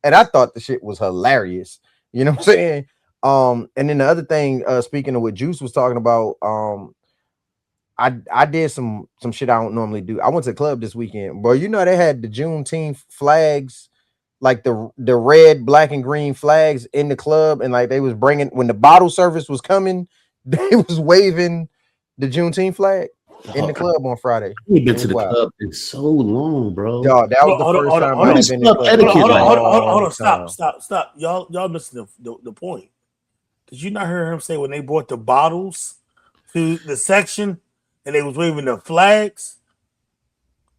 Speaker 4: And I thought the shit was hilarious. You know what I'm saying? And then the other thing, speaking of what Juice was talking about, I did some shit I don't normally do. I went to the club this weekend, bro. They had the Juneteenth flags, like the red, black, and green flags in the club, and like they was bringing when the bottle service was coming, they was waving the Juneteenth flag in the club on Friday.
Speaker 1: We've been to the club in so long, bro.
Speaker 4: Dog, that was the first time I had been in the club.
Speaker 5: Hold on, stop. Y'all missing the point. Did you not hear him say when they brought the bottles to the section and they was waving the flags?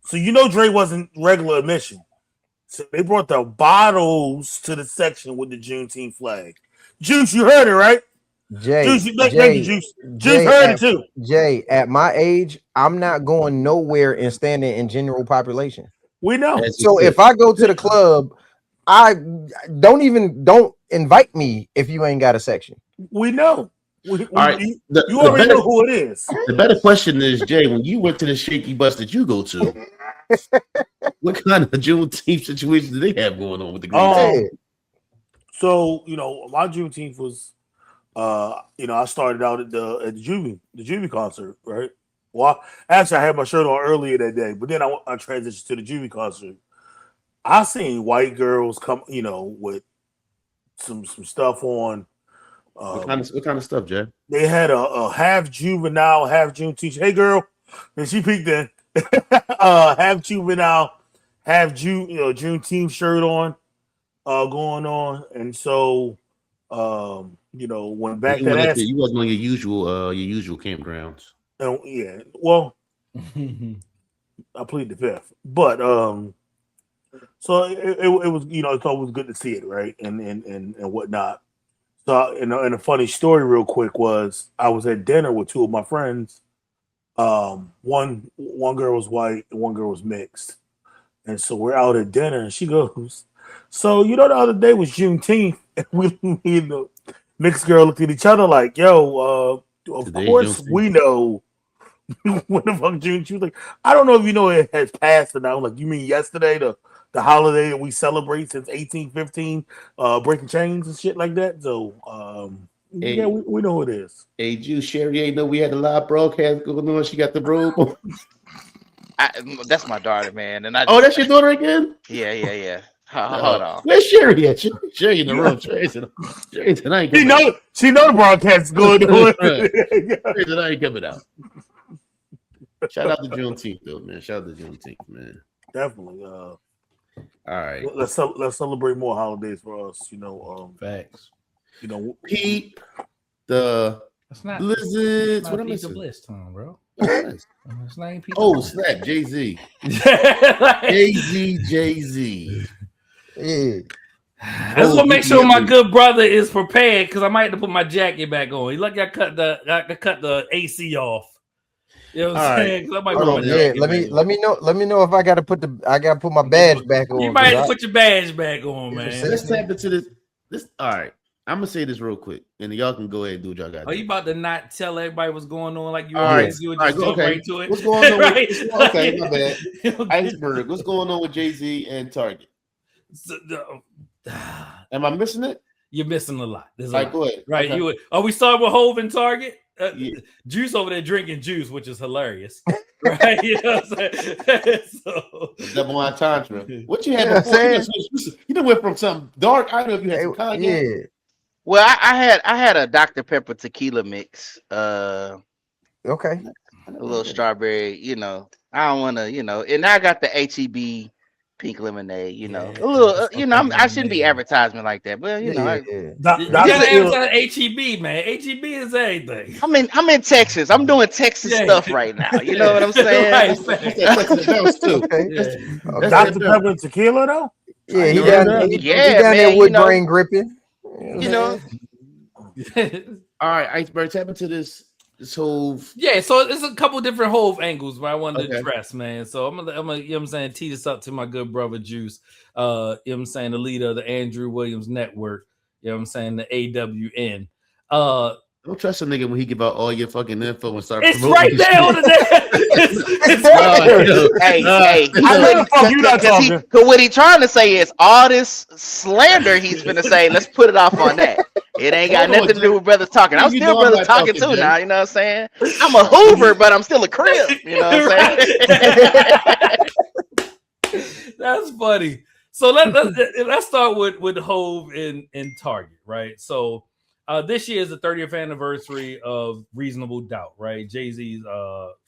Speaker 5: So Dre wasn't regular admission. So they brought the bottles to the section with the Juneteenth flag. Juice, you heard it, right?
Speaker 4: Jay,
Speaker 5: Juice, thank you, Juice.
Speaker 4: Jay,
Speaker 5: Juice heard it too.
Speaker 4: Jay, at my age, I'm not going nowhere and standing in general population.
Speaker 5: We know.
Speaker 4: So if I go to the club, don't invite me if you ain't got a section.
Speaker 5: We know.
Speaker 1: All right.
Speaker 5: You already know who it is.
Speaker 1: The better question is, Jay, when you went to the shaky bus that you go to, what kind of Juneteenth situation do they have going on with the green?
Speaker 5: So, my Juneteenth was I started out at the Juvie concert, right? Well, actually I had my shirt on earlier that day, but then I transitioned to the Juvie concert. I seen white girls come, with some stuff on.
Speaker 1: What kind of stuff, Jay?
Speaker 5: They had a half juvenile, half Juneteenth. Hey, girl, and she peeked in. Half juvenile, half Juneteenth shirt on, going on, and so went back that ass.
Speaker 1: You wasn't on your usual campgrounds.
Speaker 5: Yeah, well, I plead the fifth, but so it was it's always good to see it, right, and whatnot. So and a funny story, real quick, was I was at dinner with two of my friends. One girl was white and one girl was mixed, and so we're out at dinner, and she goes, "So the other day was Juneteenth," and the mixed girl looked at each other like, "Yo, of course we know." When the fuck June? She was like, I don't know if you know it has passed or not. I'm like, you mean yesterday, the holiday that we celebrate since 1815, breaking chains and shit like that. So, yeah, we know who it is.
Speaker 1: Hey, Juice, Sherry ain't know we had a live broadcast going on. She got the robe.
Speaker 3: That's my daughter, man. And
Speaker 1: that's your daughter again?
Speaker 3: Yeah. Hold on.
Speaker 1: Where's Sherry at? Sherry in the room. Sherry tonight.
Speaker 5: She know the broadcast is going on.
Speaker 1: Sherry tonight coming out. Shout out to Juneteenth, though, man. Shout out to Juneteenth, man.
Speaker 5: Definitely.
Speaker 1: All right.
Speaker 5: Let's celebrate more holidays for us.
Speaker 1: Facts.
Speaker 5: Peep
Speaker 1: the
Speaker 2: Blizzards.
Speaker 1: What am I
Speaker 2: Peep the Blitz time, bro.
Speaker 1: Snap, Jay-Z. Jay-Z.
Speaker 2: Yeah. I just want to make sure my good brother is prepared because I might have to put my jacket back on. You lucky I cut the AC off. You know what I'm saying?
Speaker 4: Let me know if I gotta put my badge back on.
Speaker 2: You might have to put your badge back on, man.
Speaker 1: Let's tap into this. All right. I'm gonna say this real quick, and y'all can go ahead and do what y'all got.
Speaker 2: Are you about to not tell everybody what's going on like you
Speaker 1: always
Speaker 2: do? Just jump right to it.
Speaker 1: What's going on? Right? Okay, my bad. Iceberg. What's going on with Jay-Z and Target? Am I missing it?
Speaker 2: You're missing a lot. There's
Speaker 1: a lot. Go ahead.
Speaker 2: Right. Okay. Are we starting with Hov and Target? Juice over there drinking juice, which is hilarious. Right? You know what I'm saying?
Speaker 1: Double entendre. What you had before? You done went from something dark. I don't know if you had some cognac.
Speaker 3: Yeah. Well, I had a Dr. Pepper tequila mix.
Speaker 4: Okay.
Speaker 3: A little strawberry, I don't want to, and I got the HEB pink lemonade, a little, I shouldn't be advertising like that, but
Speaker 2: you gotta advertise HEB, man. HEB is everything.
Speaker 3: I'm in Texas. I'm doing Texas stuff right now. You know what I'm saying?
Speaker 5: Dr. Pepper tequila though.
Speaker 4: Yeah, he down there wood grain gripping.
Speaker 3: All
Speaker 1: right, Iceberg, tap into this whole
Speaker 2: so it's a couple different Hov angles but I wanted to address, man. So I'm gonna tee this up to my good brother Juice, the leader of the Andrew Williams Network, the AWN.
Speaker 1: Don't trust a nigga when he give out all your fucking info and start
Speaker 2: promoting. It's right there on the
Speaker 3: Hey, because what he trying to say is all this slander he's gonna say, let's put it off on that. It ain't got nothing to do with Brothas Talking. I'm still Brothas Talking too now, you know what I'm saying? I'm a Hoover, but I'm still a crib, you know what I'm
Speaker 2: saying? That's funny. So let's start with Hov in Target, right? So this year is the 30th anniversary of Reasonable Doubt, right? Jay-Z's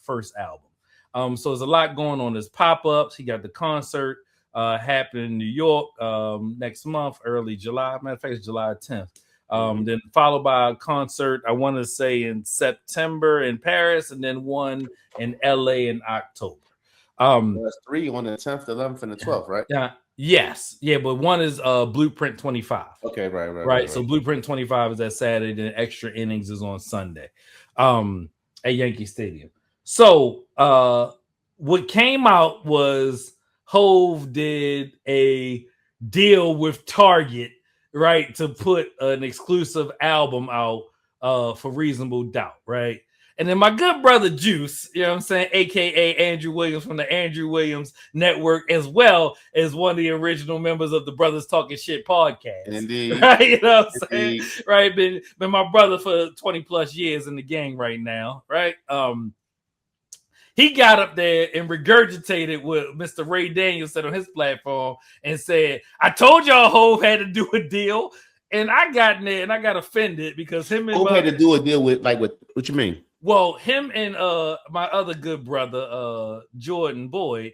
Speaker 2: first album. So there's a lot going on. There's pop-ups. He got the concert happening in New York next month, early July. Matter of fact, it's July 10th. Then followed by a concert, I want to say in September in Paris, and then one in LA in October.
Speaker 1: That's 3 on the 10th, 11th, and the 12th, right?
Speaker 2: Yes, yeah, but one is Blueprint 25.
Speaker 1: Okay, right.
Speaker 2: So Blueprint 25 is that Saturday, and extra innings is on Sunday, at Yankee Stadium. So what came out was Hov did a deal with Target, right, to put an exclusive album out for Reasonable Doubt, right? And then my good brother Juice, you know what I'm saying, aka Andrew Williams from the Andrew Williams Network, as well as one of the original members of the Brothas Talkin Sh podcast.
Speaker 1: Indeed.
Speaker 2: Right? You know what I'm saying? Right. Been my brother for 20 plus years in the gang right now, right? He got up there and regurgitated what Mr. Ray Daniels said on his platform and said, I told y'all Hov had to do a deal. And I got in there and I got offended because him and
Speaker 1: Hov had to do a deal with what you mean?
Speaker 2: Well, him and my other good brother, Jordan Boyd,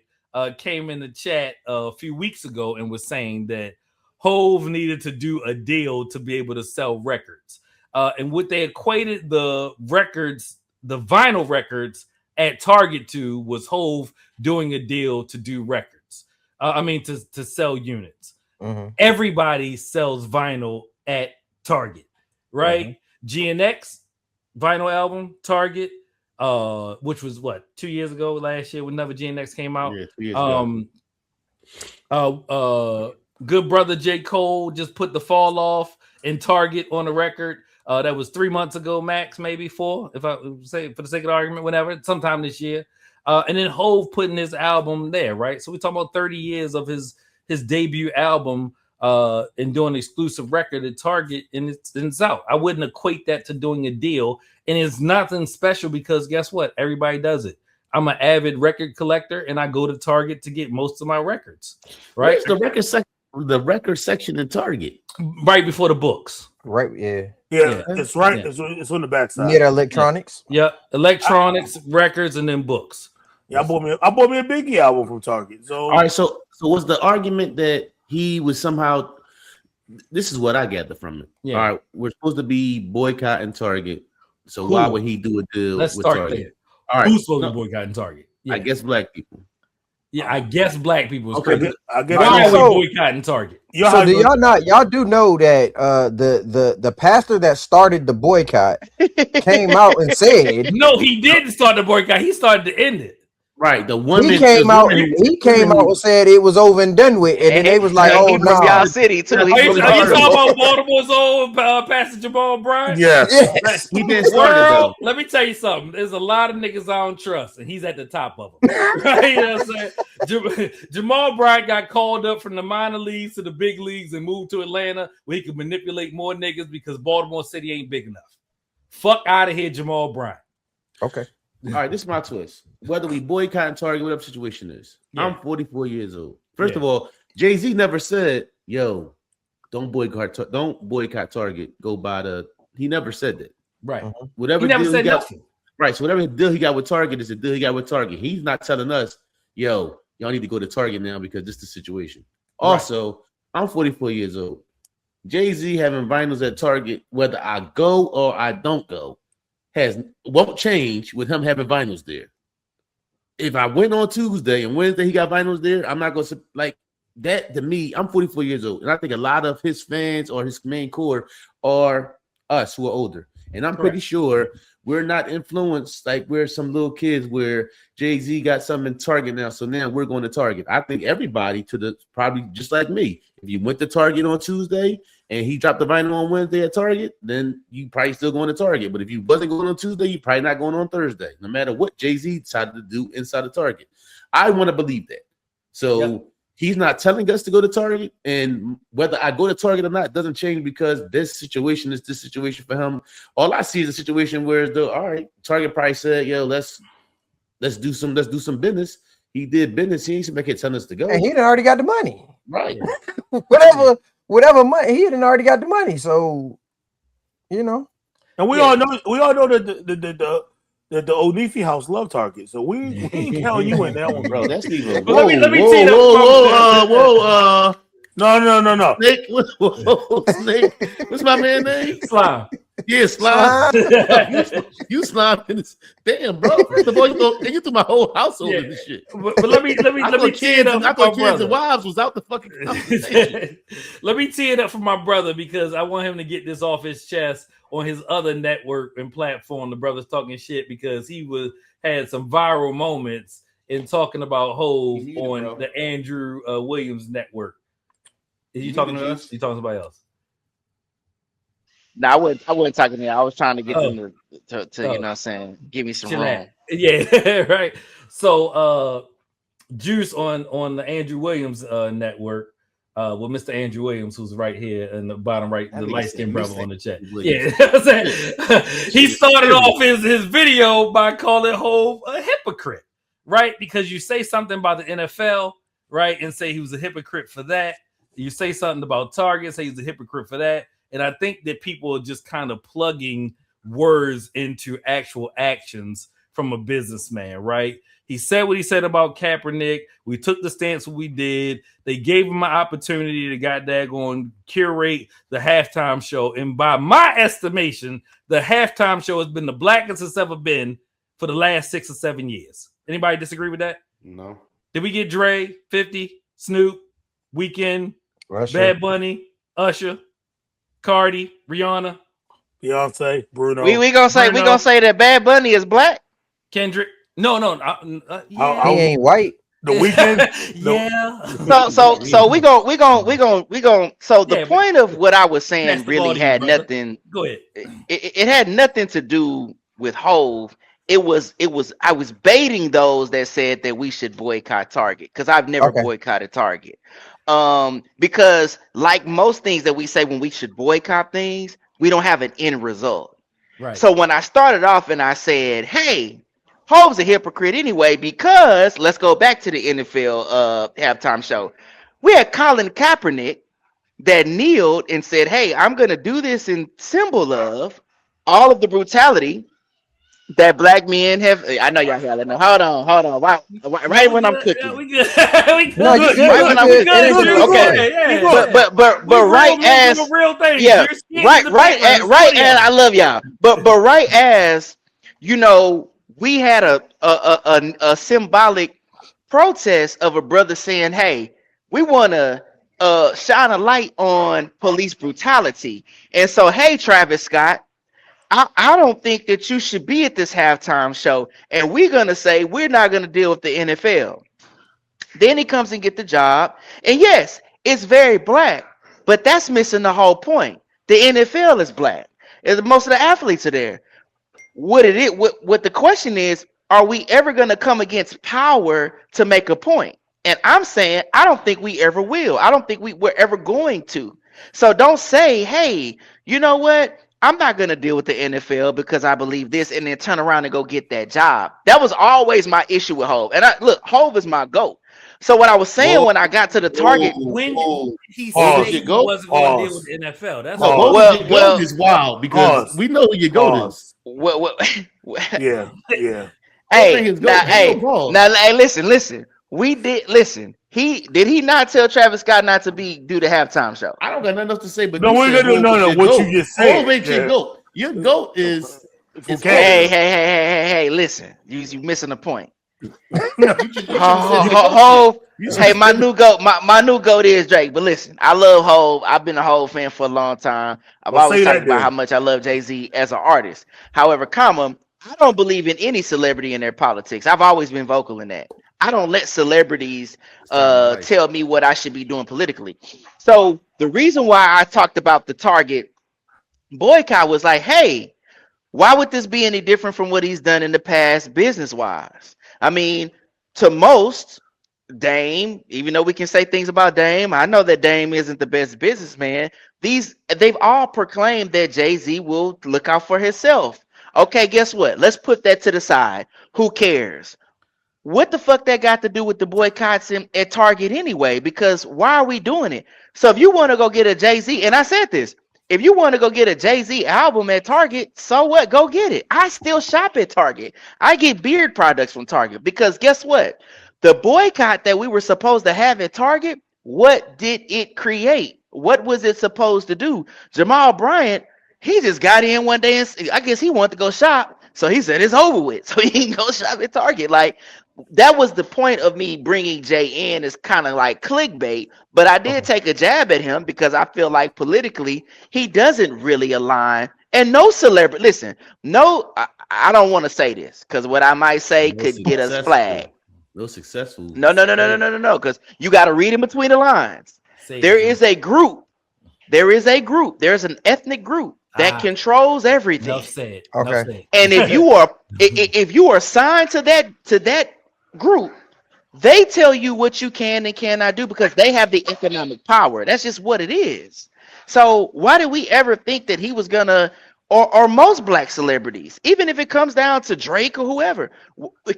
Speaker 2: came in the chat a few weeks ago and was saying that Hov needed to do a deal to be able to sell records. And what they equated the records, the vinyl records at Target to, was Hov doing a deal to do records. To sell units. Mm-hmm. Everybody sells vinyl at Target, right? Mm-hmm. GNX vinyl album, Target, which was what, 2 years ago, last year, whenever GNX came out. Yeah, 2 years ago. Good brother J. Cole just put the Fall Off in Target on the record. That was 3 months ago, max, maybe 4, if I say for the sake of the argument, whenever, sometime this year. And then Hov putting his album there, right? So we're talking about 30 years of his debut album and doing an exclusive record at Target, and it's out. I wouldn't equate that to doing a deal, and it's nothing special because guess what? Everybody does it. I'm an avid record collector, and I go to Target to get most of my records. Right?
Speaker 1: Where's the record section in Target?
Speaker 2: Right before the books.
Speaker 4: Right,
Speaker 5: yeah. It's right. Yeah. It's on the back side.
Speaker 4: Near the electronics.
Speaker 2: Yeah, electronics, records, and then books.
Speaker 5: Yeah, I bought me a Biggie album from Target. So
Speaker 1: all right, so was the argument that he was somehow? This is what I gather from it. Yeah. All right, we're supposed to be boycotting Target, so why would he do a deal with Target?
Speaker 2: There. All right, who's supposed to be boycotting Target?
Speaker 1: Yeah. I guess black people.
Speaker 2: Yeah, I guess black people.
Speaker 5: Okay,
Speaker 2: why are we boycotting Target?
Speaker 4: So do y'all not? Y'all do know that the pastor that started the boycott came out and said,
Speaker 2: no, he didn't start the boycott. He started to end it.
Speaker 1: Right, the woman
Speaker 4: he came out and said it was over and done with, and they was like, "Oh no,
Speaker 3: y'all city too."
Speaker 2: Are you talking about Baltimore's old Pastor Jamal Bryant?
Speaker 5: Yes.
Speaker 1: He didn't start it though.
Speaker 2: Let me tell you something. There's a lot of niggas I don't trust, and he's at the top of them. Right? You know what I'm saying? Jamal Bryant got called up from the minor leagues to the big leagues and moved to Atlanta where he could manipulate more niggas because Baltimore City ain't big enough. Fuck out of here, Jamal Bryant.
Speaker 4: Okay.
Speaker 1: All right, this is my twist. Whether we boycott and Target, whatever situation is, I'm 44 years old. First of all, Jay-Z never said, "Yo, don't boycott Target. Go buy the." He never said that.
Speaker 2: Right.
Speaker 1: Whatever
Speaker 2: he never said nothing.
Speaker 1: Right. So whatever deal he got with Target is the deal he got with Target. He's not telling us, "Yo, y'all need to go to Target now because this is the situation." Right. Also, I'm 44 years old. Jay-Z having vinyls at Target, whether I go or I don't go, won't change with him having vinyls there. If I went on Tuesday and Wednesday he got vinyls there, I'm not going to like that. To me, I'm 44 years old, and I think a lot of his fans or his main core are us who are older. And I'm pretty sure we're not influenced like we're some little kids where Jay-Z got something in Target now, so now we're going to Target. I think everybody probably just like me. If you went to Target on Tuesday and he dropped the vinyl on Wednesday at Target, then you probably still going to Target. But if you wasn't going on Tuesday, you probably not going on Thursday, no matter what Jay-Z decided to do inside of Target. I want to believe that. So he's not telling us to go to Target, and whether I go to Target or not doesn't change because this situation is this situation for him. All I see is a situation where all right, Target probably said, "Yo, let's do some business." He did business. He ain't somebody telling us to go.
Speaker 4: And he done already got the money.
Speaker 1: Right.
Speaker 4: whatever money he done already got the money. So, you know.
Speaker 5: And we all know that the O'Neify house love Target. So we ain't counting you in that one, bro.
Speaker 1: That's even.
Speaker 2: Let me tell you
Speaker 5: No.
Speaker 1: Snake. Whoa, Snake. What's my man's name?
Speaker 2: Slime.
Speaker 1: Yeah, slime. you slime in this. Damn, bro. First of all, you threw my whole household in this shit.
Speaker 2: But let me tee it up.
Speaker 1: I thought kids and wives was out the fucking conversation.
Speaker 2: Let me tee it up for my brother because I want him to get this off his chest on his other network and platform, the Brothas Talkin Shit, because he had some viral moments in talking about Hov on the Andrew Williams network. Is you talking to us? You talking to somebody else?
Speaker 3: No, I wasn't talking to you. I was trying to get them to you know what I'm saying, give me some room.
Speaker 2: Yeah, right. So Juice on the Andrew Williams network with Mr. Andrew Williams, who's right here in the bottom right, the light-skinned brother on the chat. Yeah, he started off his video by calling Hov a hypocrite, right? Because you say something about the NFL, right, and say he was a hypocrite for that. You say something about Target, say he's a hypocrite for that. And I think that people are just kind of plugging words into actual actions from a businessman, right? He said what he said about Kaepernick. We took the stance we did. They gave him an opportunity to goddamn curate the halftime show. And by my estimation, the halftime show has been the blackest it's ever been for the last 6 or 7 years. Anybody disagree with that?
Speaker 1: No.
Speaker 2: Did we get Dre, 50, Snoop, Weeknd,
Speaker 4: Usher.
Speaker 2: Bad Bunny, Usher, Cardi, Rihanna,
Speaker 5: Beyonce, Bruno?
Speaker 3: We gonna say that Bad Bunny is black.
Speaker 2: Kendrick? No. Yeah.
Speaker 4: He ain't white.
Speaker 5: The Weeknd?
Speaker 2: Yeah.
Speaker 3: So we going. So the point of what I was saying really had nothing.
Speaker 2: Go ahead.
Speaker 3: It had nothing to do with Hov. It was. I was baiting those that said that we should boycott Target because I've never boycotted Target. Because like most things that we say when we should boycott things, we don't have an end result.
Speaker 2: Right.
Speaker 3: So when I started off and I said, hey, Hov's a hypocrite anyway, because let's go back to the NFL halftime show. We had Colin Kaepernick that kneeled and said, hey, I'm gonna do this in symbol of all of the brutality that black men have. I know y'all yelling. Hold on. Right when I'm cooking.
Speaker 2: Yeah, we good.
Speaker 4: No, you good.
Speaker 3: Right when I'm cooking.
Speaker 2: Okay.
Speaker 3: But right as
Speaker 2: real thing.
Speaker 3: Right as I love y'all. But right as you know, we had a symbolic protest of a brother saying, hey, we want to shine a light on police brutality. And so, hey, Travis Scott, I don't think that you should be at this halftime show. And we're going to say we're not going to deal with the NFL. Then he comes and get the job. And yes, it's very black, but that's missing the whole point. The NFL is black. And most of the athletes are there. What the question is, are we ever going to come against power to make a point? And I'm saying, I don't think we ever will. I don't think we're ever going to. So don't say, hey, you know what? I'm not going to deal with the NFL because I believe this, and then turn around and go get that job. That was always my issue with Hov. And look, Hov is my GOAT. So what I was saying when I got to the Target,
Speaker 2: when he said he wasn't going to deal with the NFL, that's all.
Speaker 1: Well, is wild because we know who your GOAT is.
Speaker 5: Yeah.
Speaker 3: Hey, listen. We did listen. Did he not tell Travis Scott not to do the halftime show?
Speaker 1: I don't got nothing else to say, but
Speaker 5: no, we're gonna do no. What you just said.
Speaker 1: Hov ain't your GOAT. Your GOAT is.
Speaker 3: Hey! Listen, you missing the point. Hov. Hey, my new GOAT. My new GOAT is Drake. But listen, I love Hov. I've been a Hov fan for a long time. I've always talked about how much I love Jay-Z as an artist. However, I don't believe in any celebrity in their politics. I've always been vocal in that. I don't let celebrities tell me what I should be doing politically. So the reason why I talked about the Target boycott was like, hey, why would this be any different from what he's done in the past business-wise? I mean, to most, Dame, even though we can say things about Dame, I know that Dame isn't the best businessman. They've all proclaimed that Jay-Z will look out for himself. Okay, guess what? Let's put that to the side. Who cares? What the fuck that got to do with the boycotts at Target anyway? Because why are we doing it? So if you want to go get a Jay-Z, and I said this, if you want to go get a Jay-Z album at Target, so what? Go get it. I still shop at Target. I get beard products from Target because guess what? The boycott that we were supposed to have at Target, what did it create? What was it supposed to do? Jamal Bryant, He just got in one day and I guess he wanted to go shop. So he said it's over with. So he didn't go shop at Target. Like, that was the point of me bringing Jay in, is kind of like clickbait. But I did take a jab at him because I feel like politically he doesn't really align. And no celebrity, listen, no, I don't want to say this because what I might say could get us flagged.
Speaker 1: No successful.
Speaker 3: No, because you got to read in between the lines. There is a group. There's an ethnic group that controls everything.
Speaker 2: Enough said.
Speaker 4: Okay.
Speaker 3: And if you are signed to that group, they tell you what you can and cannot do because they have the economic power. That's just what it is. So why did we ever think that he was gonna, or most black celebrities, even if it comes down to Drake or whoever,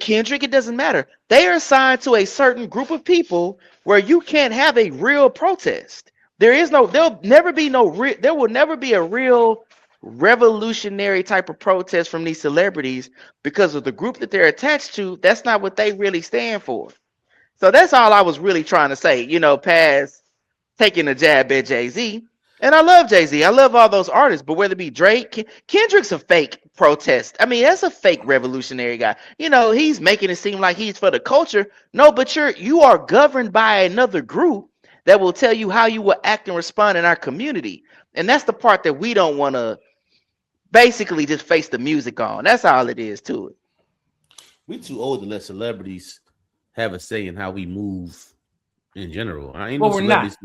Speaker 3: Kendrick, it doesn't matter. They are assigned to a certain group of people where you can't have a real protest. There will never be a real revolutionary type of protest from these celebrities because of the group that they're attached to. That's not what they really stand for. So that's all I was really trying to say, past taking a jab at Jay-Z. And I love Jay-Z. I love all those artists, but whether it be Drake, Kendrick's a fake protest. I mean, that's a fake revolutionary guy. He's making it seem like he's for the culture. No, but you are governed by another group that will tell you how you will act and respond in our community. And that's the part that we don't want to basically just face the music on. That's all it is to it.
Speaker 1: We too old to let celebrities have a say in how we move in general.
Speaker 2: We're not.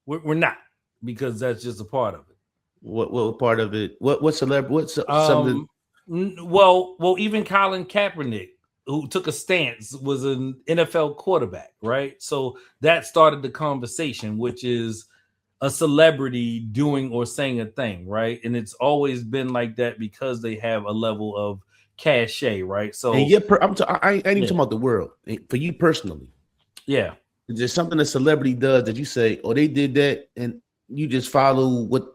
Speaker 2: We're not, because that's just a part of it.
Speaker 1: What part of it? What celebrity? What's something?
Speaker 2: Well, even Colin Kaepernick, who took a stance, was an NFL quarterback, right? So that started the conversation, which is a celebrity doing or saying a thing, right? And it's always been like that because they have a level of cachet, right? So,
Speaker 1: I ain't even talking about the world. For you personally,
Speaker 2: yeah,
Speaker 1: is there something a celebrity does that you say, "Oh, they did that," and you just follow what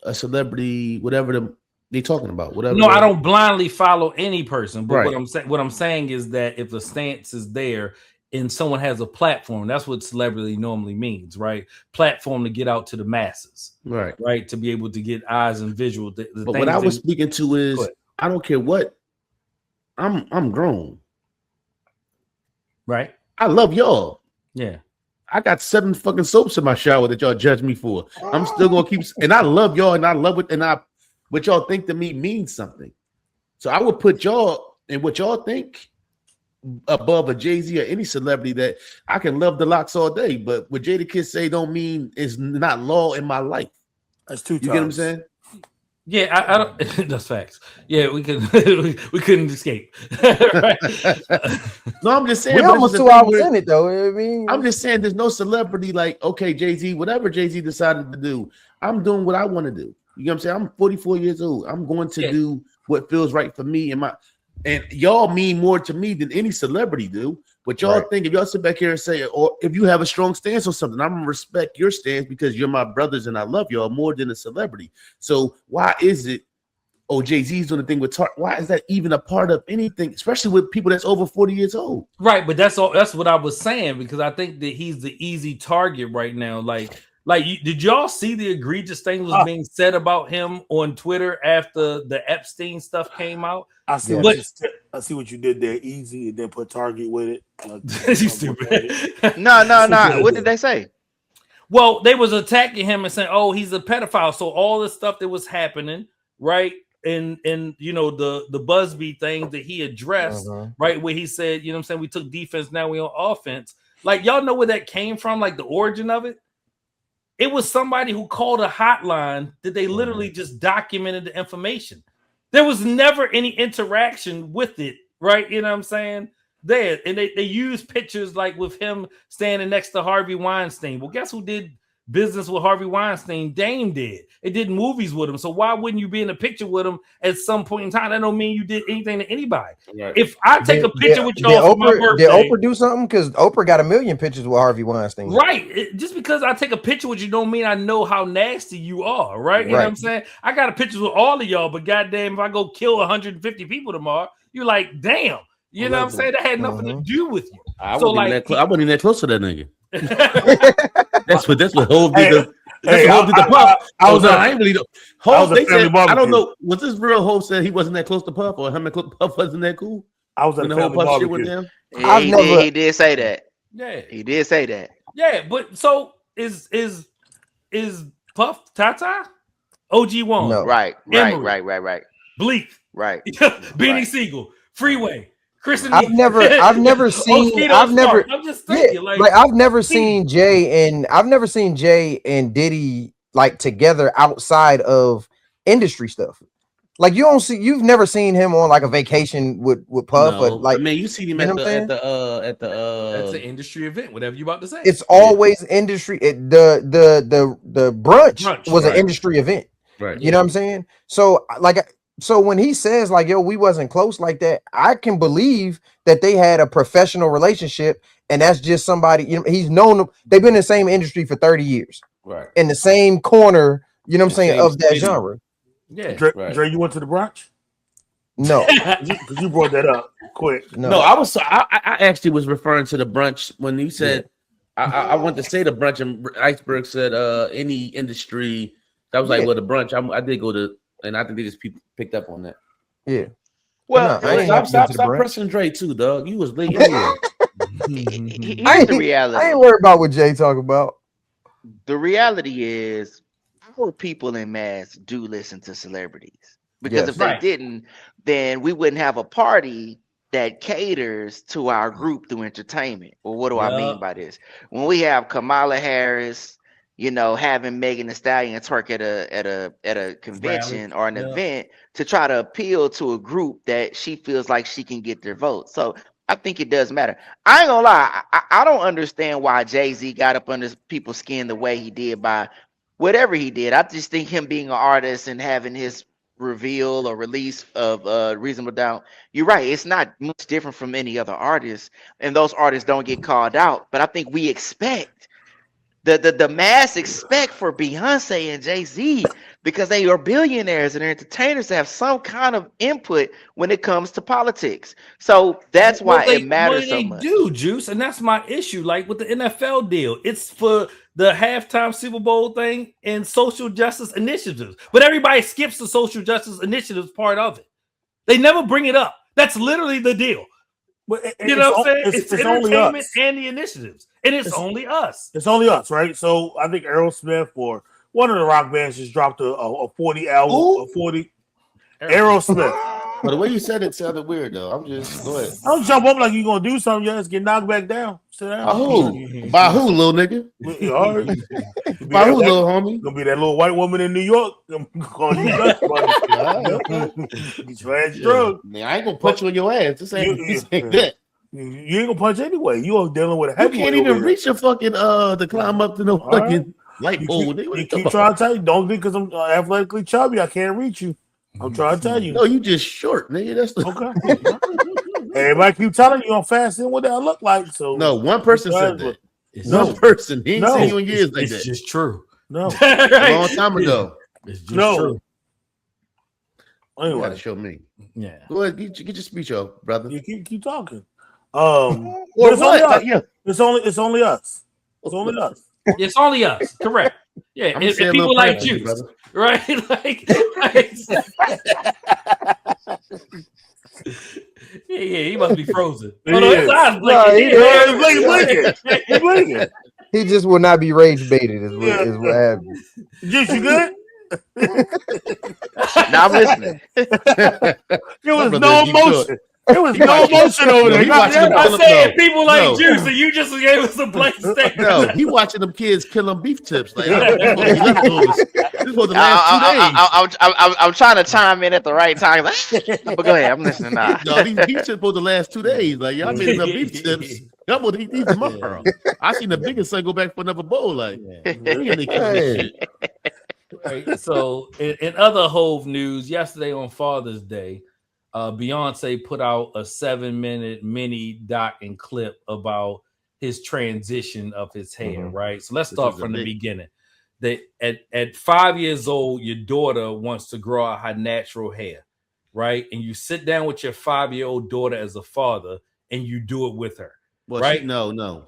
Speaker 1: a celebrity, whatever they talking about, whatever?
Speaker 2: No, I don't blindly follow any person, but
Speaker 1: right.
Speaker 2: what I'm saying is that if the stance is there and someone has a platform, that's what celebrity normally means, right? Platform to get out to the masses, right? To be able to get eyes and visual. But
Speaker 1: what I was speaking to is, I don't care what. I'm grown,
Speaker 2: right?
Speaker 1: I love y'all.
Speaker 2: Yeah,
Speaker 1: I got 7 fucking soaps in my shower that y'all judge me for. I'm still gonna keep, and I love y'all, and I love it, and what y'all think to me means something. So I would put y'all and what y'all think above a Jay-Z or any celebrity. That I can love the Locks all day, but what Jadakiss say don't mean is not law in my life.
Speaker 5: That's 2 times.
Speaker 1: You get what I'm saying?
Speaker 2: Yeah, I don't. That's facts. Yeah, we couldn't escape. Right?
Speaker 1: No, I'm just saying.
Speaker 4: We're almost 2 hours in it, though. I mean,
Speaker 1: I'm just saying, there's no celebrity like, okay, Jay-Z, whatever Jay-Z decided to do, I'm doing what I want to do. You know what I'm saying? I'm 44 years old. I'm going to do what feels right for me and y'all mean more to me than any celebrity do. But y'all think, if y'all sit back here and say, or if you have a strong stance on something, I'm gonna respect your stance because you're my brothers and I love y'all more than a celebrity. So why is it, Jay-Z's doing the thing with why is that even a part of anything, especially with people that's over 40 years old?
Speaker 2: Right, but that's what I was saying, because I think that he's the easy target right now. Did y'all see the egregious thing was being said about him on Twitter after the Epstein stuff came out?
Speaker 5: I see what you did there, easy, and then put Target with it.
Speaker 2: You stupid.
Speaker 3: No. What did they say?
Speaker 2: Well, they was attacking him and saying, "Oh, he's a pedophile." So all the stuff that was happening, right? And the Busby thing that he addressed, right, where he said, you know what I'm saying, we took defense, now we on offense. Like, y'all know where that came from, like the origin of it? It was somebody who called a hotline that they literally just documented the information. There was never any interaction with it, right? You know what I'm saying? There. And they used pictures like with him standing next to Harvey Weinstein. Well, guess who did business with Harvey Weinstein? Dame did. It did movies with him. So why wouldn't you be in a picture with him at some point in time? That don't mean you did anything to anybody. Right. If I take a picture with y'all for my birthday,
Speaker 4: did Oprah do something? Because Oprah got a million pictures with Harvey Weinstein.
Speaker 2: Right. Just because I take a picture with you don't mean I know how nasty you are. Right. You know what I'm saying? I got a picture with all of y'all, but goddamn, if I go kill 150 people tomorrow, you're like, damn. You know what I'm saying? That had nothing to do with you.
Speaker 1: I wasn't even that close to that nigga. That's what Hov did. That's what Hov did the Puff. I ain't really know. Hov, they said, I don't know. Was this real? Hov said he wasn't that close to Puff, or him and Puff wasn't that cool?
Speaker 5: I was at
Speaker 1: the whole Puff shit with them.
Speaker 3: Yeah, he did say that.
Speaker 2: Yeah,
Speaker 3: he did say that.
Speaker 2: Yeah, but so is Puff Tata? OG1.
Speaker 3: No. Right.
Speaker 2: Bleak.
Speaker 3: Right.
Speaker 2: Beanie Siegel. Freeway. Chris and
Speaker 4: I've never seen I've never seen Jay and Diddy like together outside of industry stuff. Like you've never seen him on like a vacation with Puff, but like
Speaker 1: I mean, you see him at the
Speaker 2: that's an industry event, whatever you about to say.
Speaker 4: It's always industry. The brunch was an industry event.
Speaker 1: Right.
Speaker 4: You know what I'm saying? So when he says like, yo, we wasn't close like that, I can believe that they had a professional relationship, and that's just somebody, you know, he's known them. They've been in the same industry for 30 years.
Speaker 1: Right.
Speaker 4: In the same corner, you know what I'm saying, of that genre.
Speaker 2: Yeah.
Speaker 5: Dre, you went to the brunch?
Speaker 4: No.
Speaker 5: Because you brought that up quick.
Speaker 1: No, I actually was referring to the brunch when you said I want to say the brunch, and Iceberg said any industry. That was like, well, the brunch. I did go to, and I think they just picked up on that.
Speaker 4: Yeah.
Speaker 1: Well, stop pressing Dre too, dog. You was late anyway.
Speaker 3: Here's the reality.
Speaker 4: I ain't worried about what Jay talk about.
Speaker 3: The reality is, our people in mass do listen to celebrities, because if they didn't, then we wouldn't have a party that caters to our group through entertainment. Well, what do I mean by this? When we have Kamala Harris, you know, having Megan Thee Stallion twerk at a convention or an event to try to appeal to a group that she feels like she can get their vote. So I think it does matter. I ain't gonna lie, I don't understand why Jay-Z got up under people's skin the way he did by whatever he did. I just think him being an artist and having his reveal or release of Reasonable Doubt, you're right, it's not much different from any other artist, and those artists don't get called out. But I think we expect the mass expect for Beyonce and Jay-Z, because they are billionaires and they're entertainers, to have some kind of input when it comes to politics. So that's why it matters so much.
Speaker 2: They do, Juice, and that's my issue. Like with the NFL deal, it's for the halftime Super Bowl thing and social justice initiatives, but everybody skips the social justice initiatives part of it. They never bring it up. That's literally the deal. You know what I'm saying? It's entertainment and the initiatives, and it's only us.
Speaker 5: It's only us, right? So I think Aerosmith or one of the rock bands just dropped a 40 album.
Speaker 1: Ooh.
Speaker 5: A 40 Aerosmith.
Speaker 1: But the way you said it sounded weird, though. I'm just go ahead.
Speaker 5: Don't jump up like you're gonna do something. You just get knocked back down. Sit down.
Speaker 1: By who, little nigga?
Speaker 5: All right.
Speaker 1: By who, little homie?
Speaker 5: Gonna be that little white woman in New York. Calling you nuts, drug.
Speaker 1: Man, I ain't gonna punch you in your ass. This ain't that.
Speaker 5: You ain't gonna punch anyway. You are dealing with a heavyweight.
Speaker 1: You can't even reach your fucking to climb up to no fucking light pole.
Speaker 5: You keep trying to tell you, don't think because I'm athletically chubby, I can't reach you. I'm trying to tell you.
Speaker 1: No, you just short, nigga. That's the
Speaker 5: okay. Everybody keep telling you I'm fasting what that look like. So
Speaker 1: no, one person said that. One person. He ain't seen you in years like that.
Speaker 2: It's just true.
Speaker 5: No,
Speaker 1: a long time ago.
Speaker 2: It's just true.
Speaker 1: Anyway, you gotta show me.
Speaker 2: Yeah.
Speaker 1: Go ahead, get your speech off, brother.
Speaker 5: You keep talking.
Speaker 1: It's
Speaker 5: only us. It's only us.
Speaker 2: It's only us. Correct. Yeah, and people like you, right? Yeah, he must be frozen. His eyes blinking.
Speaker 5: He's blinking.
Speaker 4: He just will not be rage baited. Is what happens.
Speaker 5: Juice, you good?
Speaker 3: Now I'm listening.
Speaker 5: There was no emotion. There was no emotion over there.
Speaker 2: I said people like Juice, and you just gave us a blank statement.
Speaker 1: No, he watching them kids kill them beef tips. Like, this was the last 2 days.
Speaker 3: I'm trying to chime in at the right time. But go ahead, I'm listening now.
Speaker 1: No, these beef tips for the last 2 days. Like, y'all made enough beef tips. Y'all will eat these tomorrow. I seen the biggest son go back for another bowl. Like,
Speaker 2: Right. So, in other Hov news, yesterday on Father's Day, Beyonce put out a 7-minute mini doc and clip about his transition of his hair. Right. So let's start from the beginning. That at 5 years old, your daughter wants to grow out her natural hair, right? And you sit down with your 5-year-old daughter as a father, and you do it with her.
Speaker 1: Well,
Speaker 2: right?
Speaker 1: No.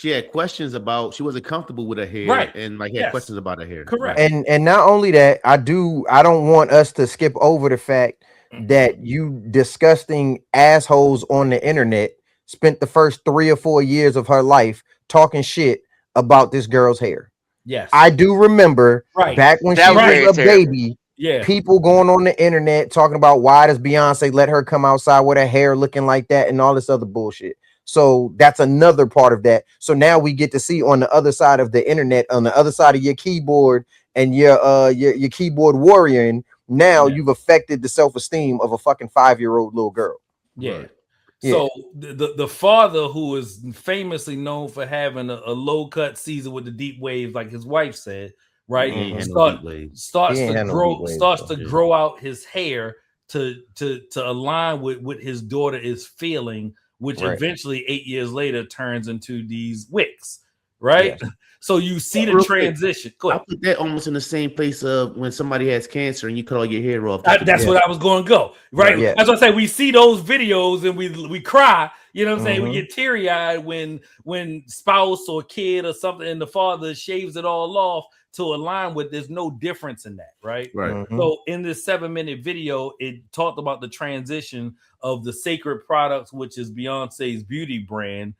Speaker 1: she had questions about she wasn't comfortable with her hair,
Speaker 2: Right.
Speaker 1: and like had questions about her hair.
Speaker 2: Correct.
Speaker 4: And not only that, I don't want us to skip over the fact that you disgusting assholes on the internet spent the first 3 or 4 years of her life talking shit about this girl's hair.
Speaker 2: Yes,
Speaker 4: I do remember back when she was a baby.
Speaker 2: Yeah,
Speaker 4: people going on the internet talking about why does Beyonce let her come outside with her hair looking like that and all this other bullshit. So that's another part of that. So now we get to see on the other side of the internet, on the other side of your keyboard and your keyboard warrior, and now you've affected the self-esteem of a fucking 5-year-old little girl.
Speaker 2: Yeah.
Speaker 1: Right.
Speaker 2: So the father, who is famously known for having a low cut season with the deep waves, like his wife said, right? Starts to grow out his hair to align with what his daughter is feeling, which eventually 8 years later turns into these wicks, right? Yes. So you see the transition.
Speaker 1: I put that almost in the same place of when somebody has cancer and you cut all your hair off.
Speaker 2: That's what I was going to go, right? Yeah. That's what I say. We see those videos and we cry. You know what I'm saying? We get teary eyed when spouse or kid or something and the father shaves it all off to align with. There's no difference in that, right?
Speaker 1: Right.
Speaker 2: So in this 7-minute video, it talked about the transition of the sacred products, which is Beyonce's beauty brand,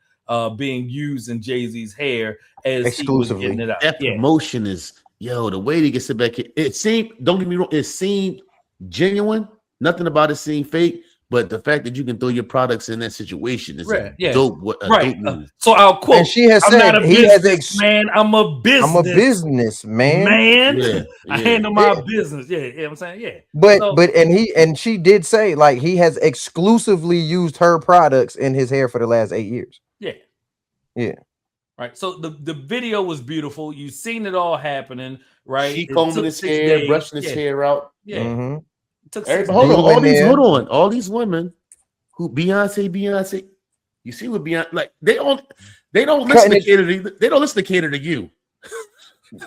Speaker 2: being used in Jay-Z's hair as exclusively. He was getting it out.
Speaker 1: That promotion is the way they get sit back here. It seemed, don't get me wrong, it seemed genuine. Nothing about it seemed fake. But the fact that you can throw your products in that situation is dope. Dope move.
Speaker 2: So I'll quote.
Speaker 4: And she has said,
Speaker 2: man, I'm a business man.
Speaker 1: Yeah.
Speaker 2: I handle my business. Yeah, you know what I'm saying? Yeah.
Speaker 4: But she did say like he has exclusively used her products in his hair for the last 8 years.
Speaker 2: Yeah.
Speaker 4: Yeah.
Speaker 2: Right. So the video was beautiful. You've seen it all happening, right?
Speaker 1: She combing his hair, brushing his hair out.
Speaker 2: Yeah.
Speaker 4: Mm-hmm.
Speaker 1: Hold on. All these women who Beyonce. You see what Beyonce like? They don't listen to cater to. They don't listen to cater to you.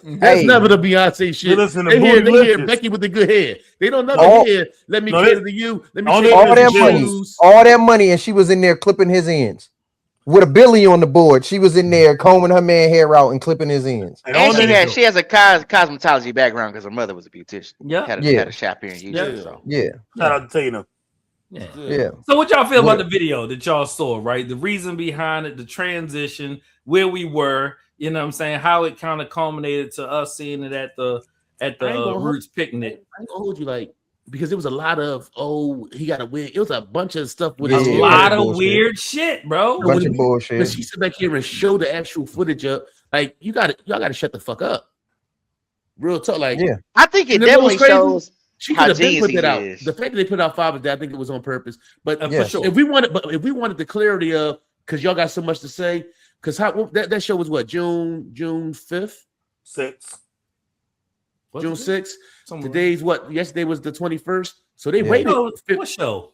Speaker 1: That's never the Beyonce shit. They hear Becky with the good hair. They don't never hear. Let me cater to you. Let me
Speaker 4: all that money, and she was in there clipping his ends. With a Billy on the board, she was in there combing her man hair out and clipping his ends.
Speaker 3: And she has a cosmetology background because her mother was a beautician.
Speaker 2: Yeah,
Speaker 3: had a shop here in Houston.
Speaker 5: Shout out to Tina.
Speaker 2: Yeah. So what y'all feel about the video that y'all saw? Right, the reason behind it, the transition, where we were. You know what I'm saying? How it kind of culminated to us seeing it at the Roots picnic.
Speaker 1: I ain't gonna hold you because it was a lot of he got a wig. It was a bunch of stuff with
Speaker 2: a lot of weird shit, bro.
Speaker 4: Bunch of bullshit.
Speaker 1: But she sit back here and show the actual footage up. Like y'all gotta shut the fuck up. Real talk. Like
Speaker 3: I think it definitely shows.
Speaker 1: She could have been put that out. The fact that they put out Father's Day, I think it was on purpose. But for sure, if we wanted the clarity of, because y'all got so much to say, because that show was what, June 5th?
Speaker 5: 6th.
Speaker 1: June 6th. Today's what? Yesterday was the 21st. So they waited.
Speaker 2: What show?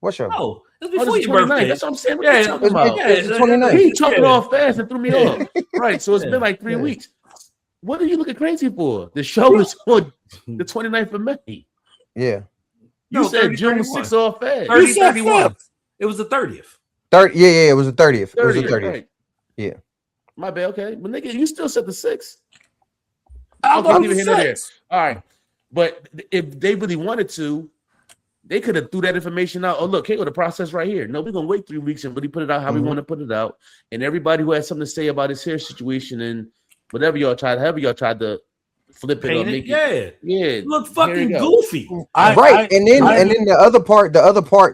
Speaker 2: Oh, it's before your birthday.
Speaker 1: That's what I'm saying.
Speaker 2: It's
Speaker 1: 29th. He talking off fast and threw me off. Right. So it's been like 3 weeks. What are you looking crazy for? The show is on the 29th of May.
Speaker 4: Yeah.
Speaker 1: You said June 6th off fast.
Speaker 2: 31. It was the 30th.
Speaker 4: It was the 30th. It was the 30th. Right. Yeah.
Speaker 1: My bad. Okay. But nigga, you still said the 6th.
Speaker 5: All
Speaker 1: right. But if they really wanted to, they could have threw that information out. Oh, look, hey, the process right here. No, we're gonna wait 3 weeks and really put it out how we want to put it out. And everybody who has something to say about his hair situation and however y'all tried to flip it or make it.
Speaker 2: Look fucking goofy.
Speaker 4: And then the other part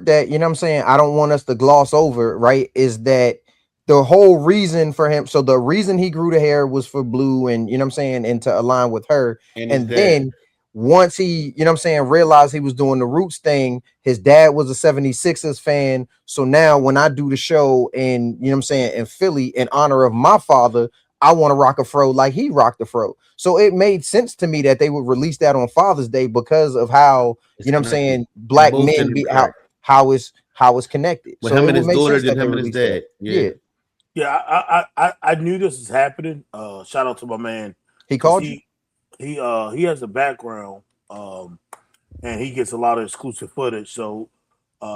Speaker 4: that, you know what I'm saying, I don't want us to gloss over, right, is that the whole reason for him, so the reason he grew the hair was for Blue and, you know what I'm saying, and to align with her. And then once he, you know what I'm saying, realized he was doing the Roots thing, his dad was a 76ers fan. So now when I do the show in, you know what I'm saying, in Philly in honor of my father, I want to rock a fro like he rocked the fro. So it made sense to me that they would release that on Father's Day because of how, you know what I'm saying, black men be how it's connected.
Speaker 1: With
Speaker 4: so
Speaker 1: him and his daughter and him and his dad.
Speaker 5: Yeah, I knew this was happening. Shout out to my man.
Speaker 4: He called you?
Speaker 5: He has a background, and he gets a lot of exclusive footage. So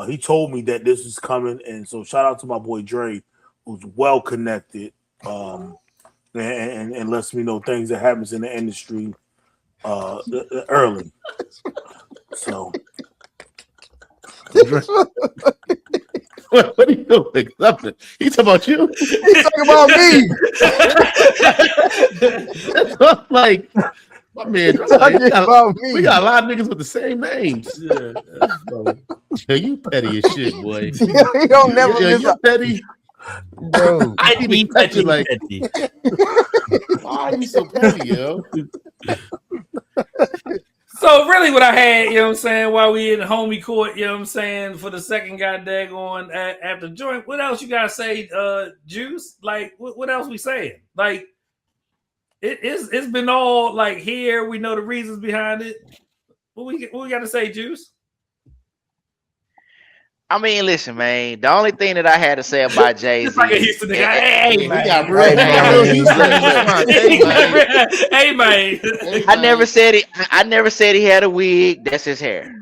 Speaker 5: he told me that this is coming, and so shout out to my boy Dre, who's well connected and lets me know things that happens in the industry early. So.
Speaker 1: What are you doing? Nothing. He talking about you.
Speaker 4: He's talking about me.
Speaker 1: That's like, my man. We got a lot of niggas with the same names. Yeah, you petty as shit, boy.
Speaker 4: He don't never.
Speaker 1: You petty,
Speaker 4: bro.
Speaker 1: I didn't even touch you like. Why are you so petty, yo?
Speaker 2: So really what I had, you know what I'm saying, while we in the homie court, you know what I'm saying, for the second guy daggone after joint, what else you gotta say, Juice? Like, what else we saying? Like, it's been all like here, we know the reasons behind it. What we gotta say, Juice?
Speaker 3: I mean, listen, man. The only thing that I had to say about Jay-Z,
Speaker 2: like a Houston nigga. Hey, man.
Speaker 3: I never said it. I never said he had a wig. That's his hair.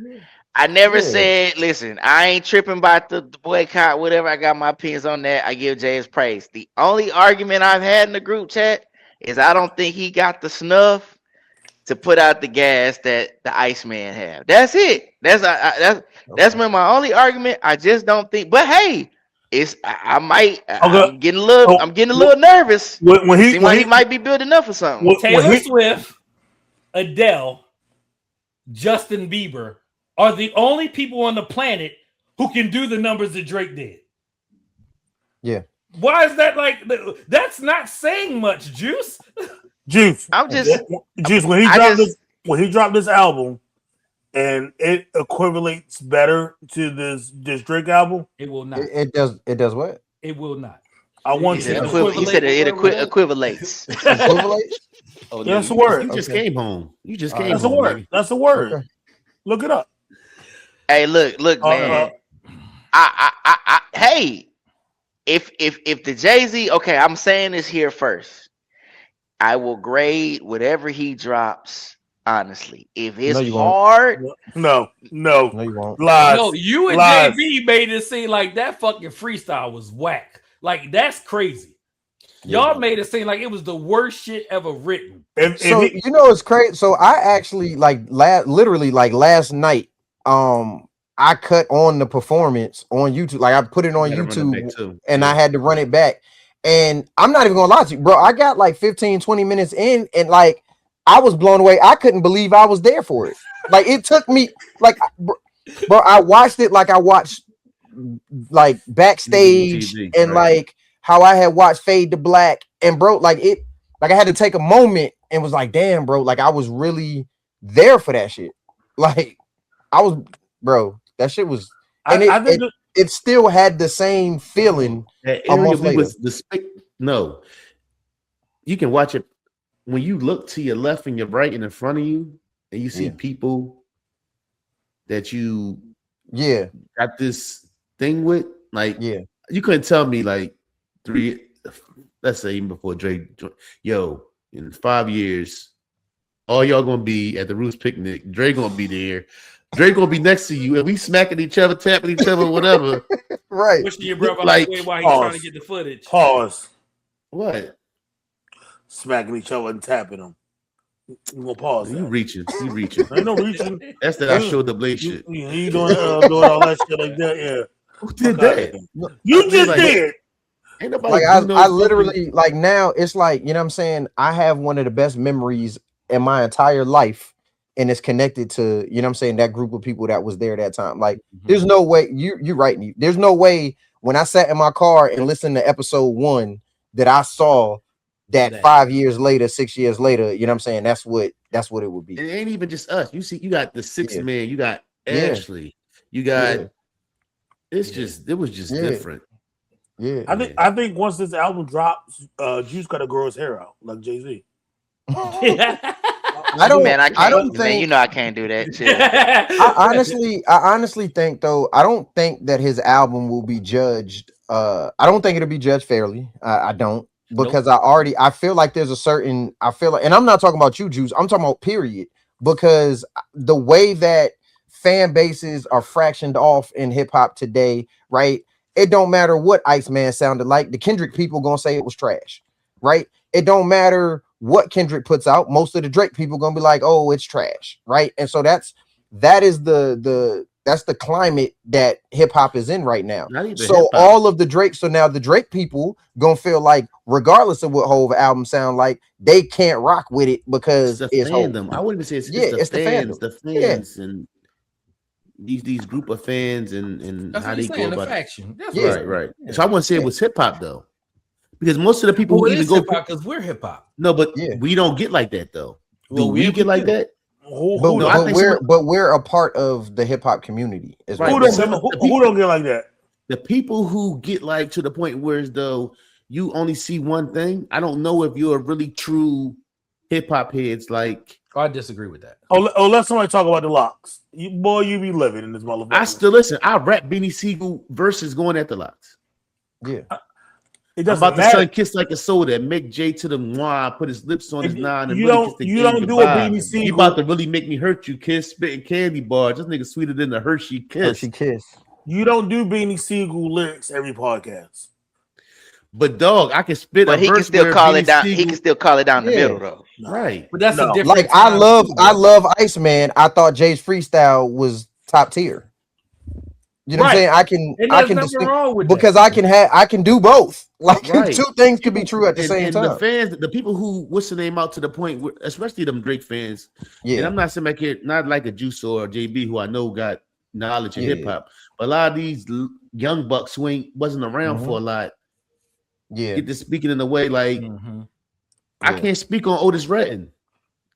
Speaker 3: I never said. Listen, I ain't tripping about the boycott. Whatever. I got my opinions on that. I give Jay his praise. The only argument I've had in the group chat is I don't think he got the snuff to put out the gas that the Iceman have. That's it. That's been my only argument. I just don't think. But hey, I'm getting a little nervous. When he might be building up for something.
Speaker 2: Taylor Swift, Adele, Justin Bieber are the only people on the planet who can do the numbers that Drake did.
Speaker 4: Yeah.
Speaker 2: Why is that like? That's not saying much, Juice.
Speaker 5: Juice.
Speaker 3: I'm just
Speaker 5: Juice. When he dropped this album, and it equivalates better to this Drake album,
Speaker 2: it will not.
Speaker 4: It does. It does what?
Speaker 2: It will not.
Speaker 3: He said it equivalates.
Speaker 4: Equivalates?
Speaker 1: Oh,
Speaker 5: yeah, that's a word.
Speaker 1: You just came home. You just came
Speaker 5: that's
Speaker 1: home.
Speaker 5: A word. Baby. That's a word. Okay. Look it up.
Speaker 3: Hey, look, man. Hey, if the Jay-Z, okay, I'm saying this here first. I will grade whatever he drops. Honestly, if it's hard,
Speaker 5: no,
Speaker 4: you won't.
Speaker 5: Lies.
Speaker 2: No, you and JB made it seem like that fucking freestyle was whack. Like that's crazy. Y'all made it seem like it was the worst shit ever written.
Speaker 4: You know it's crazy. So I actually literally last night, I cut on the performance on YouTube. Like I put it on YouTube and I had to run it back. And I'm not even gonna lie to you, bro. I got like 15-20 minutes in, and like I was blown away. I couldn't believe I was there for it. Like it took me, like, bro. I watched it like I watched like backstage and like how I had watched Fade to Black, and bro, like I had to take a moment and was like, damn, bro, like I was really there for that shit. Like I was, bro. That shit was, and it still had the same feeling.
Speaker 1: No, you can watch it when you look to your left and your right and in front of you, and you see people that you got this thing with. Like, you couldn't tell me like let's say even before Drake, in 5 years, all y'all gonna be at the Roots picnic. Drake gonna be there. Drake gonna be next to you, and we smacking each other, tapping each other, whatever.
Speaker 4: Right.
Speaker 2: Pushing your brother like while he's trying to get the footage.
Speaker 5: Pause.
Speaker 1: What?
Speaker 5: Smacking each other and tapping them. You gonna pause?
Speaker 1: You reaching?
Speaker 5: Ain't no reaching.
Speaker 1: That's that I showed the blade shit.
Speaker 5: You doing all that shit like that? Yeah.
Speaker 1: Who did that?
Speaker 5: You just did.
Speaker 1: Ain't nobody.
Speaker 4: Like I literally like now it's like, you know what I'm saying? I have one of the best memories in my entire life. And it's connected to, you know what I'm saying, that group of people that was there that time. Like, there's no way, you're right. There's no way when I sat in my car and listened to episode 1 that I saw that 5 years later, 6 years later, you know what I'm saying? That's what it would be.
Speaker 1: It ain't even just us. You see, you got the 6 man, you got Ashley, you got, it was just different.
Speaker 4: Yeah.
Speaker 5: I think once this album drops, Juice got to grow his hair out like Jay-Z.
Speaker 3: I don't think, you know, I can't do that shit.
Speaker 4: I honestly think though, I don't think that his album will be judged. I don't think it'll be judged fairly. I don't, because I feel like there's a certain, and I'm not talking about you, Juice. I'm talking about period, because the way that fan bases are fractioned off in hip hop today, right? It don't matter what Iceman sounded like. The Kendrick people gonna say it was trash. right? It don't matter what Kendrick puts out. Most of the Drake people gonna be like, oh, it's trash, right? And so that's the climate that hip hop is in right now. So all of the Drake, so now the Drake people gonna feel like, regardless of what Hov album sound like, they can't rock with it because it's
Speaker 1: fandom. I wouldn't say it's the fans,
Speaker 4: the fans,
Speaker 1: and these group of fans and
Speaker 2: that's
Speaker 1: how they go about
Speaker 2: faction.
Speaker 1: It. Right. Yeah. So I wouldn't say it was hip hop though, because most of the people who even go
Speaker 2: because we're hip hop.
Speaker 1: No, but we don't get like that though. Do we get like that?
Speaker 4: But we're a part of the hip hop community.
Speaker 5: Right. Who don't get like that?
Speaker 1: The people who get like to the point where as though you only see one thing. I don't know if you're a really true hip hop heads. Like,
Speaker 2: I disagree with that.
Speaker 5: Oh, let somebody talk about the locks. You be living in this motherfucker.
Speaker 1: I still listen. I rap Beanie Siegel versus going at the locks.
Speaker 4: Yeah.
Speaker 5: It doesn't
Speaker 1: about
Speaker 5: matter.
Speaker 1: The sun kiss like a soda, make Jay to the noir, put his lips on his nine, and
Speaker 5: you don't do a Beanie Siegel.
Speaker 1: He about to really make me hurt you, kiss, spitting candy bars. This nigga sweeter than the Hershey Kiss.
Speaker 5: You don't do Beanie Siegel lyrics every podcast.
Speaker 1: But dog, I can spit.
Speaker 3: But he can still call it down. He can still call it down the middle though.
Speaker 1: Right.
Speaker 2: But that's a different.
Speaker 4: Like I love Iceman. I thought Jay's freestyle was top tier. You know what I'm saying? I can because I can do both. Like two things can be true at the same time.
Speaker 1: The fans, the people who what's the name out to the point where, especially them Drake fans. Yeah. And I'm not saying like it, not like a Juice or JB who I know got knowledge of hip hop, but a lot of these young bucks who wasn't around for a lot.
Speaker 4: Yeah,
Speaker 1: get to speaking in a way like I can't speak on Otis Redding.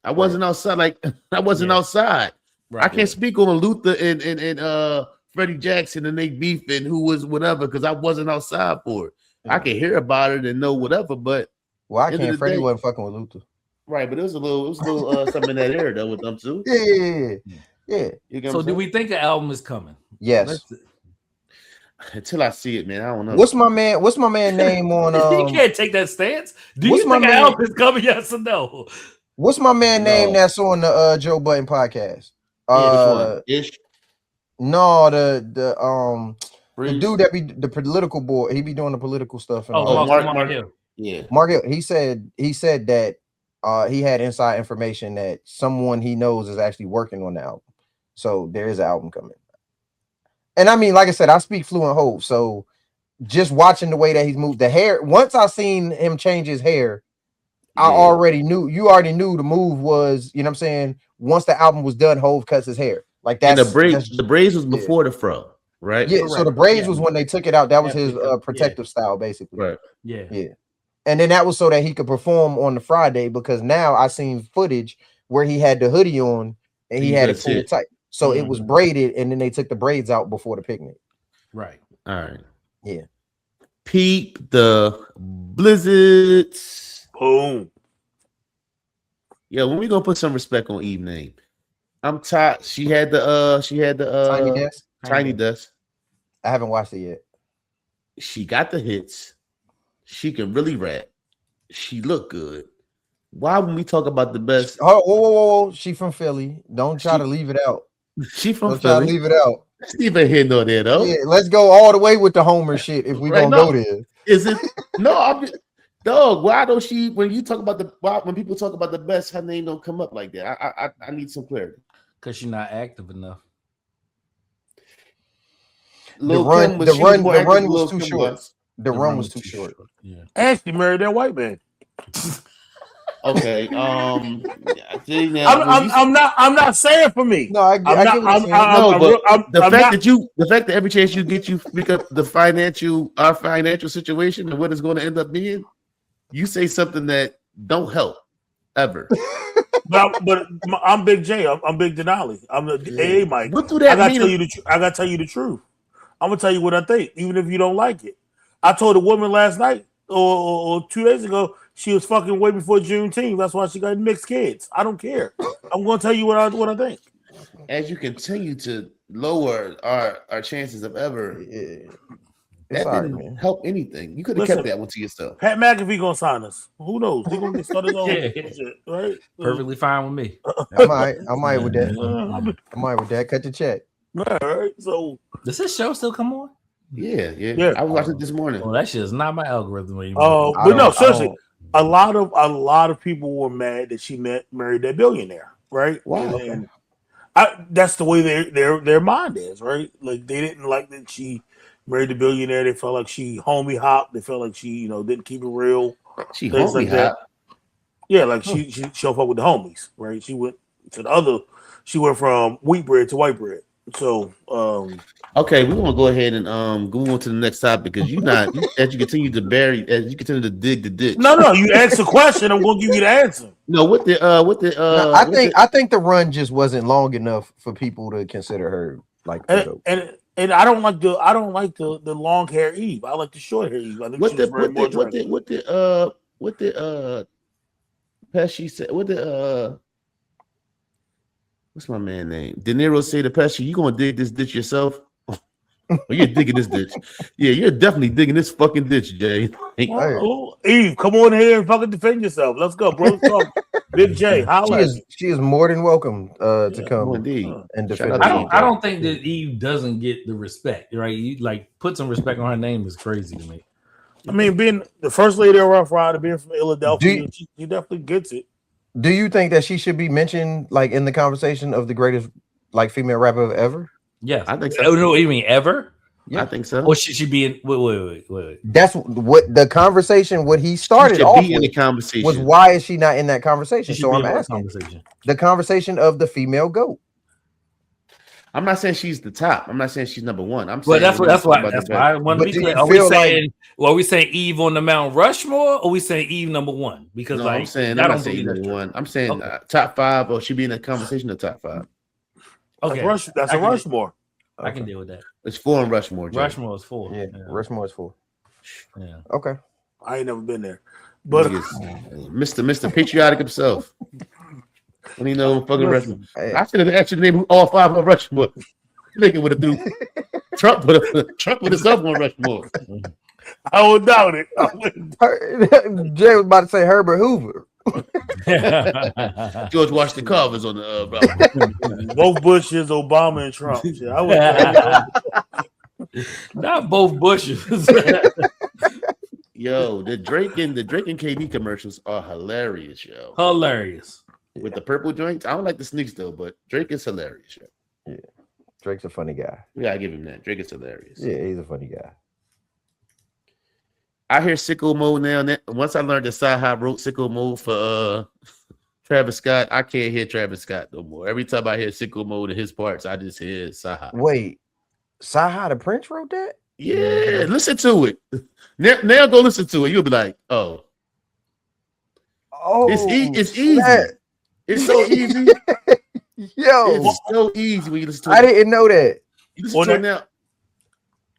Speaker 1: I wasn't outside. Like I wasn't outside. Right, I can't speak on Luther and Freddie Jackson and they beefing who was whatever because I wasn't outside for it. I can hear about it and know whatever, but
Speaker 4: I can't. Freddie wasn't fucking with Luther.
Speaker 1: Right, but it was a little something in that era though with them too.
Speaker 4: Yeah.
Speaker 2: So do we think the album is coming?
Speaker 4: Yes.
Speaker 1: Until I see it, man, I don't know.
Speaker 4: What's my man name on?
Speaker 2: He can't take that stance. Do you think an album is coming? Yes or no?
Speaker 4: What's my man name that's on the Joe Budden podcast?
Speaker 1: Ish.
Speaker 4: No, the dude that be the political boy. He be doing the political stuff. And
Speaker 2: Mark Hill.
Speaker 1: Yeah,
Speaker 4: Mark Hill. He said that he had inside information that someone he knows is actually working on the album. So there is an album coming. And I mean, like I said, I speak fluent Hov, so just watching the way that he's moved the hair. Once I seen him change his hair, I already knew. You already knew the move was. You know what I'm saying? Once the album was done, Hov cuts his hair. Like that's
Speaker 1: the braids was before the fro, right?
Speaker 4: Yeah. So the braids was when they took it out. That was his protective style, basically.
Speaker 1: Right.
Speaker 2: Yeah.
Speaker 4: And then that was so that he could perform on the Friday because now I seen footage where he had the hoodie on and he had it pulled tight. So it was braided, and then they took the braids out before the picnic.
Speaker 2: Right.
Speaker 1: All right.
Speaker 4: Yeah.
Speaker 1: Peep the Blizzards.
Speaker 5: Boom.
Speaker 1: Yeah, when we gonna put some respect on Eve name? I'm tired. She had the Tiny Desk.
Speaker 4: I haven't watched it yet.
Speaker 1: She got the hits. She can really rap. She look good. Why when we talk about the best?
Speaker 4: Oh, whoa. She from Philly. Don't try to leave it out.
Speaker 1: She from
Speaker 4: Don't
Speaker 1: Philly.
Speaker 4: try to leave it out.
Speaker 1: Let's leave her here no there though.
Speaker 4: Yeah, let's go all the way with the Homer shit if we gonna go there.
Speaker 1: Is it no? Dog, why don't she? When you talk about when people talk about the best, her name don't come up like that. I need some clarity.
Speaker 2: Because she's not active enough.
Speaker 4: The run was too short. The run was too short.
Speaker 2: Yeah.
Speaker 5: Ashley married that white man.
Speaker 1: Okay.
Speaker 5: I'm not saying for me.
Speaker 4: No,
Speaker 1: the fact that every chance you get, you pick up our financial situation and what it's going to end up being, you say something that don't help ever.
Speaker 5: but I'm Big J. I'm Big Denali. I'm the AA Mike.
Speaker 1: What do that mean?
Speaker 5: I gotta tell you the truth. I'm gonna tell you what I think, even if you don't like it. I told a woman last night or 2 days ago she was fucking way before Juneteenth. That's why she got mixed kids. I don't care. I'm gonna tell you what I think.
Speaker 1: As you continue to lower our chances of ever, that didn't help anything. You could have kept that one to yourself.
Speaker 5: Pat McAfee gonna sign us. Who knows? He gonna get started on shit, right?
Speaker 2: Perfectly fine with me.
Speaker 4: I'm right with that. I'm right with that. Cut the check.
Speaker 5: All right. So
Speaker 2: does this show still come on?
Speaker 1: Yeah. I was watching it this morning.
Speaker 2: Well, that shit is not my algorithm anymore.
Speaker 5: Oh, but no, seriously. a lot of people were mad that she married that billionaire, right?
Speaker 1: Wow.
Speaker 5: And that's the way their mind is, right? Like they didn't like that she married the billionaire. They felt like she homie hopped. They felt like she, didn't keep it real.
Speaker 1: She
Speaker 5: Things
Speaker 1: homie
Speaker 5: like that.
Speaker 1: hop.
Speaker 5: Yeah, like she don't fuck with the homies, right? She went to the other. She went from wheat bread to white bread. So,
Speaker 1: okay, we're gonna go ahead and go on to the next topic because as you continue to dig the ditch.
Speaker 5: No, you ask a question, I'm gonna give you the answer.
Speaker 1: No,
Speaker 4: I think the run just wasn't long enough for people to consider her like
Speaker 5: and I don't like the long hair Eve. I like the short hair Eve. I think
Speaker 1: what the Pesci said? What's my man name? De Niro say to Pesci, "You gonna dig this ditch yourself?" You're digging this ditch. Yeah, you're definitely digging this fucking ditch, Jay.
Speaker 5: Eve, come on here and fucking defend yourself. Let's go, bro. Big J,
Speaker 4: she is more than welcome to come and defend.
Speaker 2: I don't think that Eve doesn't get the respect, right? You like put some respect on her name is crazy to me.
Speaker 5: I mean, being the first lady of Rough Rider, being from Philadelphia, she definitely gets it.
Speaker 4: Do you think that she should be mentioned like in the conversation of the greatest like female rapper ever?
Speaker 2: Yes,
Speaker 1: I think so.
Speaker 2: Oh no, you mean ever?
Speaker 1: Yeah. I think so.
Speaker 2: Or should she be in? Wait.
Speaker 4: That's what the conversation. What he started off with
Speaker 1: in the conversation
Speaker 4: was why is she not in that conversation? So I'm asking the conversation of the female GOAT.
Speaker 1: I'm not saying she's the top. I'm not saying she's number one. I'm saying
Speaker 2: that's why I want to be clear. Are we saying Eve on the Mount Rushmore, or are we saying Eve number one? Because
Speaker 1: I'm not saying number one. I'm saying top five, or she be in the conversation of top five.
Speaker 2: Okay,
Speaker 5: that's a Rushmore.
Speaker 2: I can deal with that.
Speaker 1: It's 4 in Rushmore. Jay.
Speaker 2: Rushmore is 4.
Speaker 4: Yeah, Rushmore is 4.
Speaker 2: Yeah.
Speaker 4: Okay.
Speaker 5: I ain't never been there, but
Speaker 1: Mr. Patriotic himself. When he know fucking Rushmore. I should have actually named all 5 of Rushmore. Nigga would have threw Trump with himself on Rushmore.
Speaker 5: I would doubt it.
Speaker 4: Jay was about to say Herbert Hoover.
Speaker 1: George Washington Carver's on the
Speaker 5: both Bushes, Obama, and Trump. Yeah,
Speaker 2: not both Bushes.
Speaker 1: Yo, the Drake and KD commercials are hilarious, yo.
Speaker 2: Hilarious.
Speaker 1: With the purple joints. I don't like the sneaks though, but Drake is hilarious, yo.
Speaker 4: Yeah. Drake's a funny guy.
Speaker 1: We gotta give him that. Drake is hilarious.
Speaker 4: Yeah, he's a funny guy.
Speaker 1: I hear sicko mode now. Once I learned that Sci-Hi wrote sicko mode for Travis Scott, I can't hear Travis Scott no more. Every time I hear sicko mode in his parts, I just hear Sci-Hi.
Speaker 4: Wait, Sci-Hi the Prince wrote that?
Speaker 1: Yeah, listen to it. Now go listen to it. You'll be like, oh, it's easy. It's so easy.
Speaker 4: Yo,
Speaker 1: it's so easy when you listen to it.
Speaker 4: I didn't know that.
Speaker 1: You listen to it now.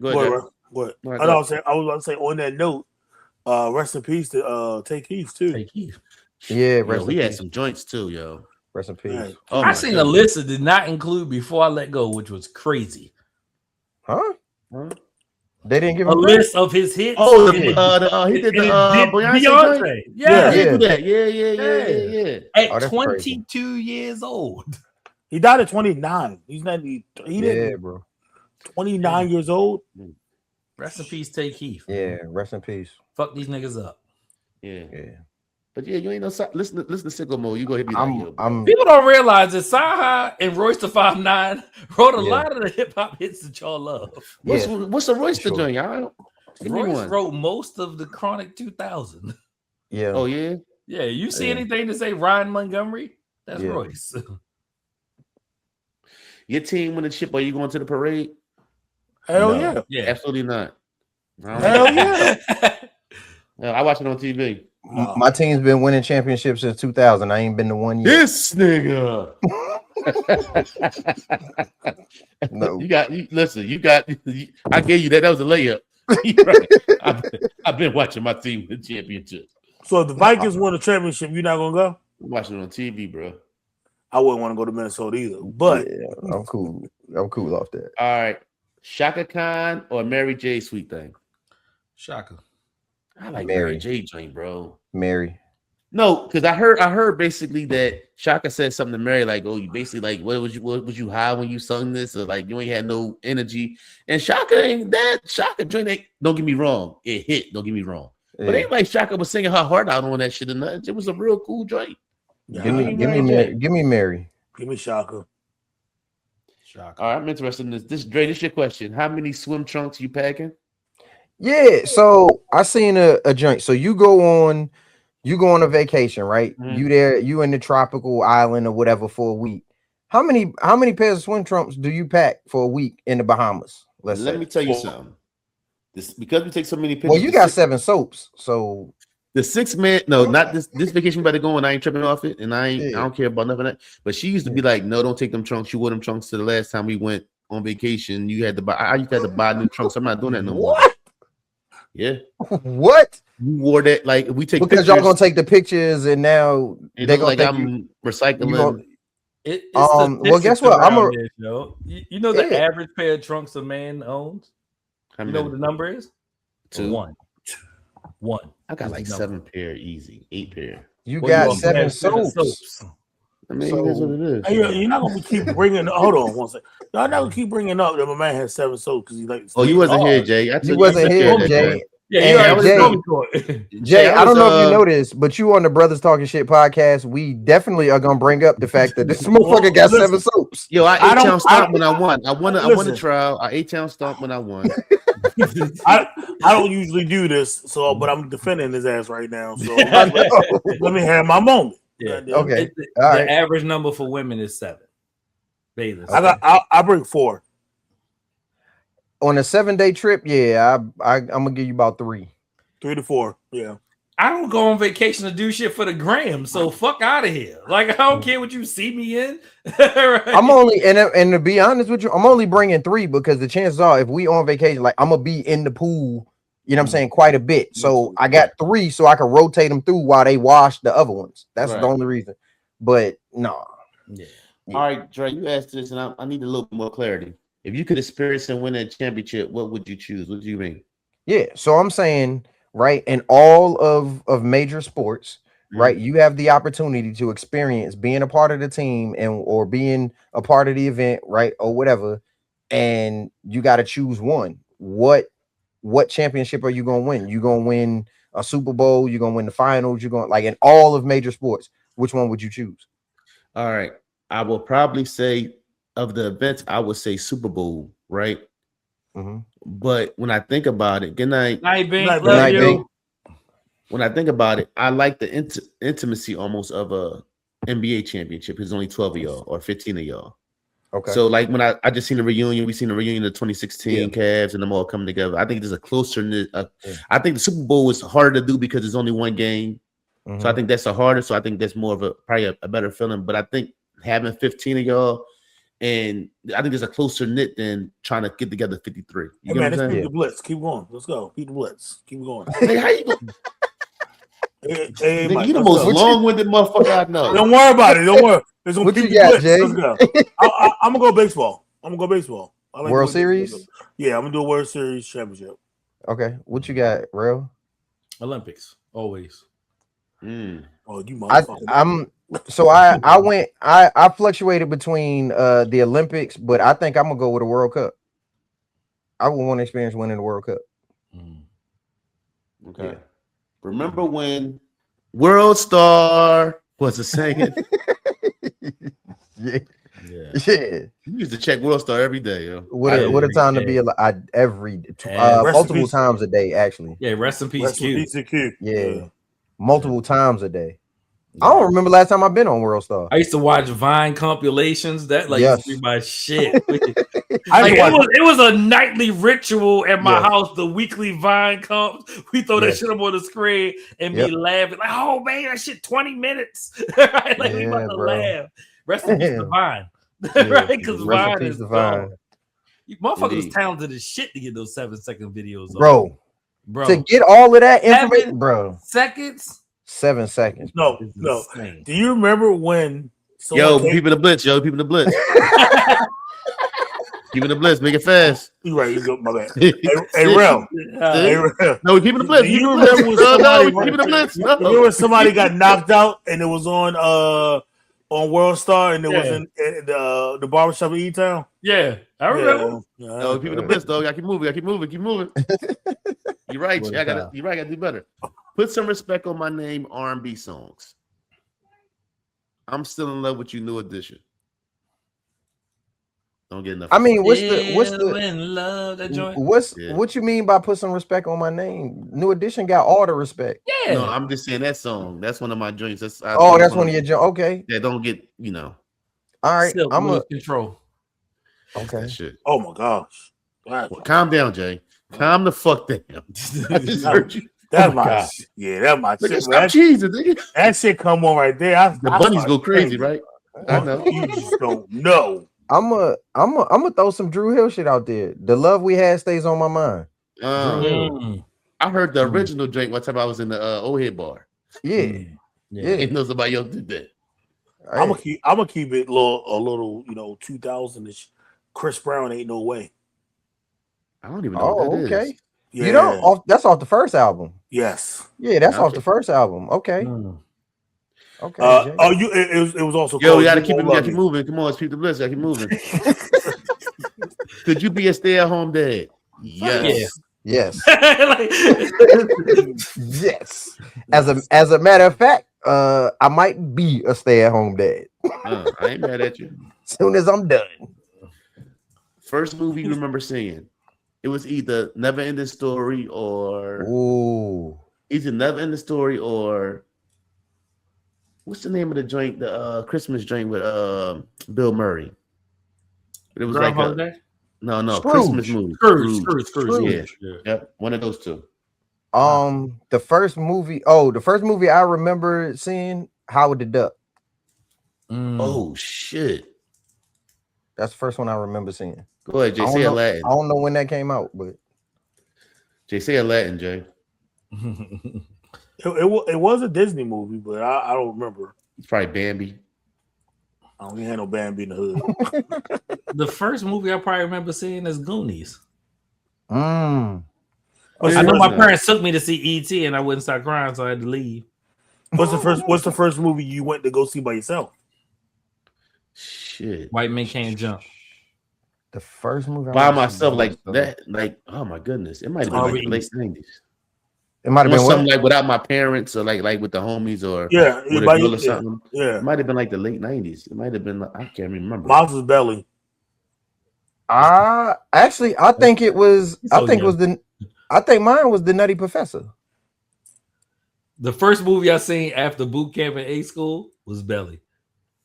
Speaker 1: Go ahead.
Speaker 5: What? I was about to say on that note, rest in peace to Take Keith too.
Speaker 2: Take Keith.
Speaker 4: Yeah,
Speaker 1: he had some joints too, yo.
Speaker 4: Rest in peace.
Speaker 5: Right.
Speaker 1: Oh,
Speaker 2: I seen a list that did not include Before I Let Go, which was crazy.
Speaker 4: Huh? They didn't give
Speaker 2: a list of his hits.
Speaker 1: Oh, he did the Beyonce. Yeah.
Speaker 2: At 22 years old.
Speaker 5: He died at 29. He's not. He didn't,
Speaker 4: bro.
Speaker 5: 29 years old.
Speaker 2: Rest in peace, Take Keith.
Speaker 4: Yeah, rest in peace.
Speaker 2: Fuck these niggas up.
Speaker 1: Yeah. But yeah, you ain't no listen to Sicko Mode. You go ahead and be
Speaker 2: people don't realize that Sci-Hi and Royce the 5'9" wrote a lot of the hip hop hits that y'all love.
Speaker 1: What's the Royce the joint?
Speaker 2: Royce wrote most of the Chronic 2000.
Speaker 4: Yeah.
Speaker 1: Oh yeah.
Speaker 2: Yeah. You see anything to say Ryan Montgomery? That's Royce.
Speaker 1: Your team win the chip. Are you going to the parade?
Speaker 5: Hell yeah.
Speaker 2: Yeah.
Speaker 1: Absolutely not.
Speaker 5: Hell yeah.
Speaker 1: I watch it on TV.
Speaker 4: My team's been winning championships since 2000. I ain't been to one yet.
Speaker 1: This nigga.
Speaker 4: No.
Speaker 1: I gave you that. That was a layup. Right. I've been watching my team win championships.
Speaker 5: So if the Vikings win the championship, you're not gonna go?
Speaker 1: I'm watching it on TV, bro.
Speaker 5: I wouldn't want to go to Minnesota either. But
Speaker 4: I'm cool. I'm cool off that.
Speaker 1: All right. Shaka Khan or Mary J. Sweet Thing?
Speaker 2: Shaka.
Speaker 1: I like Mary J. joint, bro.
Speaker 4: Mary.
Speaker 1: No, because I heard basically that Shaka said something to Mary, like, "Oh, you basically like, what was you high when you sung this, or like you ain't had no energy." And Shaka ain't that Shaka joint. Don't get me wrong, it hit. Don't get me wrong, But ain't like Shaka was singing her heart out on that shit and nothing. It was a real cool joint.
Speaker 4: Give me Mary. Give me
Speaker 5: Shaka.
Speaker 1: All right, I'm interested in this. Dre, this your question. How many swim trunks you packing?
Speaker 4: Yeah, so I seen a joint. So you go on a vacation, right?
Speaker 1: Mm-hmm.
Speaker 4: You in the tropical island or whatever for a week. How many pairs of swim trunks do you pack for a week in the Bahamas?
Speaker 1: Let me tell you something. This because we take so many pictures.
Speaker 4: Well, you got 7 soaps, so
Speaker 1: the 6 man. No, not this vication we about to go on. I ain't tripping off it, and I don't care about nothing of that. But she used to be like, "No, don't take them trunks. You wore them trunks to the last time we went on vacation. You had to buy. I used to have to buy new trunks. I'm not doing that no more."
Speaker 4: What?
Speaker 1: Yeah.
Speaker 4: What?
Speaker 1: You wore that like we take
Speaker 4: because y'all gonna take the pictures and now
Speaker 1: they're gonna like I'm recycling.
Speaker 4: Well, guess what?
Speaker 2: You know the average pair of trunks a man owns. You know what the number is?
Speaker 1: 2.
Speaker 2: 1.
Speaker 1: I got like 7 pair, easy 8 pair.
Speaker 4: You got 7 soaps.
Speaker 1: I mean, that's what it is.
Speaker 5: Hey, you're not gonna keep bringing. Hold on one second. Y'all not gonna keep bringing up that my man has 7 soaps because he like.
Speaker 1: Oh, you wasn't here, Jay.
Speaker 4: You wasn't here, Jay.
Speaker 2: Yeah,
Speaker 4: Jay, I don't know if you noticed, but you on the Brothas Talkin Sh podcast, we definitely are gonna bring up the fact that this motherfucker got 7 soaps.
Speaker 1: Yo, I 8-town stomp when I won. I won a trial. I 8-town stomp when I won.
Speaker 5: I don't usually do this, but I'm defending his ass right now. So let me have my moment.
Speaker 2: Yeah.
Speaker 4: Okay.
Speaker 2: The average number for women is 7. Bathers.
Speaker 5: I bring 4.
Speaker 4: On a 7-day trip, I'm gonna give you about 3
Speaker 5: to 4. Yeah.
Speaker 2: I don't go on vacation to do shit for the gram, so fuck out of here. Like I don't care what you see me in. Right?
Speaker 4: I'm only and to be honest with you, I'm only bringing 3 because the chances are if we on vacation, like I'm gonna be in the pool, you know what I'm saying, quite a bit. So I got 3 so I can rotate them through while they wash the other ones. That's the only reason. But no.
Speaker 1: Yeah. All right, Dre, you asked this, and I need a little more clarity. If you could experience and win a championship, what would you choose? What do you mean?
Speaker 4: Yeah, so I'm saying, right, in all of major sports, right, you have the opportunity to experience being a part of the team or being a part of the event, right, or whatever, and you got to choose one. What championship are you gonna win? You gonna win a Super Bowl? You gonna win the finals? You're going like in all of major sports. Which one would you choose?
Speaker 1: All right, I will probably say. Of the events, I would say Super Bowl, right? But when I think about it, good night.
Speaker 2: Night, Bink.
Speaker 1: When I think about it, I like the intimacy almost of a NBA championship. There's only 12 of y'all or 15 of y'all.
Speaker 4: Okay.
Speaker 1: So like when I just seen the reunion, we seen the reunion of 2016 Cavs and them all coming together. I think there's a closer. I think the Super Bowl is harder to do because there's only one game. So I think that's the hardest. So I think that's more of probably a better feeling. But I think having 15 of y'all. And I think there's a closer knit than trying to get together 53.
Speaker 5: Hey man, let's Peep The Blitz. Keep going. Let's go. Peep The Blitz. Keep going.
Speaker 1: Hey, how you going?
Speaker 5: Hey,
Speaker 1: Mike, you the most long-winded motherfucker I know.
Speaker 5: Don't worry about it. Don't worry. There's gonna
Speaker 4: what
Speaker 5: Peep
Speaker 4: you got, Jay?
Speaker 5: Let's go. I'm gonna go baseball. I like
Speaker 4: World Series?
Speaker 5: Yeah, I'm gonna do a World Series championship.
Speaker 4: Okay. What you got, Real?
Speaker 2: Olympics, always.
Speaker 5: Oh, you motherfucker.
Speaker 4: I fluctuated between the Olympics, but I think I'm gonna go with the World Cup. I would want to experience winning the World Cup.
Speaker 1: Okay. Yeah. Remember when WorldStar was a singing?
Speaker 4: Yeah.
Speaker 1: You used to check WorldStar every day, yo.
Speaker 4: What a time to be alive multiple times a day, actually.
Speaker 2: Yeah, rest in peace, Q.
Speaker 4: Yeah. Multiple times a day. I don't remember last time I've been on WorldStar.
Speaker 2: I used to watch Vine compilations. That used to be my shit. It was a nightly ritual at my house. The weekly Vine comps. We throw that shit up on the screen and be laughing like, "Oh man, that shit 20 minutes." Right? Like we about to laugh. Rest in peace to Vine, right? Because Vine is Vine. You motherfuckers was talented as shit to get those 7-second videos,
Speaker 4: bro. To get all of that information,
Speaker 2: 7 seconds.
Speaker 4: 7 seconds.
Speaker 5: No. Do you remember when?
Speaker 1: People the Blitz. People the Blitz. Keeping the Blitz. Make it fast.
Speaker 5: You right. You go. My bad. Hey, Rel.
Speaker 1: No, we keeping the Blitz.
Speaker 5: Do you remember when somebody?
Speaker 1: Keeping the Blitz.
Speaker 5: Remember when somebody got knocked out and it was on WorldStar and it was in the barbershop in E-Town?
Speaker 2: Yeah, I remember.
Speaker 5: No,
Speaker 1: keeping the Blitz, dog. I keep moving. You're right, Jay. You're right. I gotta do better. Put some respect on my name. R&B songs. I'm still in love with you. New Edition. Don't get enough.
Speaker 4: I mean, what's the
Speaker 2: in love? That joint.
Speaker 4: What you mean by put some respect on my name? New Edition got all the respect.
Speaker 2: Yeah.
Speaker 1: No, I'm just saying that song. That's one of my joints. That's
Speaker 4: one of your joints. Okay.
Speaker 1: Yeah, don't get
Speaker 4: All right.
Speaker 2: I'm a control.
Speaker 4: Okay.
Speaker 1: That shit.
Speaker 5: Oh my gosh.
Speaker 1: Well, calm down, Jay. Calm the fuck down. I just heard you.
Speaker 5: That's my shit. That shit come on right there.
Speaker 1: The bunnies go crazy, right? I know.
Speaker 5: You just don't know.
Speaker 4: I'm gonna throw some Drew Hill shit out there. The love we had stays on my mind.
Speaker 1: I heard the original drink one time I was in the old head bar.
Speaker 4: Yeah.
Speaker 1: Ain't know somebody else did that.
Speaker 5: I'm gonna keep it a little 2000ish. Chris Brown, Ain't No Way.
Speaker 1: I don't even know what that is.
Speaker 5: Yeah.
Speaker 4: You know, that's off the first album.
Speaker 5: Yes.
Speaker 4: Yeah, that's off the first album. Okay. Okay.
Speaker 5: It was also.
Speaker 1: Yo, we gotta keep moving. Come on, let's keep the blitz. Gotta keep moving. Could you be a stay-at-home dad? Yes.
Speaker 4: Yes. Yes. As a matter of fact, I might be a stay-at-home dad.
Speaker 1: I ain't mad at you.
Speaker 4: As soon as I'm done.
Speaker 1: First movie you remember seeing? It was either Never Ending Story or what's the name of the joint? The Christmas joint with Bill Murray. But it was No, Christmas movie. Scrooge. Yeah. Yep, one of those two.
Speaker 4: The first movie I remember seeing, Howard the Duck.
Speaker 1: Oh shit.
Speaker 4: That's the first one I remember seeing.
Speaker 1: Go ahead, Jay. Say Aladdin.
Speaker 4: I don't know when that came out, but
Speaker 1: Jay, say Aladdin, Jay.
Speaker 5: It was a Disney movie, but I don't remember.
Speaker 1: It's probably Bambi.
Speaker 5: I don't have no Bambi in the hood.
Speaker 2: The first movie I probably remember seeing is Goonies.
Speaker 4: I
Speaker 2: know my parents took me to see E.T. and I wouldn't start crying, so I had to leave.
Speaker 5: What's the first movie you went to go see by yourself?
Speaker 1: Shit.
Speaker 2: White Men Can't Jump.
Speaker 4: The first movie
Speaker 1: by myself like that, oh my goodness, it might have been like the late 90s.
Speaker 4: It might have been
Speaker 1: something like without my parents or like with the homies or with a girl or something.
Speaker 5: Yeah,
Speaker 1: it might have been like the late 90s. It might have been I can't remember.
Speaker 5: Mouse's Belly.
Speaker 4: Actually, I think it was. I think mine was The Nutty Professor.
Speaker 2: The first movie I seen after boot camp in A school was Belly,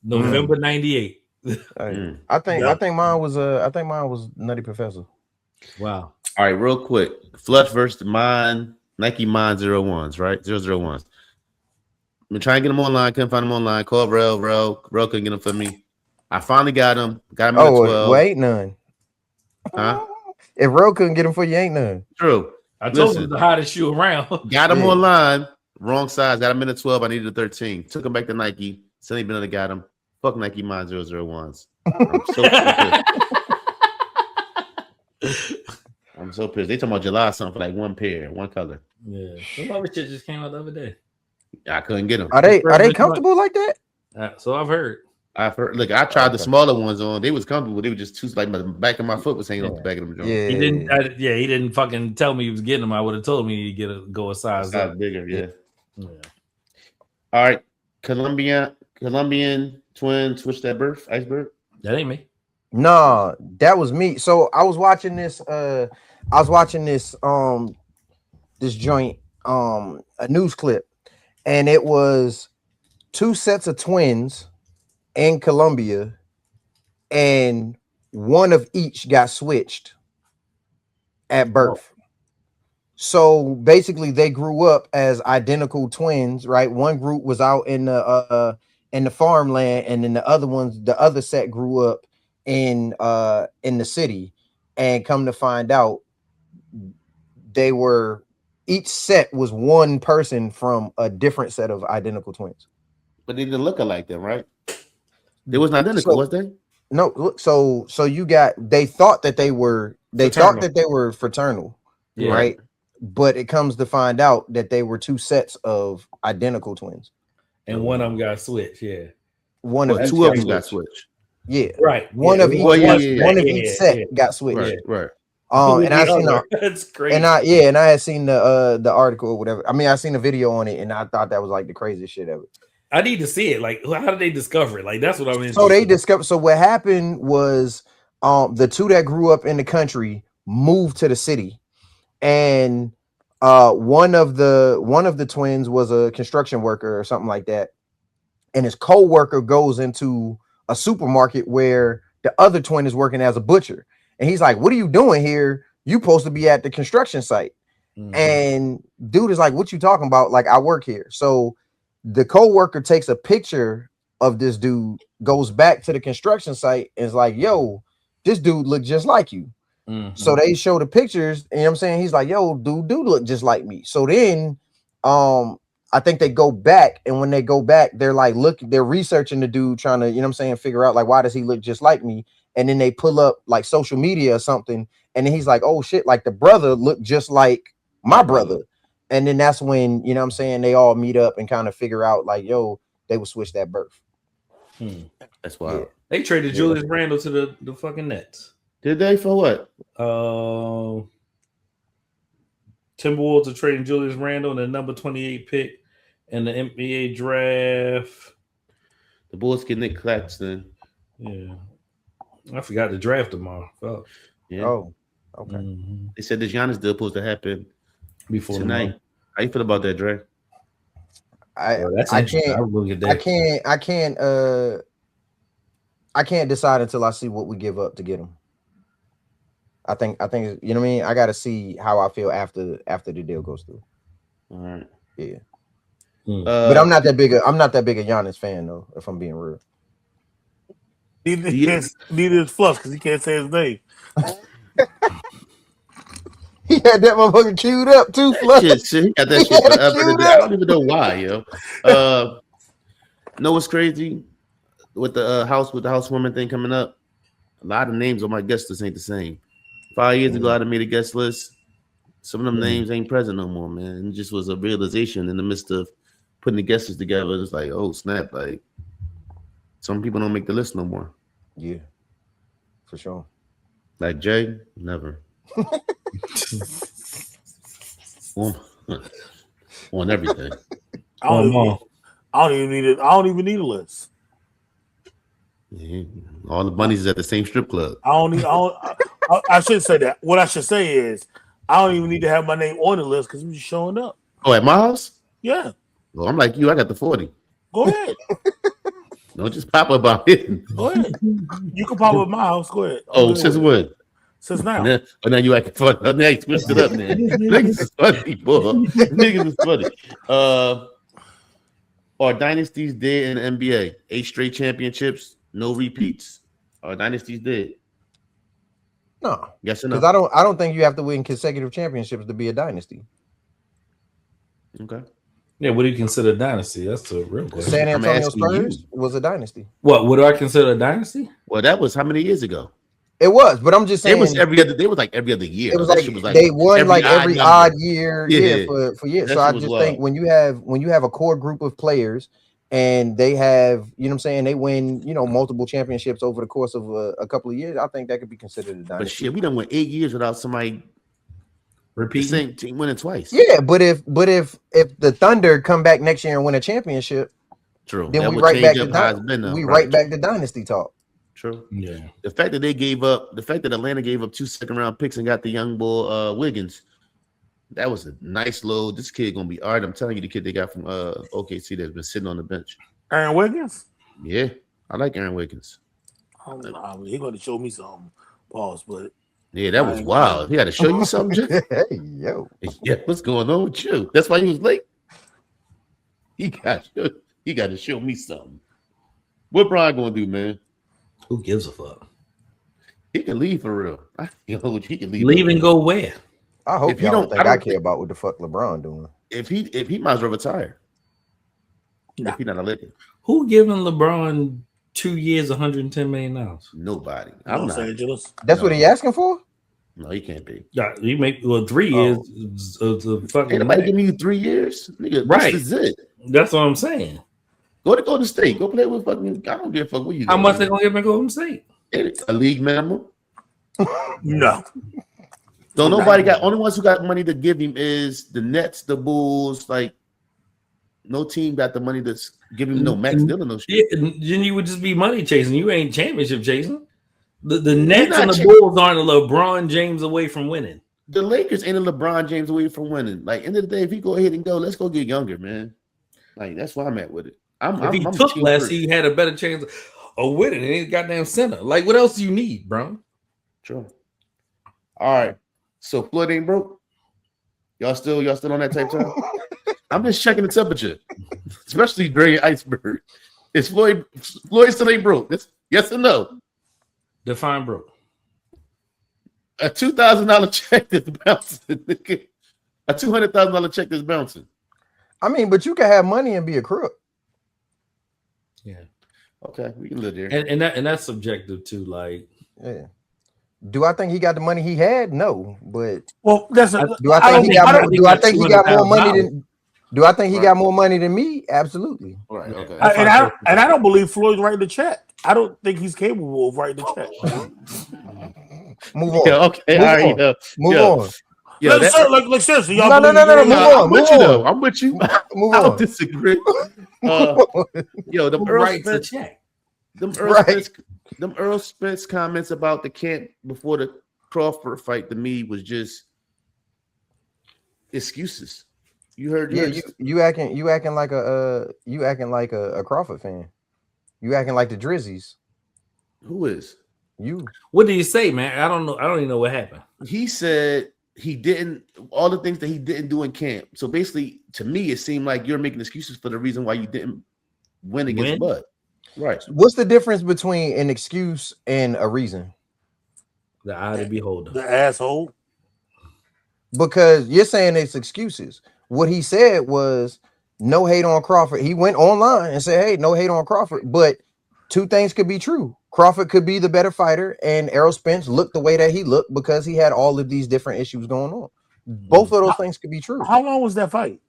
Speaker 2: November '98.
Speaker 4: I think mine was Nutty Professor.
Speaker 2: Wow.
Speaker 1: All right, real quick. Flush versus Nike Mind 01s, right? 001s. I've been trying to get them online, couldn't find them online. Called Rell couldn't get them for me. I finally got them. Got them at 12.
Speaker 4: Well, ain't none.
Speaker 1: Huh?
Speaker 4: If Rell couldn't get them for you, ain't none.
Speaker 1: True.
Speaker 2: I told him the hottest shoe around.
Speaker 1: Got them online. Wrong size. Got them in a 12. I needed a 13. Took them back to Nike. Sonny Bennett got them. Fuck Nike Mind 001s. I'm so pissed. They talking about July something for like one pair, one color.
Speaker 2: Yeah. Some other shit just came out the other day.
Speaker 1: I couldn't get them.
Speaker 4: Are they comfortable like that?
Speaker 2: So I've heard.
Speaker 1: Look, I tried the smaller ones on. They was comfortable. They were just too like the back of my foot was hanging off the back of them.
Speaker 4: Yeah.
Speaker 2: He didn't fucking tell me he was getting them. I would have told me he'd go a size up.
Speaker 1: Bigger. Yeah. All right, Colombian twin switched that birth. Iceberg.
Speaker 2: That ain't me.
Speaker 4: No, that was me. So I was watching this. This joint, a news clip, and it was two sets of twins in Colombia, and one of each got switched at birth. So basically, they grew up as identical twins, right? One group was out in the farmland, and then the other set grew up in the city. And come to find out, each set was one person from a different set of identical twins.
Speaker 1: But they didn't look alike then, right? They wasn't identical, was they?
Speaker 4: No. So they thought that they were fraternal, right? But it comes to find out that they were two sets of identical twins,
Speaker 2: and one of them got switched. Yeah,
Speaker 1: two of them got switched.
Speaker 4: Yeah,
Speaker 2: right.
Speaker 4: One of each set got switched.
Speaker 1: Right.
Speaker 4: And I seen
Speaker 2: that's crazy.
Speaker 4: And I had seen the article or whatever. I mean, I seen the video on it, and I thought that was like the craziest shit ever.
Speaker 2: I need to see it. Like, how did they discover it? Like, that's what I mean.
Speaker 4: So they discovered. So what happened was, the two that grew up in the country moved to the city, and one of the twins was a construction worker or something like that, and his co-worker goes into a supermarket where the other twin is working as a butcher, and he's like, "What are you doing here? You supposed to be at the construction site." And dude is like, "What you talking about? Like, I work here." So the co-worker takes a picture of this dude, goes back to the construction site, and is like, "Yo, this dude look just like you." So they show the pictures, and you know what I'm saying? He's like, "Yo, dude look just like me." So then I think they go back, and when they go back, they're like, they're researching the dude, trying to, you know what I'm saying, figure out like, why does he look just like me? And then they pull up like social media or something, and then he's like, "Oh shit, like the brother looked just like my brother." And then that's when, you know what I'm saying, they all meet up and kind of figure out like, yo, they would switch that birth.
Speaker 1: That's wild.
Speaker 4: Yeah.
Speaker 2: They traded Julius Randle to the fucking Nets.
Speaker 1: Did they? For what?
Speaker 2: Timberwolves are trading Julius Randle and the number 28 pick in the NBA draft.
Speaker 1: The Bulls get Nick Claxton.
Speaker 2: Yeah. I forgot to draft tomorrow. Fuck.
Speaker 1: Yeah.
Speaker 4: Oh, okay.
Speaker 1: They said this Giannis deal supposed to happen
Speaker 2: Before
Speaker 1: tonight. How you feel about that, Dre?
Speaker 4: I can't decide until I see what we give up to get him. I think you know what I mean. I got to see how I feel after the deal goes through.
Speaker 1: All right.
Speaker 4: Yeah. But I'm not that big a Giannis fan though, if I'm being real.
Speaker 5: Neither is Fluff because he can't say his name.
Speaker 4: He had that motherfucker queued up too, Fluff.
Speaker 1: Shit, he got that shit forever. I don't even know why, yo. Know what's crazy with the housewarming thing coming up? A lot of names on my guest list ain't the same. 5 years ago, I'd have made a guest list. Some of them names ain't present no more, man. It just was a realization in the midst of putting the guest list together. It's like, oh snap! Like some people don't make the list no more.
Speaker 4: Yeah, for sure.
Speaker 1: Like Jay, never. on everything.
Speaker 5: I don't even need a list.
Speaker 1: Yeah. All the bunnies is at the same strip club.
Speaker 5: I should say that. What I should say is I don't even need to have my name on the list because I'm just showing up.
Speaker 1: Oh, at my house?
Speaker 5: Yeah.
Speaker 1: Well, I'm like you. I got the 40.
Speaker 5: Go ahead.
Speaker 1: Don't just pop up out here.
Speaker 5: Go ahead. You can pop up at my house. Go ahead.
Speaker 1: Since when?
Speaker 5: Since now.
Speaker 1: Now you acting funny. Now you switched it up, man. Niggas is funny, boy. Niggas is funny. Are dynasties dead in the NBA? 8 straight championships, no repeats. Are dynasties dead?
Speaker 4: No.
Speaker 1: Yes or no?
Speaker 4: Because I don't think you have to win consecutive championships to be a dynasty.
Speaker 1: Okay.
Speaker 2: Yeah, what do you consider a dynasty? That's the real question.
Speaker 4: San Antonio Spurs was a dynasty.
Speaker 2: What do I consider a dynasty?
Speaker 1: Well, that was how many years ago?
Speaker 4: It was, but I'm just saying
Speaker 1: it was every other. They was like every other year.
Speaker 4: It was like they won like every odd year, for years. So I just think when you have a core group of players and they have, you know what I'm saying, they win, multiple championships over the course of a couple of years, I think that could be considered a dynasty.
Speaker 1: But shit, we done went 8 years without somebody repeating the same team winning twice.
Speaker 4: Yeah, but if the Thunder come back next year and win a championship,
Speaker 1: true,
Speaker 4: then we right back to dynasty talk.
Speaker 1: True.
Speaker 2: Yeah.
Speaker 1: The fact that Atlanta gave up 2 second-round picks and got the young boy Wiggins, that was a nice load. This kid gonna be all right. I'm telling you, the kid they got from OKC that's been sitting on the bench.
Speaker 5: Aaron Wiggins?
Speaker 1: Yeah, I like Aaron Wiggins.
Speaker 5: I don't know. I mean, he gonna show me something. Pause, but
Speaker 1: yeah, that was wild. He had to show you something.
Speaker 4: Hey, yo.
Speaker 1: Yeah, what's going on with you? That's why he was late. He got to show me something. What Brian gonna do, man?
Speaker 2: Who gives a fuck?
Speaker 1: He can leave for real. He can leave.
Speaker 2: Leave and go where?
Speaker 4: I hope you don't think I care about what the fuck LeBron doing.
Speaker 1: If he might as well retire.
Speaker 5: Nah.
Speaker 1: If he's not a Laker.
Speaker 2: Who giving LeBron 2 years, $110 million?
Speaker 1: Nobody.
Speaker 5: I'm Los Angeles.
Speaker 4: That's what he asking for?
Speaker 1: No, he can't be.
Speaker 2: Yeah, you make 3 years of the fucking.
Speaker 1: Ain't nobody giving you 3 years, nigga.
Speaker 2: Right.
Speaker 1: This is it.
Speaker 2: That's what I'm saying.
Speaker 1: Go to Golden State. Go play with fucking. I don't give a fuck what you.
Speaker 2: How much they gonna give me Golden State?
Speaker 1: A league minimum?
Speaker 5: No.
Speaker 1: So nobody got. Only ones who got money to give him is the Nets, the Bulls. Like, no team got the money to give him no max deal or no shit.
Speaker 2: Then you would just be money chasing. You ain't championship chasing. The Nets and the Bulls aren't a LeBron James away from winning.
Speaker 1: The Lakers ain't a LeBron James away from winning. Like, end of the day, if he go ahead and go, let's go get younger, man. Like, that's where I'm at with it.
Speaker 2: If he took less, he had a better chance of winning. And he's goddamn center. Like, what else do you need, bro?
Speaker 1: True. All right. So Floyd ain't broke. Y'all still on that type time? I'm just checking the temperature, especially during Iceberg. Is Floyd still ain't broke? Yes or no?
Speaker 2: Define broke.
Speaker 1: A $2,000 check that's bouncing. A $200,000 check that's bouncing.
Speaker 4: I mean, but you can have money and be a crook.
Speaker 2: Yeah.
Speaker 1: Okay, we can live there.
Speaker 2: And that's subjective too. Like,
Speaker 4: yeah. Do I think he got the money he had? No, but
Speaker 5: do
Speaker 4: I think he got more money than? Do I think he got more money than me? Absolutely.
Speaker 1: Right. Okay.
Speaker 5: And I don't believe Floyd's writing the check. I don't think he's capable of writing the check.
Speaker 4: Move on.
Speaker 1: Yeah, okay.
Speaker 4: Move
Speaker 1: all right.
Speaker 4: on. Move on.
Speaker 1: Yeah,
Speaker 5: like seriously, y'all.
Speaker 4: No.
Speaker 1: I'm with you though. I'm with you. I don't disagree.
Speaker 2: Them writes a check.
Speaker 1: Them Earl Spence comments about the camp before the Crawford fight to me was just excuses. You heard?
Speaker 4: Yeah, you acting like a Crawford fan. You acting like the Drizzies.
Speaker 1: Who is?
Speaker 4: You.
Speaker 2: What did he say, man? I don't know. I don't even know what happened.
Speaker 1: He said he didn't, all the things that he didn't do in camp. So basically, to me, it seemed like you're making excuses for the reason why you didn't win against Bud. Right.
Speaker 4: What's the difference between an excuse and a reason?
Speaker 2: The eye of the beholder.
Speaker 5: The asshole.
Speaker 4: Because you're saying it's excuses. What he said was no hate on Crawford. He went online and said, hey, no hate on Crawford. But two things could be true. Crawford could be the better fighter, and Errol Spence looked the way that he looked because he had all of these different issues going on. Both of those things could be true.
Speaker 5: How long was that fight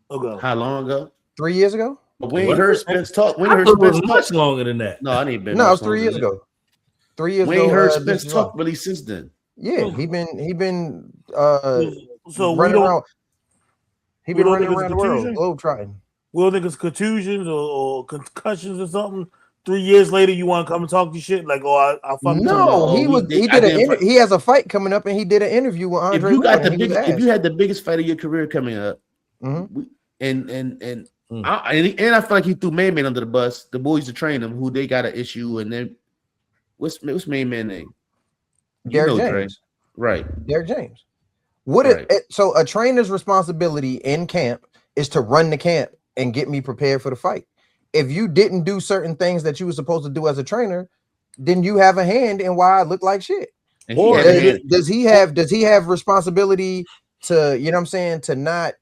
Speaker 5: ago?
Speaker 1: How long ago?
Speaker 4: 3 years ago?
Speaker 1: But we ain't heard Spence talk.
Speaker 2: I thought it was much longer than that.
Speaker 1: No, I ain't been.
Speaker 4: No, it was 3 years ago. 3 years ago.
Speaker 1: We ain't heard Spence talk really since then.
Speaker 4: Yeah, he been
Speaker 5: so
Speaker 4: running around. He been running around the world,
Speaker 5: contusion?
Speaker 4: globe trotting.
Speaker 5: We don't think it's contusions or concussions or something. 3 years later, you want to come and talk your shit like, I fucking
Speaker 4: no. He has a fight coming up, and he did an interview with Andre.
Speaker 1: If you had the biggest fight of your career coming up, and I feel like he threw Man under the bus. The boys to train him, who they got an issue, and then what's Main Man name?
Speaker 4: Derek James.
Speaker 1: Right.
Speaker 4: Derek James. So a trainer's responsibility in camp is to run the camp and get me prepared for the fight. If you didn't do certain things that you were supposed to do as a trainer, then you have a hand in why I look like shit. Or does he have responsibility to, you know what I'm saying, to not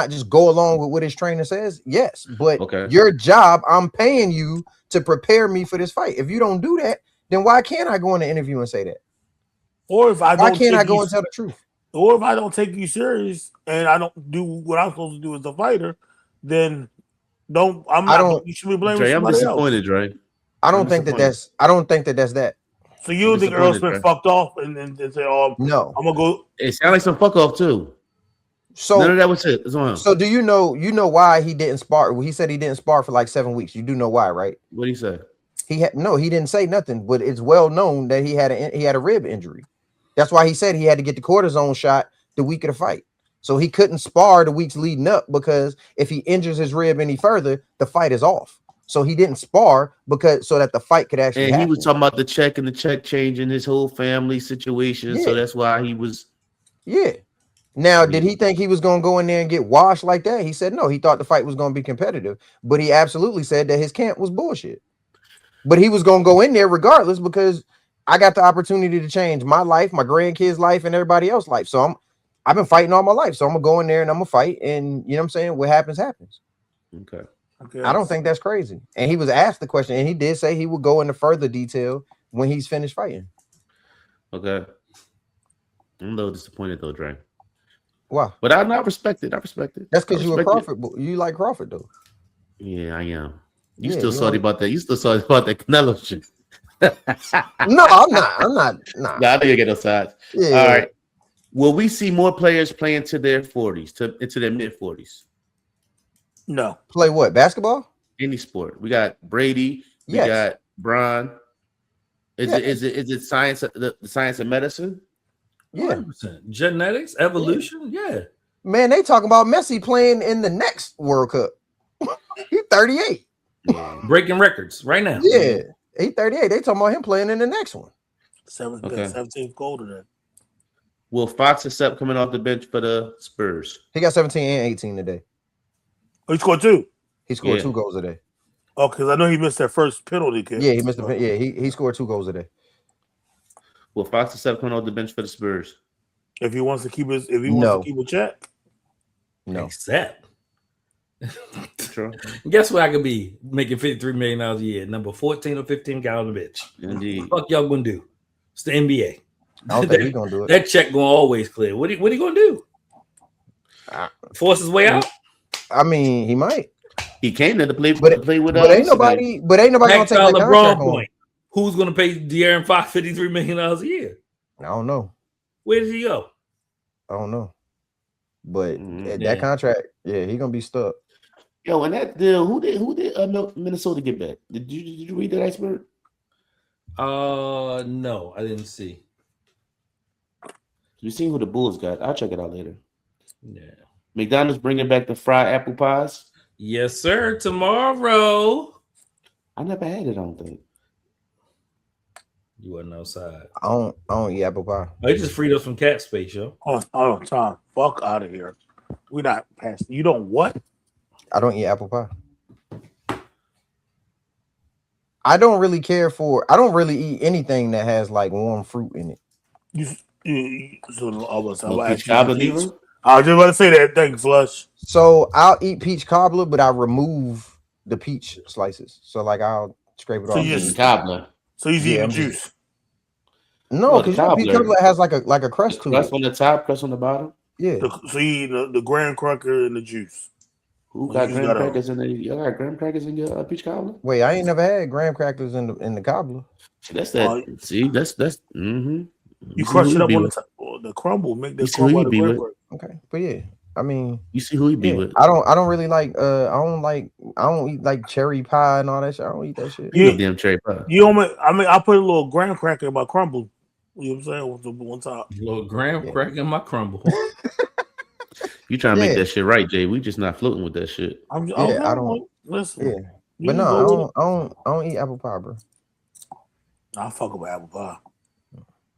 Speaker 4: just go along with what his trainer says? Yes, but your job, I'm paying you to prepare me for this fight. If you don't do that, then why can't I go in the interview and say that?
Speaker 5: Or if I don't,
Speaker 4: why can't I go and tell the truth?
Speaker 5: Or if I don't take you serious and I don't do what I'm supposed to do as a fighter, then you should be blaming somebody else.
Speaker 1: I'm disappointed, Dre.
Speaker 4: I don't think that's that.
Speaker 5: So you don't think Earl Spence fucked off and say,
Speaker 4: no,
Speaker 5: I'm gonna go.
Speaker 1: It sounds like some fuck off too.
Speaker 4: So
Speaker 1: none of that was it.
Speaker 4: So do you know why he didn't spar? Well, he said he didn't spar for like 7 weeks. You do know why, right?
Speaker 1: What did he say?
Speaker 4: He didn't say nothing, but it's well known that he had a rib injury. That's why he said he had to get the cortisone shot the week of the fight. So he couldn't spar the weeks leading up because if he injures his rib any further, the fight is off. So he didn't spar so that the fight could actually happen.
Speaker 1: He was talking about the check and the check changing his whole family situation. Yeah. So that's why he was.
Speaker 4: Yeah. Now, did he think he was going to go in there and get washed like that? He said no. He thought the fight was going to be competitive, but he absolutely said that his camp was bullshit. But he was going to go in there regardless because I got the opportunity to change my life, my grandkids' life, and everybody else's life. So I've been fighting all my life. So I'm going to go in there and I'm going to fight. And you know what I'm saying? What happens, happens.
Speaker 1: Okay.
Speaker 4: I don't think that's crazy. And he was asked the question, and he did say he would go into further detail when he's finished fighting.
Speaker 1: Okay. I'm a little disappointed though, Dre.
Speaker 4: Why?
Speaker 1: But I respect it.
Speaker 4: That's because you a Crawford. You like Crawford though.
Speaker 1: Yeah, I am. You still salty about that? You still salty about that Canelo shit?
Speaker 4: No, I'm not. Nah,
Speaker 1: I think you get those sides.
Speaker 4: Yeah.
Speaker 1: All right. Will we see more players playing to their 40s, into their mid 40s?
Speaker 5: No.
Speaker 4: Play what? Basketball?
Speaker 1: Any sport. We got Brady. We got Bron. Is it science? The science of medicine?
Speaker 4: Yeah.
Speaker 2: 100%. Genetics, evolution. Yeah.
Speaker 4: Man, they talking about Messi playing in the next World Cup. He's 38.
Speaker 1: Yeah.
Speaker 2: Breaking records right now.
Speaker 4: Yeah. He's 38. They talking about him playing in the next one.
Speaker 5: 17th goal today.
Speaker 1: Will Fox accept coming off the bench for the Spurs?
Speaker 4: He got 17 and 18 today.
Speaker 5: Oh, he scored 2.
Speaker 4: He scored 2 goals today.
Speaker 5: Oh, because I know he missed that first penalty kick.
Speaker 4: Yeah, he missed the he scored 2 goals today.
Speaker 1: Will Fox accept coming off the bench for the Spurs?
Speaker 5: If he wants to keep his a check.
Speaker 4: No.
Speaker 2: Accept.
Speaker 1: True.
Speaker 2: Guess what I could be making $53 million a year? Number 14 or 15 guy on the bench.
Speaker 1: Indeed.
Speaker 2: Fuck y'all gonna do? It's the NBA.
Speaker 4: I don't think he's gonna do it.
Speaker 2: That check gonna always clear. What he gonna do? Force his way out?
Speaker 4: I mean, he might.
Speaker 1: He came there to play with.
Speaker 4: But ain't nobody gonna take that
Speaker 2: LeBron point. Who's gonna pay De'Aaron Fox $53 million a year?
Speaker 4: I don't know.
Speaker 2: Where did he go?
Speaker 4: I don't know. But that contract, he gonna be stuck.
Speaker 1: Yo, and that deal, who did Minnesota get back? Did you read that iceberg?
Speaker 2: No, I didn't see.
Speaker 1: You seen who the Bulls got? I'll check it out later.
Speaker 2: Yeah.
Speaker 1: McDonald's bringing back the fried apple pies.
Speaker 2: Yes, sir. Tomorrow.
Speaker 1: I never had it. I don't think.
Speaker 2: You wasn't outside.
Speaker 4: I don't eat apple pie.
Speaker 2: They just freed us from cat space, yo.
Speaker 5: Oh, Tom, fuck out of here. We're not past. You don't what?
Speaker 4: I don't eat apple pie. I don't really eat anything that has like warm fruit in it.
Speaker 5: I was
Speaker 1: peach cobbler either?
Speaker 5: I was just about to say that thing, Flush.
Speaker 4: So I'll eat peach cobbler, but I remove the peach slices. So like I'll scrape it off.
Speaker 1: Peach cobbler.
Speaker 5: So he's eating juice.
Speaker 4: No, because peach cobbler has like a crust to it.
Speaker 1: Crust on the top, crust on the bottom.
Speaker 4: Yeah.
Speaker 5: So you eat the graham cracker and the juice.
Speaker 1: Who got graham crackers in you got graham crackers in your peach cobbler?
Speaker 4: Wait, I ain't never had graham crackers in the cobbler.
Speaker 1: That's that. That's
Speaker 5: You crush it up on the top, the crumble, make the crumble out of graham cracker.
Speaker 4: Okay, but yeah, I mean,
Speaker 1: you see who he be with.
Speaker 4: I don't really like. I don't eat like cherry pie and all that shit. I don't eat that shit.
Speaker 1: You damn cherry pie.
Speaker 5: I put a little graham cracker in my crumble. You know what I'm saying? With the one top.
Speaker 2: A little graham cracker in my crumble.
Speaker 1: You trying to make that shit right, Jay? We just not floating with that shit.
Speaker 4: I don't listen. Yeah, but no, I don't eat apple pie, bro.
Speaker 5: I fuck with apple pie.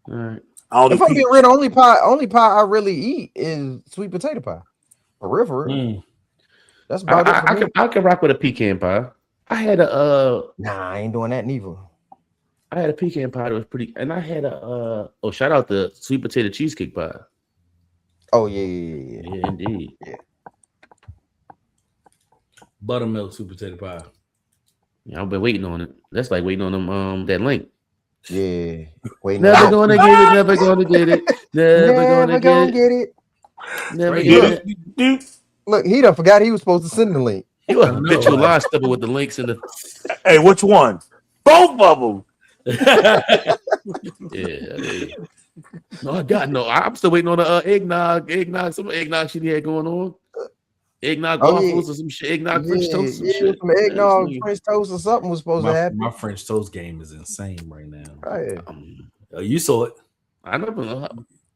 Speaker 1: All right.
Speaker 4: If I'm being real, the only pie I really eat is sweet potato pie. For real. That's about it.
Speaker 1: I can rock with a pecan pie. I had
Speaker 4: I ain't doing that neither.
Speaker 1: I had a pecan pie that was pretty, and I had shout out the sweet potato cheesecake pie.
Speaker 4: Oh yeah,
Speaker 1: indeed.
Speaker 4: Yeah.
Speaker 2: Buttermilk sweet potato pie.
Speaker 1: Yeah, I've been waiting on it. That's like waiting on them that link.
Speaker 4: Yeah.
Speaker 1: Never gonna get it. Never gonna get it. Never gonna get it. Never get it.
Speaker 4: Look, he done forgot he was supposed to send the link.
Speaker 1: You a habitual line stepper with the links in the.
Speaker 5: Hey, which one? Both of them.
Speaker 1: Yeah. No, I got no. I'm still waiting on the eggnog. Some eggnog shit he had going on. Eggnog waffles or some shit. Eggnog French toast. Some shit.
Speaker 4: Some eggnog French toast or something was supposed to happen.
Speaker 2: My French toast game is insane right now.
Speaker 4: Right.
Speaker 2: You saw it.
Speaker 1: I never know.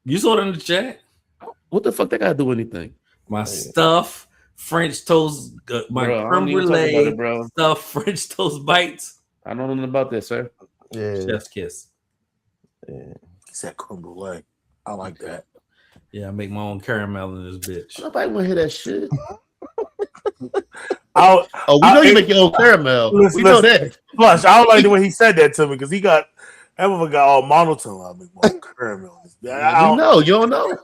Speaker 2: You saw it in the chat.
Speaker 1: What the fuck they gotta do anything?
Speaker 2: My stuff French toast, my creme brulee stuff French toast bites.
Speaker 1: I don't know nothing about this, sir.
Speaker 4: Yeah.
Speaker 2: Chef's kiss.
Speaker 4: Yeah.
Speaker 5: It's that creme brulee. I like that.
Speaker 2: Yeah, I make my own caramel in this bitch.
Speaker 1: Nobody want to hear that shit.
Speaker 5: We know
Speaker 1: you make your own caramel. We know that.
Speaker 5: Plus, I don't like the way he said that to me because he got all monotone. I make my own caramel.
Speaker 1: You don't know.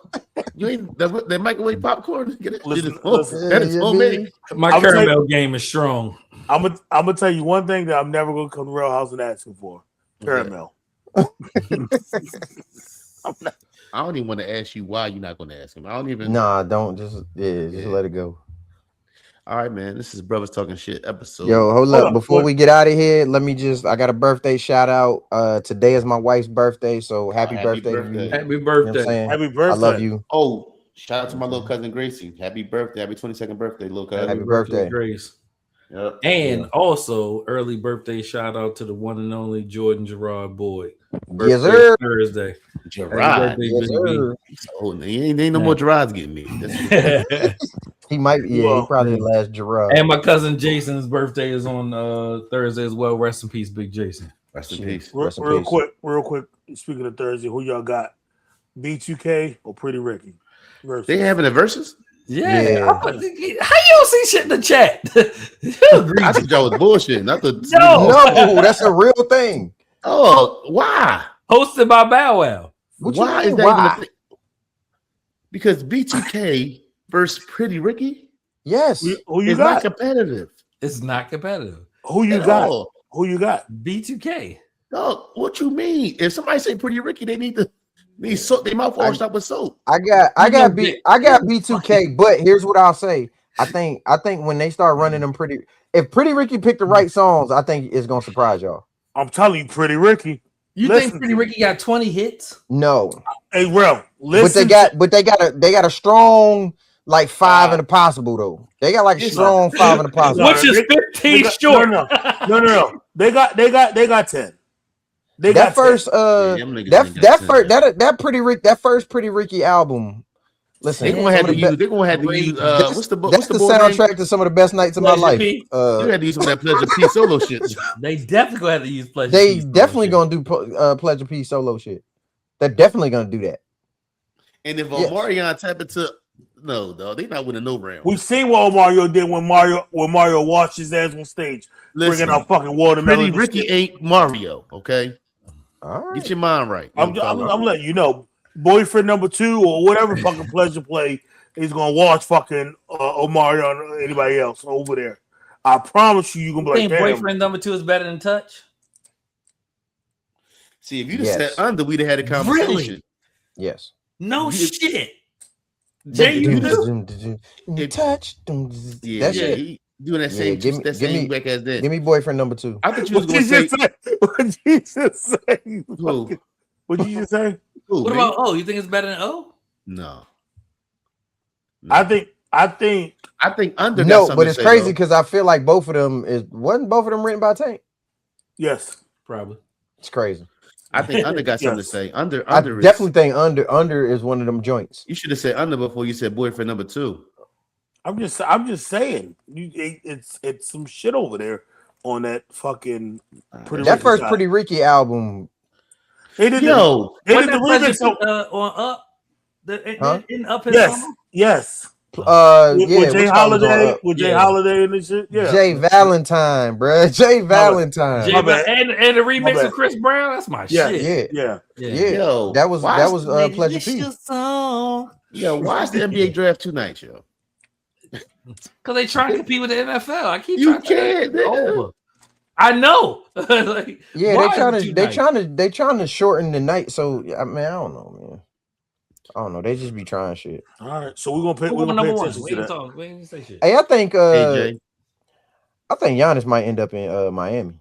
Speaker 1: You ain't that microwave popcorn. That is homemade.
Speaker 2: My caramel game is strong.
Speaker 5: I'm gonna tell you one thing that I'm never gonna come to Real House and ask him for: caramel.
Speaker 1: I don't even want to ask you why you're not going to ask him. I don't even.
Speaker 4: Nah, don't just let it go.
Speaker 1: All right, man. This is Brothas Talking Shit episode.
Speaker 4: Yo, hold up. Before we get out of here, let me I got a birthday shout out. Today is my wife's birthday, so happy birthday to you.
Speaker 2: Happy birthday.
Speaker 4: You know what I'm saying?
Speaker 5: Happy birthday.
Speaker 4: I love you.
Speaker 1: Oh, shout out to my little cousin Gracie. Happy birthday. Happy 22nd birthday, little cousin.
Speaker 4: Happy birthday,
Speaker 2: Grace.
Speaker 1: Yep.
Speaker 2: And also early birthday shout out to the one and only Jordan Gerard Boyd.
Speaker 4: Yes, sir.
Speaker 2: Thursday.
Speaker 1: Gerard.
Speaker 4: Yes, sir.
Speaker 1: Oh, ain't no more Gerards getting me.
Speaker 4: He might, he probably the last Gerard.
Speaker 2: And my cousin Jason's birthday is on Thursday as well. Rest in peace, Big Jason.
Speaker 1: Rest in peace.
Speaker 5: Real quick. Speaking of Thursday, who y'all got? B2K or Pretty Ricky? Versus.
Speaker 1: They having a versus?
Speaker 2: Yeah. How you don't see shit in the chat?
Speaker 1: I thought y'all was bullshitting.
Speaker 4: No, that's a real thing.
Speaker 1: Oh, why?
Speaker 2: Hosted by Bow Wow.
Speaker 1: Why is that even a thing? Because B2K versus Pretty Ricky?
Speaker 4: Yes.
Speaker 5: Who you
Speaker 1: it's
Speaker 5: got?
Speaker 1: not competitive.
Speaker 2: It's not competitive.
Speaker 5: Who you got? Who you got?
Speaker 2: B2K.
Speaker 1: No, what you mean? If somebody say Pretty Ricky, they need soap. They mouth washed up with soap.
Speaker 4: I got B2K, but here's what I'll say. I think when they start running them if Pretty Ricky picked the right songs, I think it's gonna surprise y'all.
Speaker 5: I'm telling you, Pretty Ricky.
Speaker 2: You think Pretty Ricky got 20 hits?
Speaker 4: No.
Speaker 5: Hey, bro, listen.
Speaker 4: But they got a strong like 5 in the possible though. They got like a strong 5 in the possible.
Speaker 2: Which is 15 short.
Speaker 5: No. They got 10.
Speaker 4: That first Pretty Ricky album. Listen,
Speaker 1: they're gonna have to use what's the
Speaker 4: soundtrack to some of the best nights of my life.
Speaker 1: You had to use some of that Pleasure P solo shit.
Speaker 2: They definitely gonna have to use Pleasure.
Speaker 4: They definitely gonna do Pleasure P solo shit. They're definitely gonna do that.
Speaker 1: And if Omarion tap into no, dog, they not winning no round.
Speaker 5: We've seen what Mario did when Mario washed his ass on stage, bringing out fucking watermelon.
Speaker 1: Pretty Ricky ain't Mario, okay?
Speaker 4: All right.
Speaker 1: Get your mind right.
Speaker 5: I'm letting you know. Boyfriend number 2 or whatever fucking Pleasure play is gonna watch fucking Omarion or anybody else over there. I promise you, gonna be like,
Speaker 2: boyfriend number 2 is better than Touch.
Speaker 1: See, if you just said under, we'd have had a conversation.
Speaker 2: Really?
Speaker 4: Yes.
Speaker 2: No shit. Jay, you do
Speaker 4: touch.
Speaker 1: Yeah, he doing that same back as that.
Speaker 4: Give me boyfriend number 2.
Speaker 1: I thought you was going to say.
Speaker 5: What did you just say? What did you just say?
Speaker 2: What about O? You think it's better than O?
Speaker 1: No.
Speaker 5: I think
Speaker 1: under.
Speaker 4: No, but it's crazy because I feel like wasn't both of them written by Tank?
Speaker 5: Yes,
Speaker 2: probably.
Speaker 4: It's crazy.
Speaker 1: I think under got something to say. Under
Speaker 4: definitely think under is one of them joints.
Speaker 1: You should have said under before you said boyfriend number 2.
Speaker 5: I'm just saying, it's some shit over there on that fucking
Speaker 4: Pretty Ricky album.
Speaker 5: They did the remix
Speaker 2: on Up. In Up his song?
Speaker 5: Yes.
Speaker 4: With
Speaker 5: Jay Holiday and this shit. Yeah.
Speaker 4: Jay Valentine, bro. Jay Valentine.
Speaker 2: And the remix of Chris Brown. That's my shit.
Speaker 5: Yeah.
Speaker 4: Yo, that was Pleasure P.
Speaker 1: Yo, why is the NBA draft 2 nights, yo?
Speaker 2: Because they try to compete with the NFL. I keep
Speaker 1: you can't.
Speaker 2: Over. I know.
Speaker 4: Like, they trying to shorten the night. So I mean, I don't know, man. I don't know. They just be trying shit.
Speaker 5: All right, so we're gonna pay attention to that.
Speaker 2: We ain't say shit.
Speaker 4: Hey, I think Giannis might end up in Miami.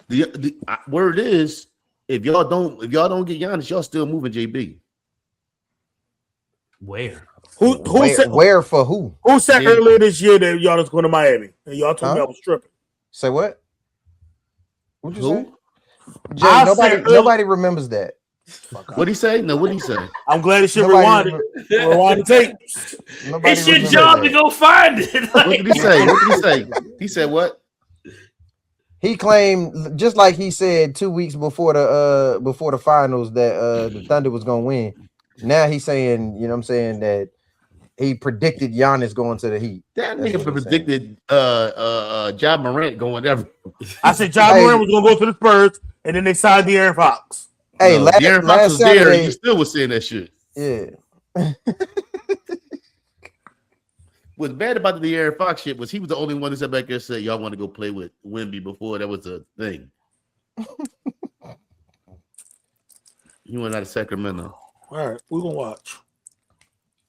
Speaker 1: The word is, if y'all don't get Giannis, y'all still moving JB.
Speaker 2: Where?
Speaker 4: Where for who?
Speaker 5: Who said earlier this year that y'all was going to Miami and y'all told me I was tripping?
Speaker 4: Say what? What'd you say? Jay, nobody remembers that.
Speaker 1: What'd he say? No, what'd he say?
Speaker 5: I'm glad this shit rewinded. Rewind the tape.
Speaker 2: It's your job to go find it.
Speaker 1: What did he say? What did he say? He said what?
Speaker 4: He claimed, just like he said 2 weeks before the finals, that the Thunder was gonna win. Now he's saying, you know what I'm saying, that he predicted Giannis going to the Heat.
Speaker 1: That nigga predicted Ja Morant going ever.
Speaker 5: I said Ja Morant was gonna go to the Spurs, and then they signed De'Aaron Fox.
Speaker 4: Hey,
Speaker 1: De'Aaron Fox was
Speaker 4: Saturday,
Speaker 1: there, and you still was saying that shit.
Speaker 4: Yeah.
Speaker 1: What's bad about the De'Aaron Fox shit was he was the only one who said back there said y'all want to go play with Wemby before that was a thing. He went out of Sacramento.
Speaker 5: All right, we're gonna watch.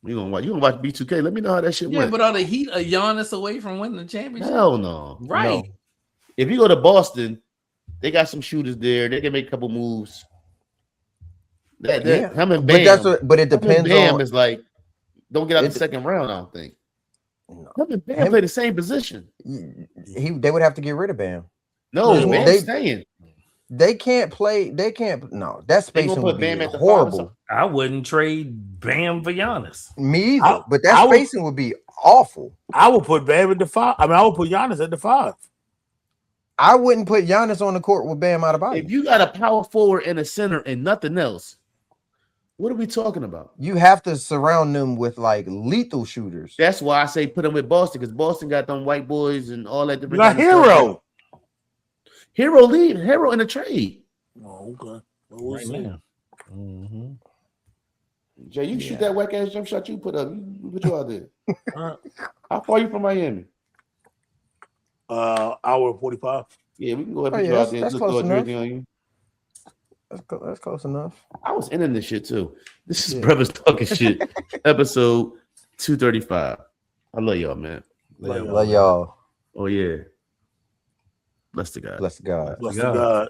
Speaker 1: You gonna watch B2K? Let me know how that shit went.
Speaker 6: Yeah, but are the Heat a Giannis away from winning the championship?
Speaker 1: Hell no.
Speaker 6: Right.
Speaker 4: No.
Speaker 1: If you go to Boston, they got some shooters there. They can make a couple moves. Him and Bam.
Speaker 4: But it depends
Speaker 1: Bam
Speaker 4: on.
Speaker 1: is like, don't get out the second round. I don't think.
Speaker 4: No.
Speaker 1: Him and Bam play the same position.
Speaker 4: They would have to get rid of Bam.
Speaker 1: No, Bam's staying.
Speaker 4: They can't play. They can't. No, that spacing would be
Speaker 1: Bam
Speaker 4: horrible.
Speaker 2: I wouldn't trade Bam for Giannis.
Speaker 4: Me either. But that spacing would be awful.
Speaker 5: I would put Bam at the 5. I mean, I would put Giannis at the 5.
Speaker 4: I wouldn't put Giannis on the court with Bam out of body.
Speaker 1: If you got a power forward and a center and nothing else, what are we talking about?
Speaker 4: You have to surround them with like lethal shooters.
Speaker 1: That's why I say put them with Boston, because Boston got them white boys and all that.
Speaker 5: You got Hero.
Speaker 1: Hero in the trade.
Speaker 5: Oh, okay. We'll see.
Speaker 2: Mm-hmm.
Speaker 1: Jay, you shoot that whack ass jump shot you put up. You put you out there. How far are you from Miami?
Speaker 5: Hour 45.
Speaker 1: Yeah, we can go ahead and put you out there.
Speaker 4: That's
Speaker 1: Look
Speaker 4: close
Speaker 1: all
Speaker 4: enough.
Speaker 1: jersey on you.
Speaker 4: That's close enough.
Speaker 1: I was in this shit too. This is Brothas Talkin Shit, episode 235. I love y'all, man.
Speaker 4: Love y'all.
Speaker 1: Oh yeah. Bless the God.
Speaker 4: Bless God.
Speaker 5: Bless God.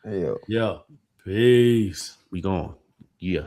Speaker 4: Yeah.
Speaker 2: Yeah. Peace.
Speaker 1: We gone. Yeah.